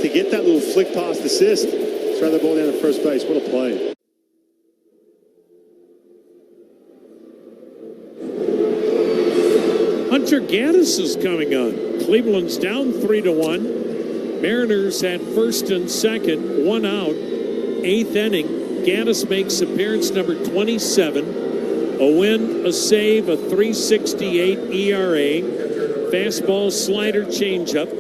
to get that little flick past assist, throw the ball down at first base. What a play. Hunter Gaddis is coming on. Cleveland's down 3-1. Mariners had first and second, one out. Eighth inning. Gaddis makes appearance number 27. A win, a save, a 3.68 ERA. Fastball, slider, changeup.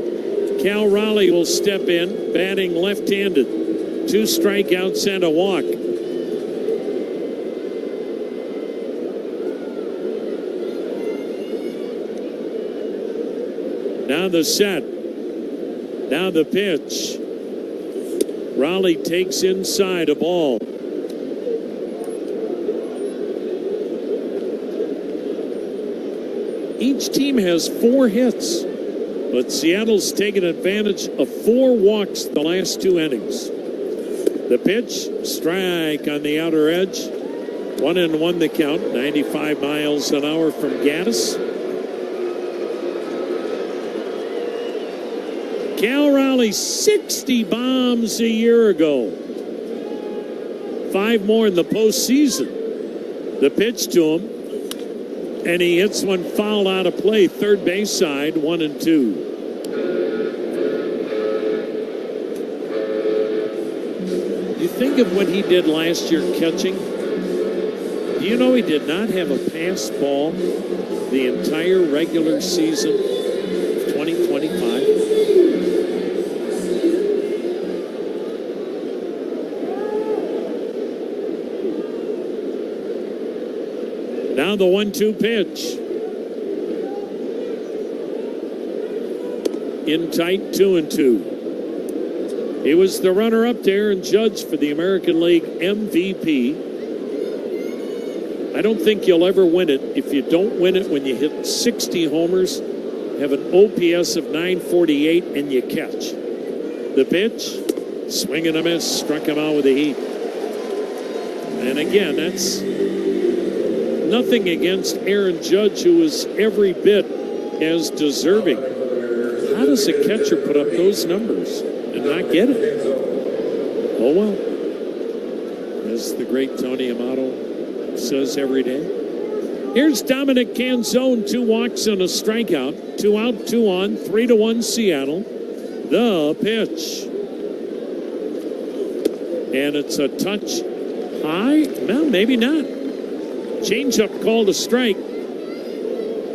Cal Raleigh will step in, batting left-handed. 2 strikeouts and a walk. Now the set. Now the pitch. Raleigh takes inside a ball. Each team has 4 hits, but Seattle's taken advantage of 4 walks the last 2 innings. The pitch, strike on the outer edge. 1-1 the count, 95 miles an hour from Gaddis. Cal Raleigh, 60 bombs a year ago. 5 more in the postseason. The pitch to him. And he hits one foul out of play, third base side, 1-2. You think of what he did last year catching. Do you know he did not have a pass ball the entire regular season of 2025? Now the 1-2 pitch. In tight, 2-2. He was the runner-up there and Judge for the American League MVP. I don't think you'll ever win it if you don't win it when you hit 60 homers have an OPS of 948, and you catch. The pitch, swing and a miss, struck him out with a heat. And again, that's nothing against Aaron Judge, who is every bit as deserving. How does a catcher put up those numbers and not get it? Oh well. As the great Tony Amato says every day. Here's Dominic Canzone, 2 walks and a strikeout. 2 out, 2 on, 3-1 Seattle. The pitch. And it's a touch high? No, maybe not. Changeup called a strike.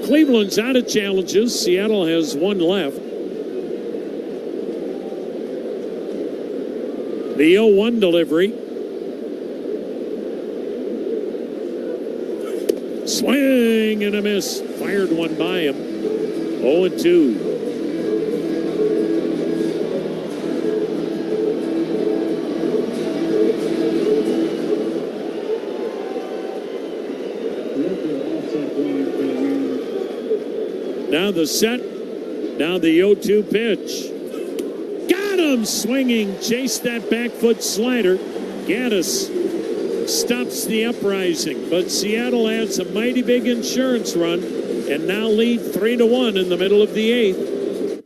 Cleveland's out of challenges. Seattle has 1 left. The 0-1 delivery. Swing and a miss. Fired one by him. 0-2. Now the set. Now the 0-2 pitch. Got him swinging. Chased that back foot slider. Gaddis stops the uprising. But Seattle adds a mighty big insurance run and now lead 3-1 in the middle of the 8th.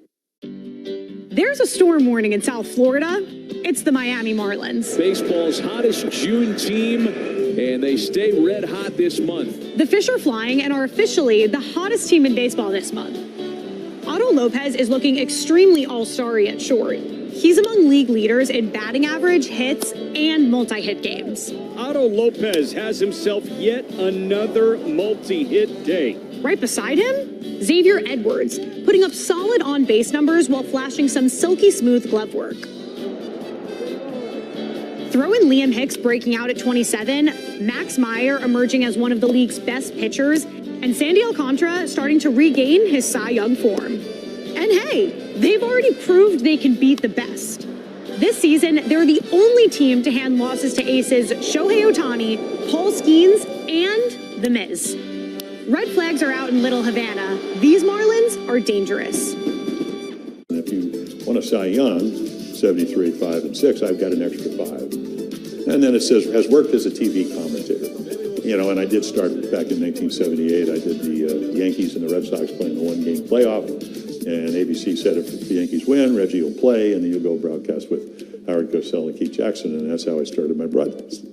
There's a storm warning in South Florida. It's the Miami Marlins. Baseball's hottest June team, and they stay red hot this month. The fish are flying and are officially the hottest team in baseball this month. Otto Lopez is looking extremely all-starry at short. He's among league leaders in batting average, hits, and multi-hit games. Otto Lopez has himself yet another multi-hit day. Right beside him, Xavier Edwards, putting up solid on-base numbers while flashing some silky smooth glove work. Throw in Liam Hicks breaking out at 27, Max Meyer emerging as one of the league's best pitchers, and Sandy Alcantara starting to regain his Cy Young form. And hey, they've already proved they can beat the best. This season, they're the only team to hand losses to aces Shohei Ohtani, Paul Skeens, and The Miz. Red flags are out in Little Havana. These Marlins are dangerous. If you want a Cy Young, 73, 5, and 6, I've got an extra 5. And then it says, has worked as a TV commentator. You know, and I did start back in 1978. I did the Yankees and the Red Sox playing the one-game playoff. And ABC said if the Yankees win, Reggie will play, and then you'll go broadcast with Howard Cosell and Keith Jackson. And that's how I started my broadcast.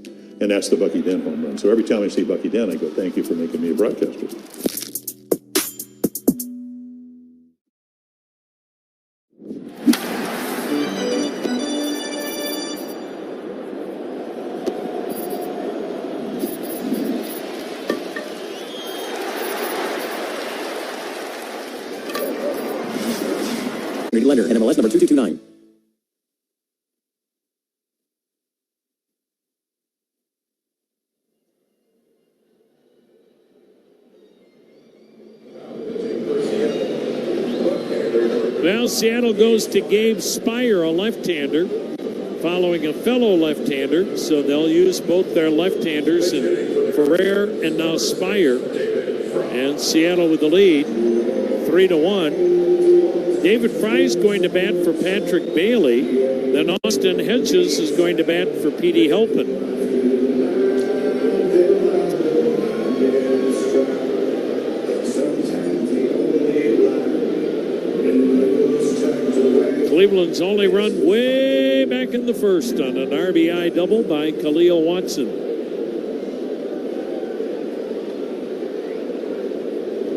And that's the Bucky Dent home run. So every time I see Bucky Dent, I go, thank you for making me a broadcaster. Lender, NMLS number 2229. Well, Seattle goes to Gabe Spire, a left-hander, following a fellow left-hander. So they'll use both their left-handers, and Ferrer and now Spire. And Seattle with the lead, 3-1. David Fry is going to bat for Patrick Bailey. Then Austin Hedges is going to bat for Petey Helpin. Cleveland's only run way back in the first on an RBI double by Khalil Watson.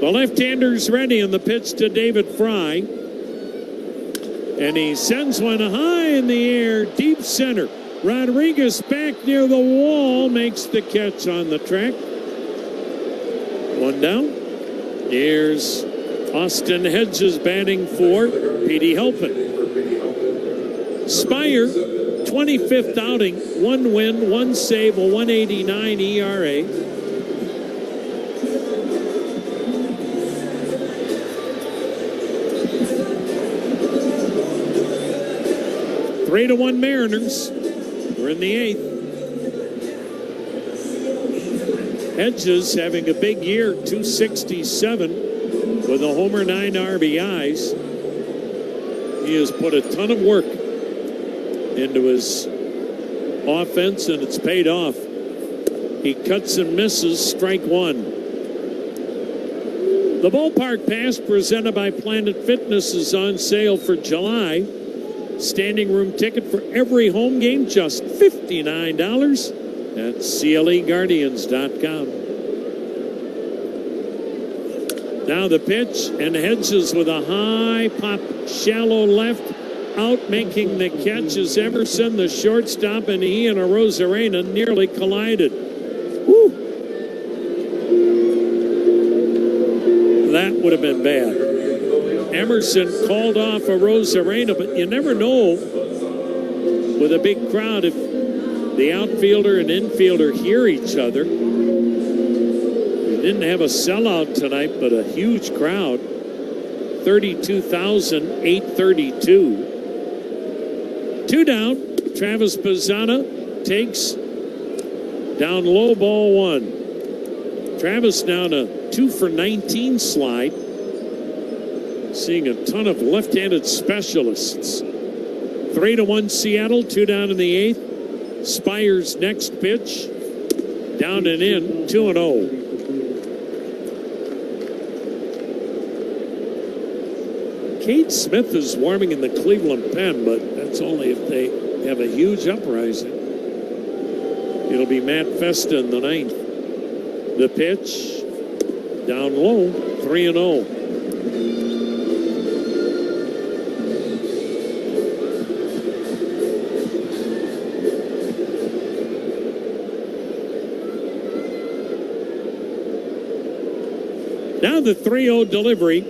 The left-hander's ready, and the pitch to David Fry. And he sends one high in the air, deep center. Rodriguez back near the wall makes the catch on the track. One down. Here's Austin Hedges batting for Petey Helpin. Spire, 25th outing, 1 win, 1 save, a 1.89 ERA. Three to 1 Mariners. We're in the 8th. Hedges having a big year, 267. with a homer, 9 RBIs. He has put a ton of work into his offense, and it's paid off. He cuts and misses, strike one. The ballpark pass presented by Planet Fitness is on sale for July. Standing room ticket for every home game, just $59 at CLEGuardians.com. Now the pitch, and Hedges with a high pop, shallow left, out making the catch is Emerson, the shortstop, and he and Arozarena nearly collided. Woo. That would have been bad. Emerson called off Arozarena, but you never know with a big crowd if the outfielder and infielder hear each other. Didn't have a sellout tonight, but a huge crowd. 32,832. 2 down. Travis Bazzana takes down low, ball 1. Travis down a 2 for 19 slide. Seeing a ton of left-handed specialists. 3-1 Seattle. 2 down in the 8th. Spires next pitch. Down and in. 2-0. Kate Smith is warming in the Cleveland pen, but that's only if they have a huge uprising. It'll be Matt Festa in the 9th. The pitch, down low, 3-0. Now the 3-0 delivery.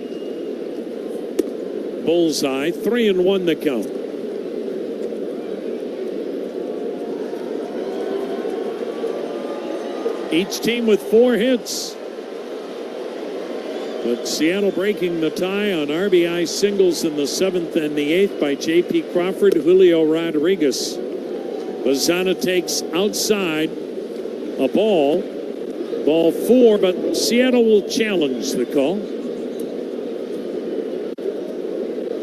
Bullseye, 3-1 the count. Each team with 4 hits. But Seattle breaking the tie on RBI singles in the 7th and the 8th by J.P. Crawford, Julio Rodriguez. Bazzana takes outside a ball 4, but Seattle will challenge the call.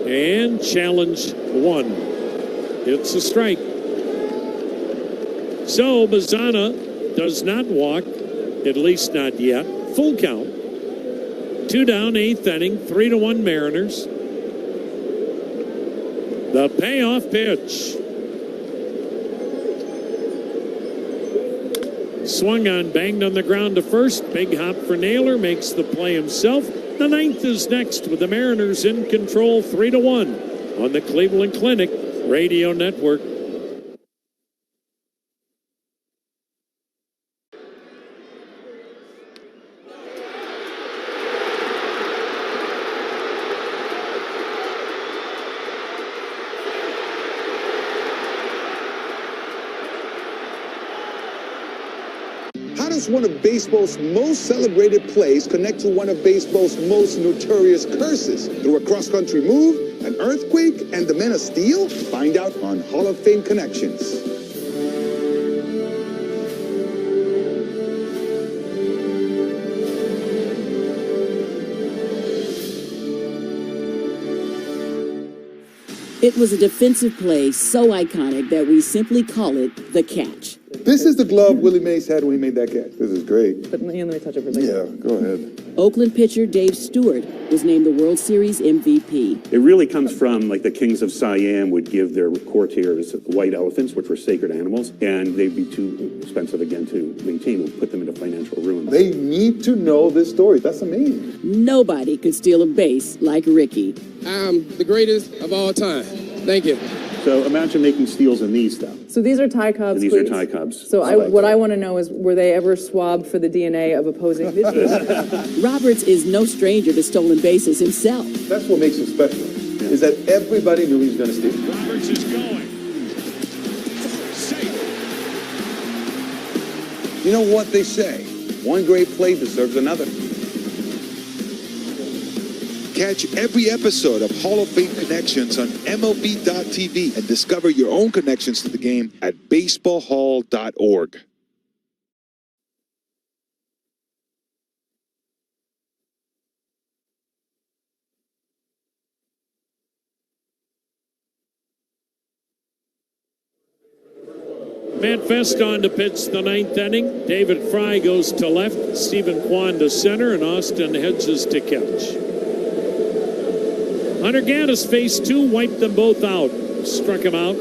And challenge 1. It's a strike. So Bazzana does not walk, at least not yet. Full count. 2 down, 8th inning, 3-1 Mariners. The payoff pitch. Swung on, banged on the ground to first. Big hop for Naylor, makes the play himself. The 9th is next with the Mariners in control, 3-1 on the Cleveland Clinic Radio Network. How does one of baseball's most celebrated plays connect to one of baseball's most notorious curses? Through a cross-country move, an earthquake, and the Men of Steel? Find out on Hall of Fame Connections. It was a defensive play so iconic that we simply call it the catch. This is the glove Willie Mays had when he made that catch. This is great. But let me touch it for a second. Yeah, go ahead. Oakland pitcher Dave Stewart was named the World Series MVP. It really comes from like the kings of Siam would give their courtiers white elephants, which were sacred animals, and they'd be too expensive again to maintain. Would put them into financial ruin. They need to know this story. That's amazing. Nobody could steal a base like Ricky. I'm the greatest of all time. Thank you. So imagine making steals in these stuff. So these are Thai cubs. These please. are Thai cubs. So what I want to know is, were they ever swabbed for the DNA of opposing pitchers? Roberts is no stranger to stolen bases himself. That's what makes him special, is that everybody knew he was going to steal. Roberts is going. You know what they say? One great play deserves another. Catch every episode of Hall of Fame Connections on MLB.tv and discover your own connections to the game at baseballhall.org. Matt Festa on to pitch the ninth inning. David Fry goes to left, Stephen Kwan to center, and Austin Hedges to catch. Hunter Gaddis faced 2, wiped them both out, struck him out.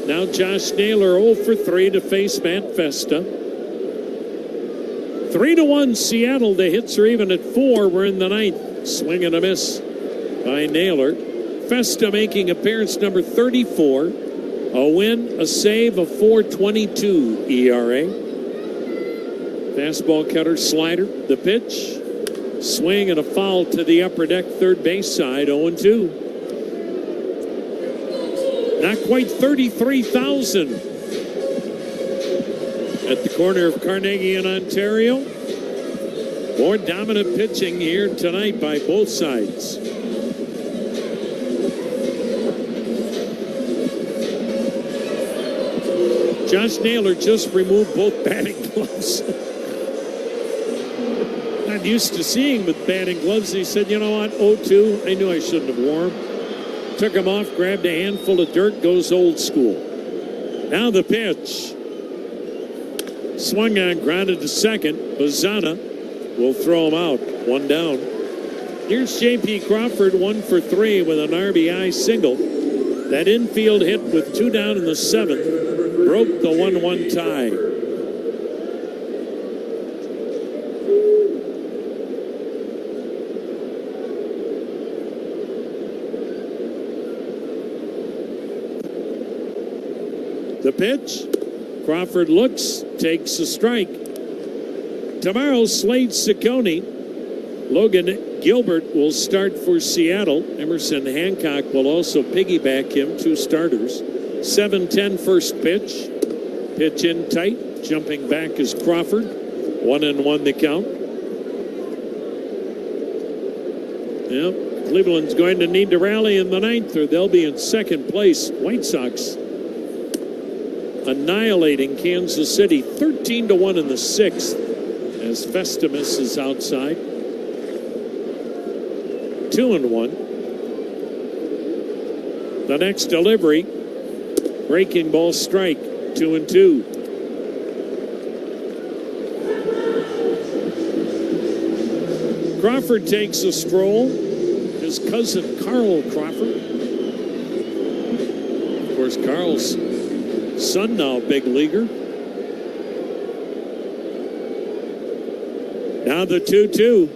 Now Josh Naylor 0 for 3 to face Matt Festa. 3-1 Seattle. The hits are even at 4. We're in the ninth. Swing and a miss by Naylor. Festa making appearance number 34. A win, a save, a 4.22 ERA. Fastball, cutter, slider. The pitch. Swing and a foul to the upper deck, third base side, 0-2. Not quite 33,000 at the corner of Carnegie and Ontario. More dominant pitching here tonight by both sides. Josh Naylor just removed both batting gloves. Not used to seeing with batting gloves. He said, you know what, 0-2, I knew I shouldn't have worn them. Took him off, grabbed a handful of dirt, goes old school. Now the pitch. Swung on, grounded to second. Bazana will throw him out. 1 down. Here's J.P. Crawford, 1 for 3 with an RBI single. That infield hit with 2 down in the 7th broke the 1-1 tie. The pitch. Crawford looks, takes a strike. Tomorrow, Slade Ciccone. Logan Gilbert will start for Seattle. Emerson Hancock will also piggyback him, 2 starters. 7-10 first pitch. Pitch in tight. Jumping back is Crawford. 1-1 the count. Yep. Cleveland's going to need to rally in the 9th or they'll be in second place. White Sox annihilating Kansas City 13-1 in the 6th as Festivus is outside. 2-1. The next delivery, breaking ball strike, 2-2. Crawford takes a stroll. His cousin Carl Crawford. Of course, Carl's son now big leaguer. Now the 2-2.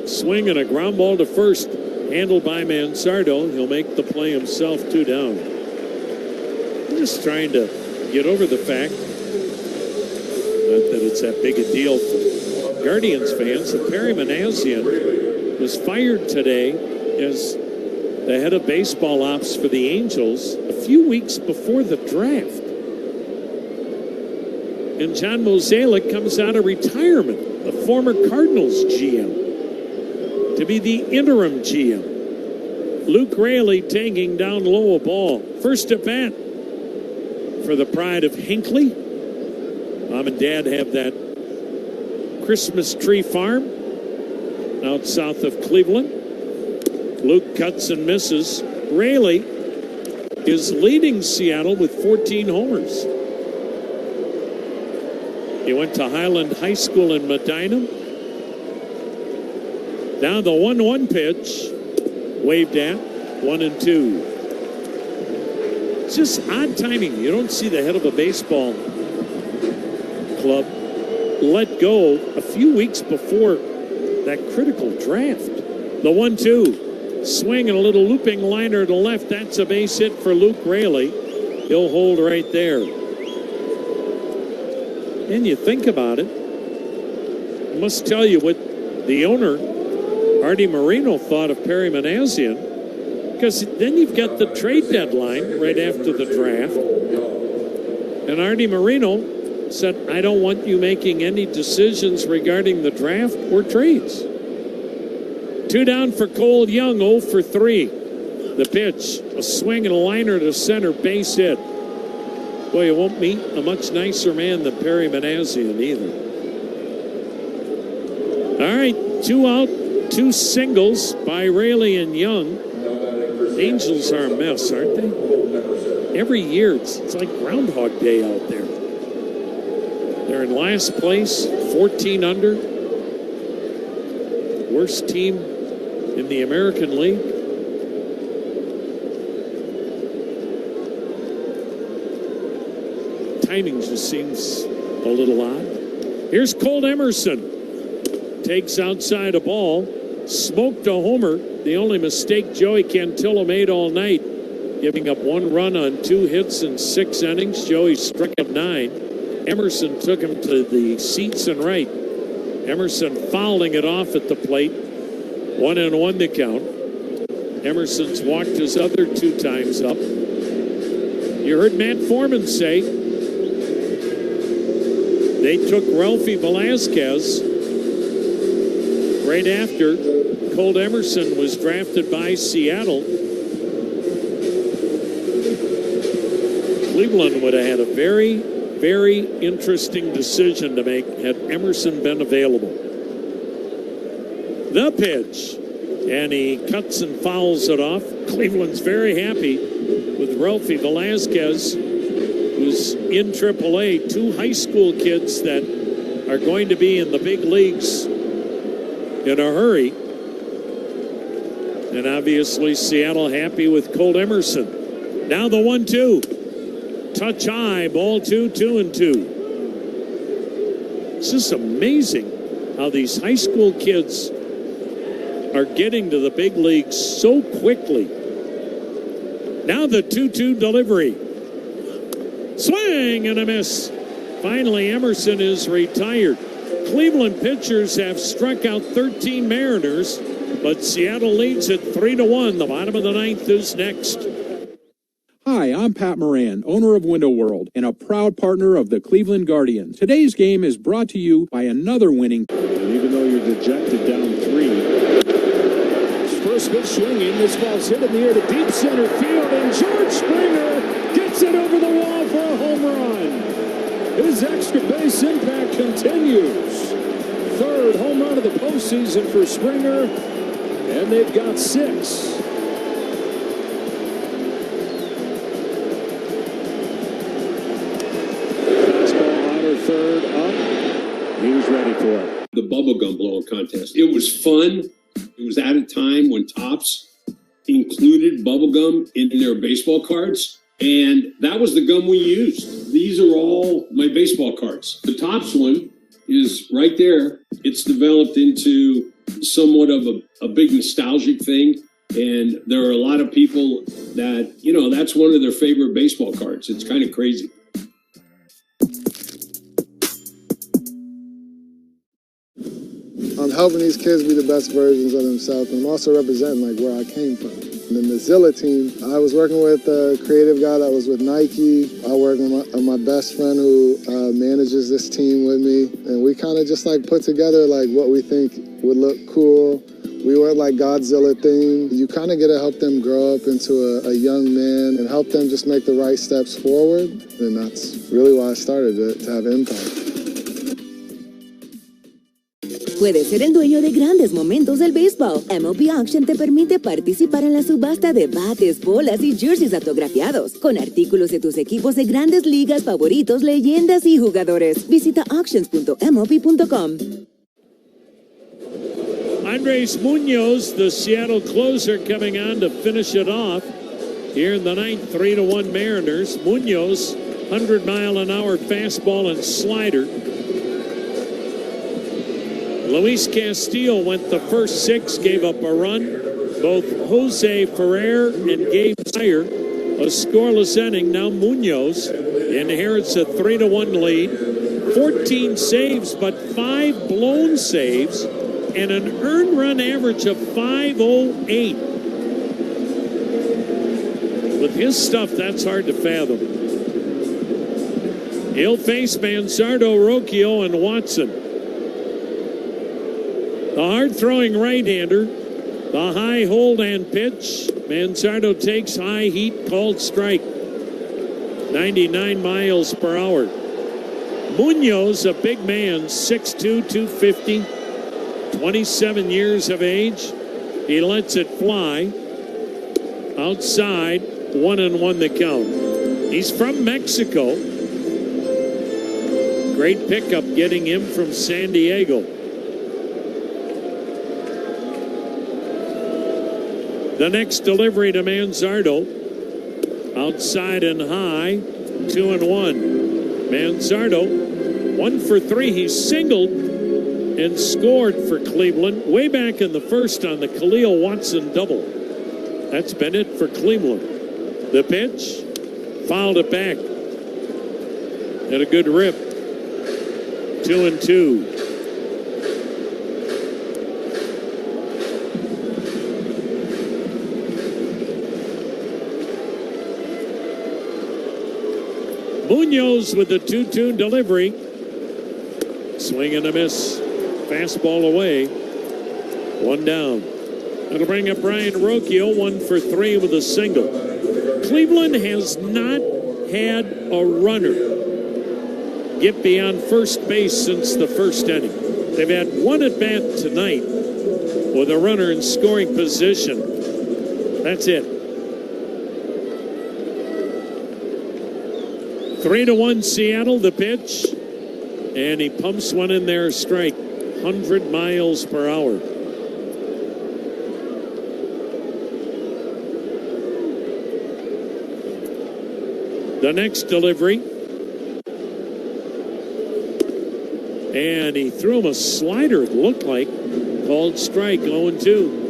Swing and a ground ball to first. Handled by Mansardo. He'll make the play himself, 2 down. I'm just trying to get over the fact, not that it's that big a deal for Guardians fans, that Perry Manassian was fired today as the head of baseball ops for the Angels a few weeks before the draft. And John Mozeliak comes out of retirement, the former Cardinals GM, to be the interim GM. Luke Raley taking down low a ball. First at bat for the pride of Hinckley. Mom and Dad have that Christmas tree farm out south of Cleveland. Luke cuts and misses. Raley is leading Seattle with 14 homers. He went to Highland High School in Medina. Now the 1-1 pitch, waved at, 1-2. It's just odd timing. You don't see the head of a baseball club let go a few weeks before that critical draft. The 1-2, swing and a little looping liner to left. That's a base hit for Luke Raley. He'll hold right there. And you think about it, I must tell you what the owner, Artie Moreno, thought of Perry Manassian, because then you've got the trade deadline right after the draft. And Artie Moreno said, I don't want you making any decisions regarding the draft or trades. 2 down for Cole Young, 0 for 3. The pitch, a swing and a liner to center, base hit. Boy, you won't meet a much nicer man than Perry Manassian either. All right, 2 out, 2 singles by Raley and Young. Angels are a mess, aren't they? every year it's like Groundhog Day out there. They're in last place, 14 under. Worst team in the American League. Timing just seems a little odd. Here's Colt Emerson. Takes outside a ball. Smoked a homer. The only mistake Joey Cantillo made all night. Giving up 1 run on 2 hits in 6 innings. Joey struck out 9. Emerson took him to the seats and right. Emerson fouling it off at the plate. 1-1 the count. Emerson's walked his other 2 times up. You heard Matt Foreman say they took Ralphie Velasquez right after Colt Emerson was drafted by Seattle. Cleveland would have had a very, very interesting decision to make had Emerson been available. The pitch, and he cuts and fouls it off. Cleveland's very happy with Ralphie Velasquez, who's in AAA. 2 high school kids that are going to be in the big leagues in a hurry. And obviously Seattle happy with Colt Emerson. Now the 1-2. Touch high, ball 2, 2-2. It's just amazing how these high school kids are getting to the big leagues so quickly. Now the 2-2 delivery. Swing and a miss. Finally, Emerson is retired. Cleveland pitchers have struck out 13 Mariners, but Seattle leads at 3-1. The bottom of the 9th is next. Hi, I'm Pat Moran, owner of Window World and a proud partner of the Cleveland Guardians. Today's game is brought to you by another winning. And even though you're dejected down 3. First pitch swinging. This ball's hit in the air to deep center field, and George Springer gets it over the wall for a home run. His extra base impact continues. 3rd home run of the postseason for Springer, and they've got 6. Third up. He's ready for it. The bubblegum blowing contest. It was fun. It was at a time when Topps included bubblegum in their baseball cards. And that was the gum we used. These are all my baseball cards. The Topps one is right there. It's developed into somewhat of a big nostalgic thing. And there are a lot of people that, that's one of their favorite baseball cards. It's kind of crazy. I'm helping these kids be the best versions of themselves, and I'm also representing where I came from. And then the Zilla team, I was working with a creative guy that was with Nike. I work with my best friend who manages this team with me, and we kind of just put together what we think would look cool. We went Godzilla theme. You kind of get to help them grow up into a young man and help them just make the right steps forward, and that's really why I started it, to have impact. Puedes ser el dueño de grandes momentos del béisbol. MLB Auction te permite participar en la subasta de bates, bolas y jerseys autografiados, con artículos de tus equipos de grandes ligas favoritos, leyendas y jugadores. Visita auctions.mlb.com. Andres Munoz, the Seattle closer, coming on to finish it off. Here in the 9th, 3-1 Mariners. Munoz, 100-mile-an-hour fastball and slider. Luis Castillo went the first 6, gave up a run. Both Jose Ferrer and Gabe Sire, a scoreless inning. Now Munoz inherits a 3-1 lead. 14 saves, but 5 blown saves, and an earned run average of .508. With his stuff, that's hard to fathom. He'll face Manzardo, Rocchio, and Watson. The hard-throwing right-hander, the high hold and pitch. Manzardo takes high heat, called strike. 99 miles per hour. Munoz, a big man, 6'2", 250, 27 years of age. He lets it fly. Outside, 1-1 the count. He's from Mexico. Great pickup getting him from San Diego. The next delivery to Manzardo. Outside and high. 2-1. Manzardo, 1 for 3. He singled and scored for Cleveland way back in the first on the Khalil Watson double. That's been it for Cleveland. The pitch, fouled it back. Had a good rip. 2-2. Munoz with the 2-2 delivery. Swing and a miss. Fastball away. 1 down. That'll bring up Brian Rocchio, 1 for 3 with a single. Cleveland has not had a runner get beyond first base since the first inning. They've had 1 at bat tonight with a runner in scoring position. That's it. 3-1 Seattle, the pitch. And he pumps one in there, strike. 100 miles per hour. The next delivery. And he threw him a slider, it looked like. Called strike, 0-2.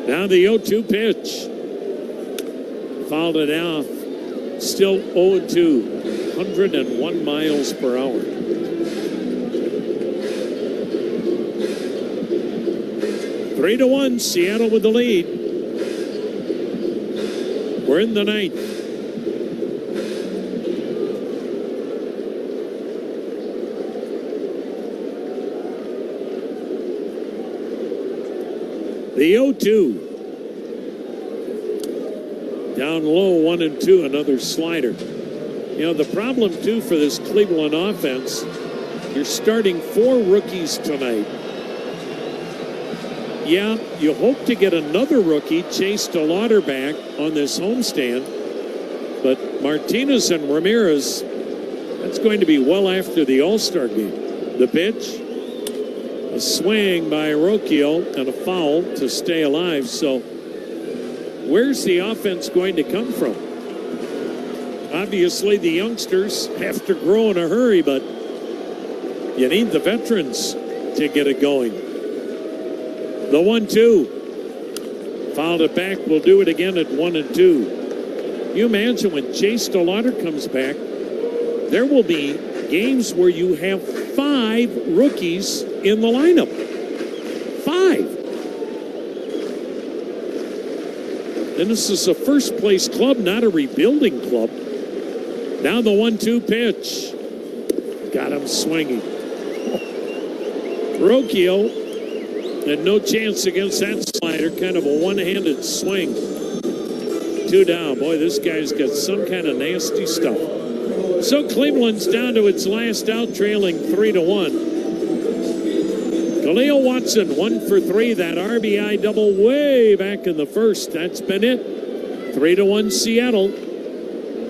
Now the 0-2 pitch. Fouled it off. Still 0-2. 101 miles per hour. Three to 1, Seattle with the lead. We're in the ninth. The 0-2. Down low, 1-2, another slider. You know, the problem, too, for this Cleveland offense, you're starting 4 rookies tonight. Yeah, you hope to get another rookie, Chase DeLauder, back on this homestand. But Martinez and Ramirez, that's going to be well after the All-Star game. The pitch, a swing by Rocchio and a foul to stay alive. So where's the offense going to come from? Obviously, the youngsters have to grow in a hurry, but you need the veterans to get it going. The 1-2. Fouled it back. We'll do it again at 1-2. You imagine when Chase DeLauder comes back, there will be games where you have 5 rookies in the lineup. 5. And this is a first-place club, not a rebuilding club. Now the 1-2 pitch. Got him swinging. Rocchio had no chance against that slider. Kind of a one-handed swing. 2 down. Boy, this guy's got some kind of nasty stuff. So Cleveland's down to its last out, trailing 3-1. Khalil Watson, 1 for 3. That RBI double way back in the first. That's been it. 3-1 Seattle.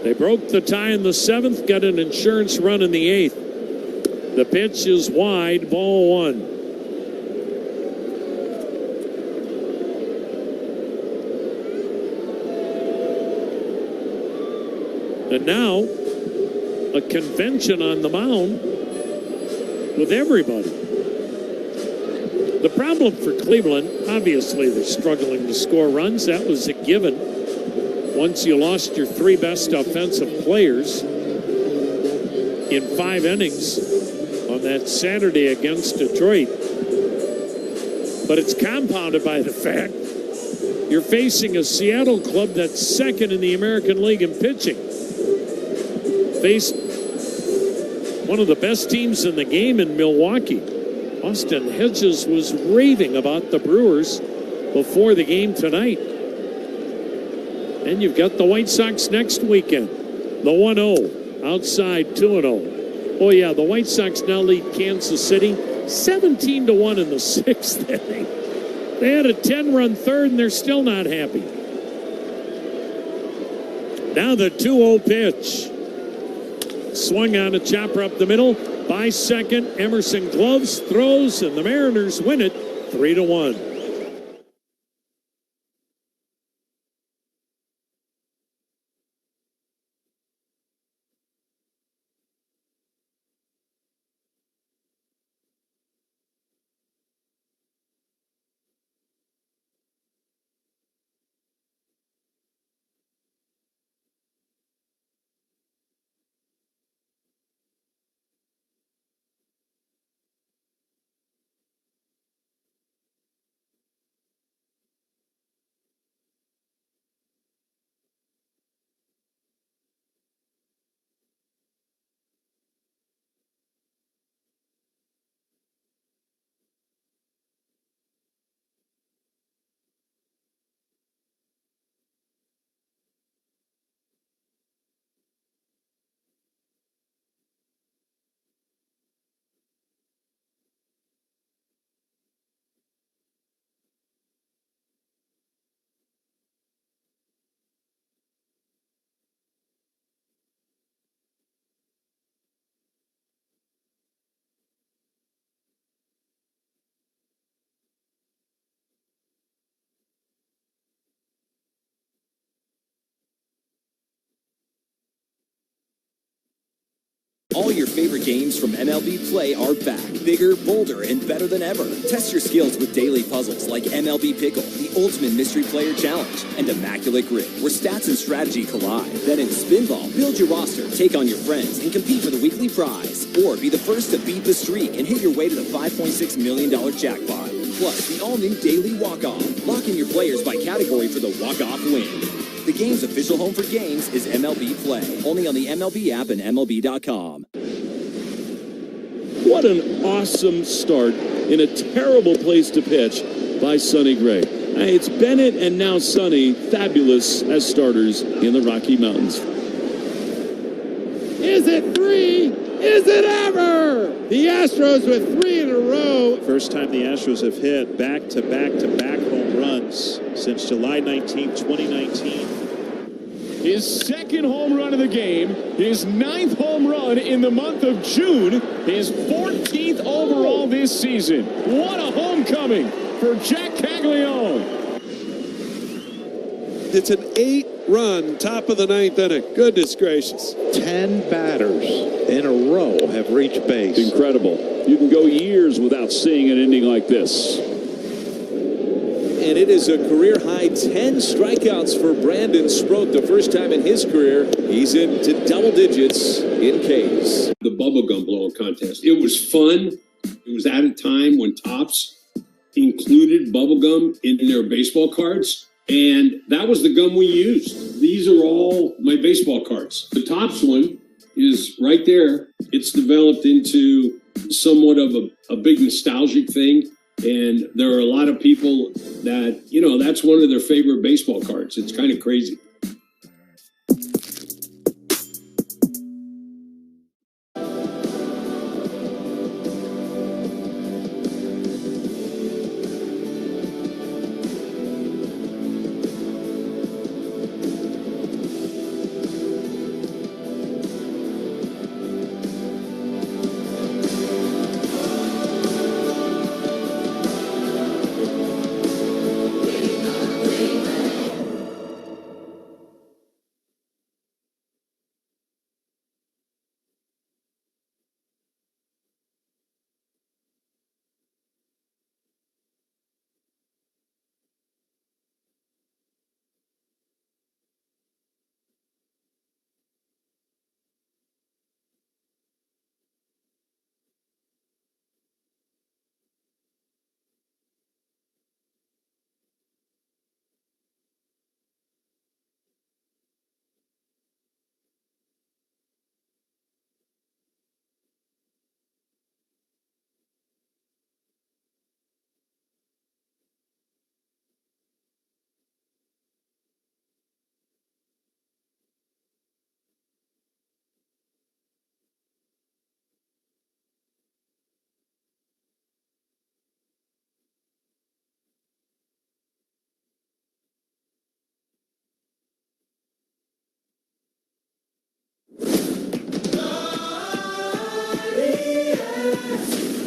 They broke the tie in the 7th, got an insurance run in the 8th. The pitch is wide, ball 1. And now, a convention on the mound with everybody. The problem for Cleveland, obviously they're struggling to score runs. That was a given once you lost your 3 best offensive players in 5 innings on that Saturday against Detroit. But it's compounded by the fact you're facing a Seattle club that's 2nd in the American League in pitching. Faced one of the best teams in the game in Milwaukee. Austin Hedges was raving about the Brewers before the game tonight. And you've got the White Sox next weekend. The 1-0, outside 2-0. Oh yeah, the White Sox now lead Kansas City 17-1 in the 6th inning. They had a 10-run third, and they're still not happy. Now the 2-0 pitch. Swung on a chopper up the middle. By second, Emerson gloves, throws, and the Mariners win it 3-1. All your favorite games from MLB Play are back, bigger, bolder, and better than ever. Test your skills with daily puzzles like MLB Pickle, the Ultimate Mystery Player Challenge, and Immaculate Grip, where stats and strategy collide. Then in Spinball, build your roster, take on your friends, and compete for the weekly prize. Or be the first to beat the streak and hit your way to the $5.6 million jackpot. Plus, the all-new Daily Walk-Off. Lock in your players by category for the walk-off win. The game's official home for games is MLB Play, only on the MLB app and MLB.com. What an awesome start in a terrible place to pitch by Sonny Gray. It's Bennett and now Sonny, fabulous as starters in the Rocky Mountains. Is it 3? Is it ever? The Astros with 3 in a row. First time the Astros have hit back-to-back-to-back home runs since July 19, 2019. His second home run of the game, his 9th home run in the month of June, his 14th overall this season. What a homecoming for Jack Caglione. It's an 8-run top of the 9th inning. Goodness gracious. 10 batters in a row have reached base. Incredible. You can go years without seeing an ending like this. And it is a career-high 10 strikeouts for Brandon Sproat. The first time in his career, he's into double digits in Ks. The bubblegum blowing contest. It was fun. It was at a time when Topps included bubblegum in their baseball cards. And that was the gum we used. These are all my baseball cards. The Topps one is right there. It's developed into somewhat of a big nostalgic thing. And there are a lot of people that, you know, that's one of their favorite baseball cards. It's kind of crazy.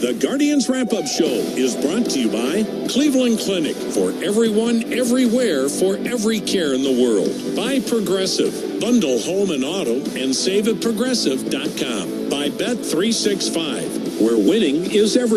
The Guardians Wrap-Up Show is brought to you by Cleveland Clinic, for everyone, everywhere, for every care in the world. By Progressive. Bundle home and auto and save at progressive.com. By Bet365, where winning is everything.